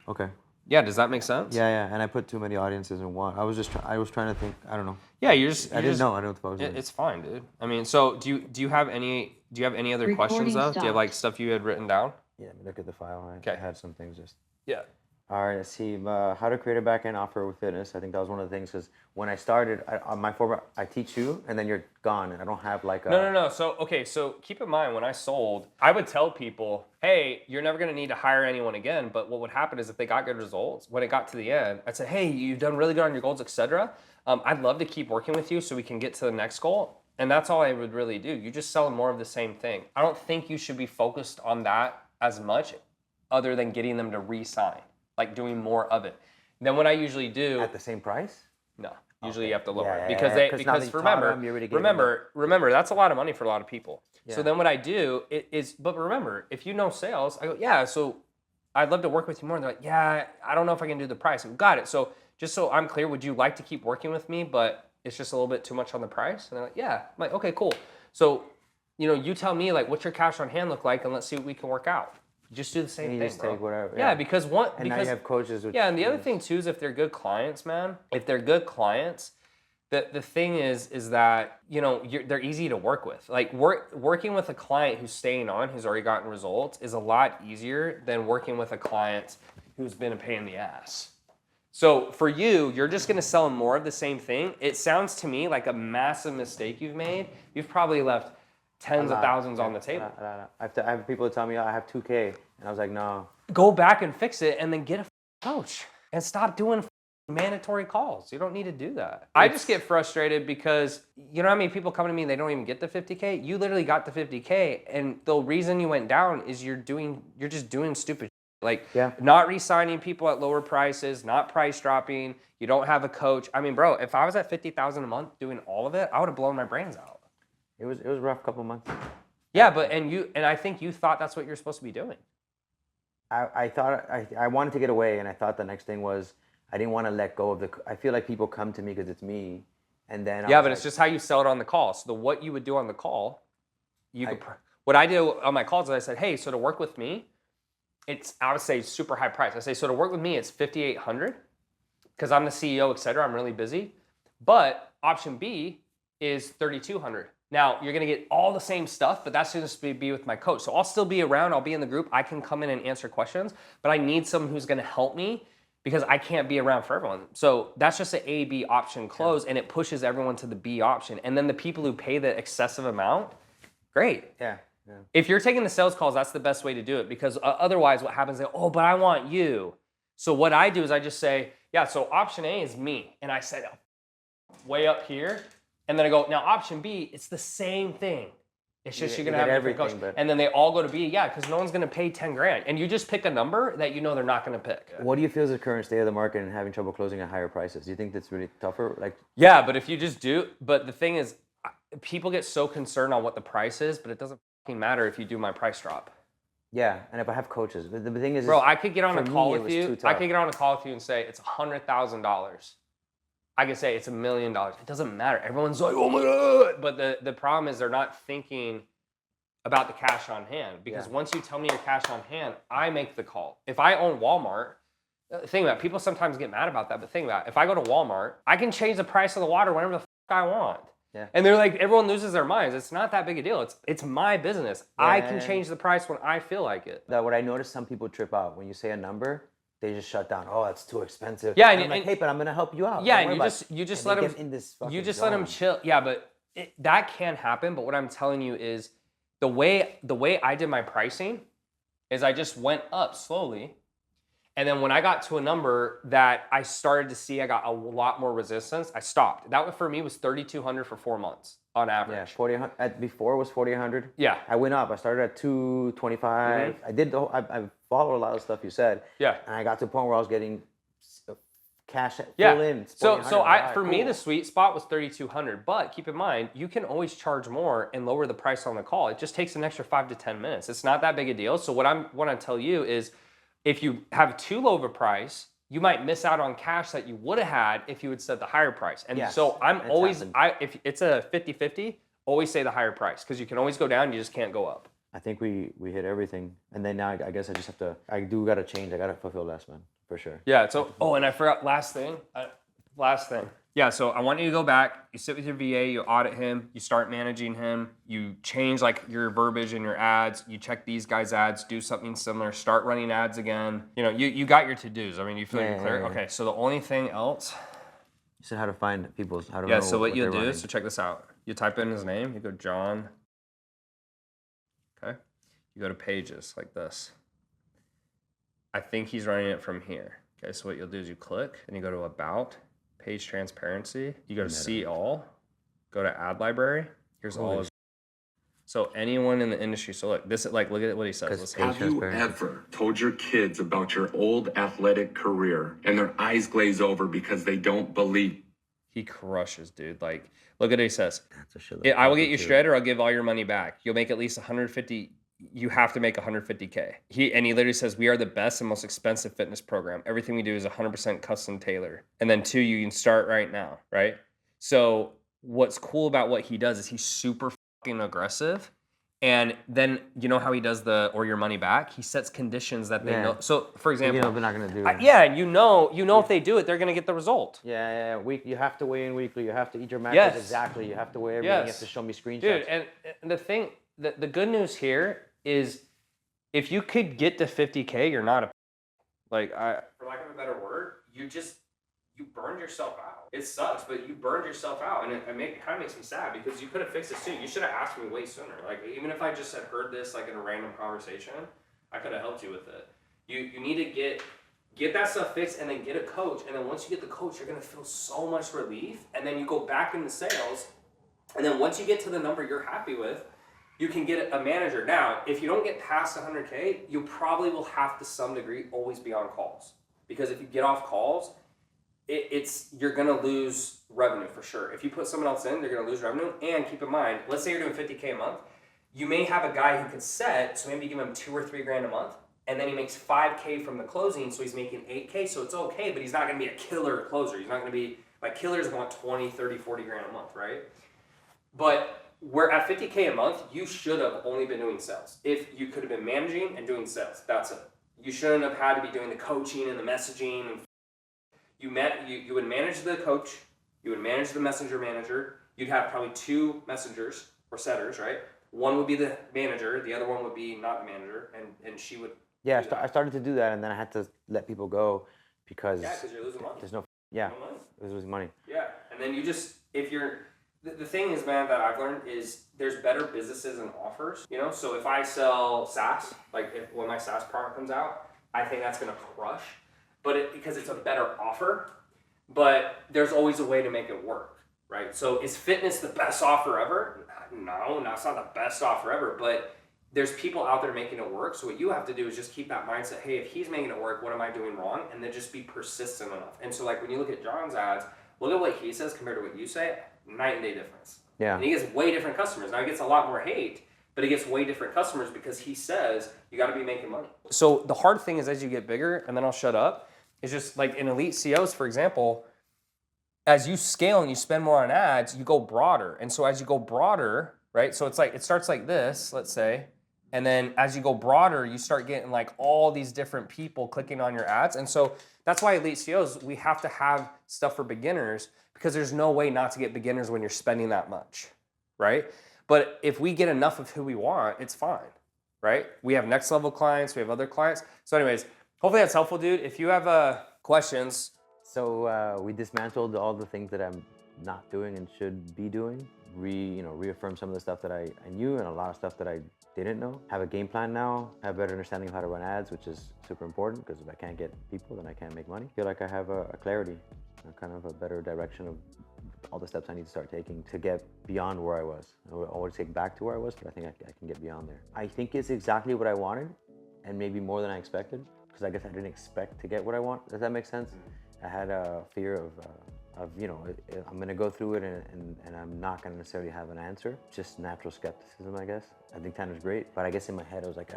okay. Yeah, does that make sense? Yeah, and I put too many audiences in one. I was trying to think. I don't know. Yeah, I didn't know. I don't know what I was doing. It's fine, dude. I mean, so do you have any other questions though? Do you have like stuff you had written down? Yeah, let me look at the file. Okay. I had some things just. Yeah. All right, let's see. How to create a back-end offer with fitness. I think that was one of the things because when I started, on my format, I teach you and then you're gone and I don't have like a... No. So keep in mind when I sold, I would tell people, hey, you're never going to need to hire anyone again. But what would happen is if they got good results, when it got to the end, I'd say, hey, you've done really good on your goals, etc. I'd love to keep working with you so we can get to the next goal. And that's all I would really do. You just sell more of the same thing. I don't think you should be focused on that as much other than getting them to re-sign. Like doing more of it. Then what I usually do At the same price? No. Usually you have to lower it Yeah, because remember that's a lot of money for a lot of people. Yeah. So then what I do is but remember, if you know sales, I go, yeah, so I'd love to work with you more. And they're like, yeah, I don't know if I can do the price. I go, got it. So just so I'm clear, would you like to keep working with me, but it's just a little bit too much on the price? And they're like, yeah. I'm like, okay, cool. So, you tell me like what's your cash on hand look like and let's see what we can work out. Just do the same thing, just take whatever. Yeah, because now you have coaches. Yeah, and the other thing too is if they're good clients, man. If they're good clients, the thing is that they're easy to work with. Like working with a client who's staying on, who's already gotten results, is a lot easier than working with a client who's been a pain in the ass. So for you're just going to sell them more of the same thing. It sounds to me like a massive mistake you've made. You've probably left tens of thousands on the table. I have people tell me I have 2K, and I was like, no. Go back and fix it, and then get a coach, and stop doing mandatory calls. You don't need to do that. I just get frustrated because you know how many people come to me and they don't even get the 50K? You literally got the 50K, and the reason you went down is you're just doing stupid like not re-signing people at lower prices, not price dropping. You don't have a coach. I mean, bro, if I was at 50,000 a month doing all of it, I would have blown my brains out. It was a rough couple months. Yeah, but I think you thought that's what you're supposed to be doing. I thought I wanted to get away, and I thought the next thing was I didn't want to let go of I feel like people come to me because it's me, and then it's just how you sell it on the call. So what you would do on the call, what I do on my calls is I said, hey, so to work with me, I would say super high price. I say, so to work with me, it's $5,800 because I'm the CEO, et cetera. I'm really busy, but option B is $3,200. Now, you're going to get all the same stuff, but that's going to be with my coach. So I'll still be around. I'll be in the group. I can come in and answer questions, but I need someone who's going to help me because I can't be around for everyone. So that's just an A, B option close, and it pushes everyone to the B option. And then the people who pay the excessive amount, great. Yeah. If you're taking the sales calls, that's the best way to do it because otherwise what happens is, oh, but I want you. So what I do is I just say, yeah, so option A is me. And I said way up here. And then I go, now option B, it's the same thing. It's just you're You going to get have a different coach. everything, but- And then they all go to B, yeah, because no one's going to pay 10 grand. And you just pick a number that you know they're not going to pick. What do you feel is the current state of the market and having trouble closing at higher prices? Do you think that's really tougher? Like, Yeah, but if you just do, but the thing is, people get so concerned on what the price is, but it doesn't fucking matter if you do my price drop. yeah, and if I have coaches, the thing is, Bro, I could get on for a call me, it with was you. too I tough. could get on a call with you and say it's $100,000. I could say it's $1 million. It doesn't matter. Everyone's like, oh my God. But the problem is they're not thinking about the cash on hand, because once you tell me your cash on hand, I make the call. If I own Walmart, think about it, people sometimes get mad about that, but think about it. If I go to Walmart, I can change the price of the water whenever the fuck I want. Yeah. And they're like, everyone loses their minds. It's not that big a deal. It's my business. I can change the price when I feel like it. that what I noticed, some people trip out when you say a number, they just shut down. Oh, that's too expensive. Yeah, and I'm like, hey, but I'm gonna help you out. Yeah, Don't and worry you just and let they them get in this you fucking just let them zone. chill. Yeah, but that can happen. But what I'm telling you is the way I did my pricing is I just went up slowly. And then when I got to a number that I started to see I got a lot more resistance, I stopped. That for me was $3,200 for 4 months on average. Yeah, 4,800. Before it was 4,800. Yeah. I went up. I started at 225. I did the whole, I followed a lot of stuff you said. Yeah. And I got to a point where I was getting cash full Yeah. in. So 4,800. for me the sweet spot was $3,200. But keep in mind, you can always charge more and lower the price on the call. It just takes an extra 5 to 10 minutes. It's not that big a deal. So what I want to tell you is, if you have too low of a price, you might miss out on cash that you would have had if you had said the higher price. And so I'm it's always, happened. if it's a 50-50, always say the higher price, because you can always go down, you just can't go up. I think we hit everything. And then now I guess I just have to, I do got to change. I got to fulfill less, man, for sure. Yeah, so, and I forgot, last thing. Yeah, so I want you to go back, you sit with your VA, you audit him, you start managing him, you change like your verbiage in your ads, you check these guys' ads, do something similar, start running ads again. You know, you got your to-dos. I mean, you feel like you're clear? Yeah. Okay, so the only thing else. You said how to find people's, how to Yeah, know so what you'll they're do, running. so check this out. You type in his name, you go John. Okay, you go to pages like this. I think he's running it from here. Okay, so what you'll do is you click and you go to about, page transparency. You go to see all, go to ad library. Here's all of. So anyone in the industry. So look, this look at what he says. Let's Page Have you ever told your kids about your old athletic career and their eyes glaze over because they don't believe? He crushes, dude. Like, look at what he says. That's a shit. I will get you shredded, or I'll give all your money back. You'll make at least 150. You have to make 150K. He literally says, we are the best and most expensive fitness program. Everything we do is 100% custom tailor. And then 2, you can start right now, right? So what's cool about what he does is he's super fucking aggressive. And then you know how he does or your money back? He sets conditions that they know. So for example, You know they're not gonna do it. and you know if they do it, they're gonna get the result. Yeah. You have to weigh in weekly. You have to eat your macros Yes. exactly. You have to weigh everything. You have to show me screenshots. Dude, and the thing, the good news here is, if you could get to 50K, you're not for lack of a better word, you burned yourself out. It sucks, but you burned yourself out, and it kind of makes me sad, because you could have fixed it soon. You should have asked me way sooner. Like, even if I just had heard this like in a random conversation, I could have helped you with it. You need to get that stuff fixed, and then get a coach. And then once you get the coach, you're gonna feel so much relief. And then you go back into sales, and then once you get to the number you're happy with, you can get a manager. Now, if you don't get past 100K, you probably will have to some degree always be on calls, because if you get off calls, you're gonna lose revenue for sure. If you put someone else in, they're gonna lose revenue. And keep in mind, let's say you're doing 50K a month, you may have a guy who could set, so maybe you give him 2 or 3 grand a month, and then he makes 5K from the closing, so he's making 8K, so it's okay, but he's not gonna be a killer closer. He's not gonna be, like, killers want 20, 30, 40 grand a month, right? But we're at 50K a month, you should have only been doing sales. If you could have been managing and doing sales, that's it. You shouldn't have had to be doing the coaching and the messaging. And you would manage the coach, you would manage the messenger manager. You'd have probably 2 messengers or setters, right? One would be the manager, the other one would be not the manager, and she would. Yeah, I started to do that, and then I had to let people go because you're losing money. there's no No money. it was losing money. Yeah, and then the thing is, man, that I've learned is there's better businesses and offers, you know? So if I sell SaaS, when my SaaS product comes out, I think that's gonna crush, because it's a better offer, but there's always a way to make it work, right? right? So is fitness the best offer ever? No, it's not the best offer ever, but there's people out there making it work. So what you have to do is just keep that mindset. Hey, if he's making it work, what am I doing wrong? And then just be persistent enough. And so like when you look at John's ads, look at what he says compared to what you say, night and day difference. Yeah. And he gets way different customers. Now he gets a lot more hate, but he gets way different customers because he says you got to be making money. So the hard thing is as you get bigger, and then I'll shut up, is just like in elite COs, for example, as you scale and you spend more on ads, you go broader. And so as you go broader, right? So it's like, it starts like this, let's say, and then as you go broader, you start getting like all these different people clicking on your ads. And so that's why elite COs, we have to have stuff for beginners because there's no way not to get beginners when you're spending that much, right? But if we get enough of who we want, it's fine, right? We have next level clients, we have other clients. So anyways, hopefully that's helpful, dude. If you have questions. So we dismantled all the things that I'm not doing and should be doing. Reaffirm some of the stuff that I knew and a lot of stuff that I didn't know. Have a game plan now, have a better understanding of how to run ads, which is super important because if I can't get people, then I can't make money. I feel like I have a clarity, kind of a better direction of all the steps I need to start taking to get beyond where I was. I would always take back to where I was, but I think I can get beyond there. I think it's exactly what I wanted and maybe more than I expected because I guess I didn't expect to get what I want. Does that make sense? I had a fear of I'm gonna go through it and I'm not gonna necessarily have an answer. Just natural skepticism, I guess. I think Tanner's great, but I guess in my head I was like,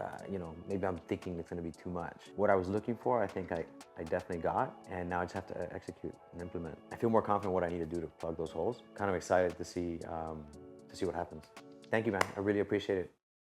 maybe I'm thinking it's gonna be too much. What I was looking for, I think I definitely got, and now I just have to execute and implement. I feel more confident what I need to do to plug those holes. Kind of excited to see what happens. Thank you, man. I really appreciate it.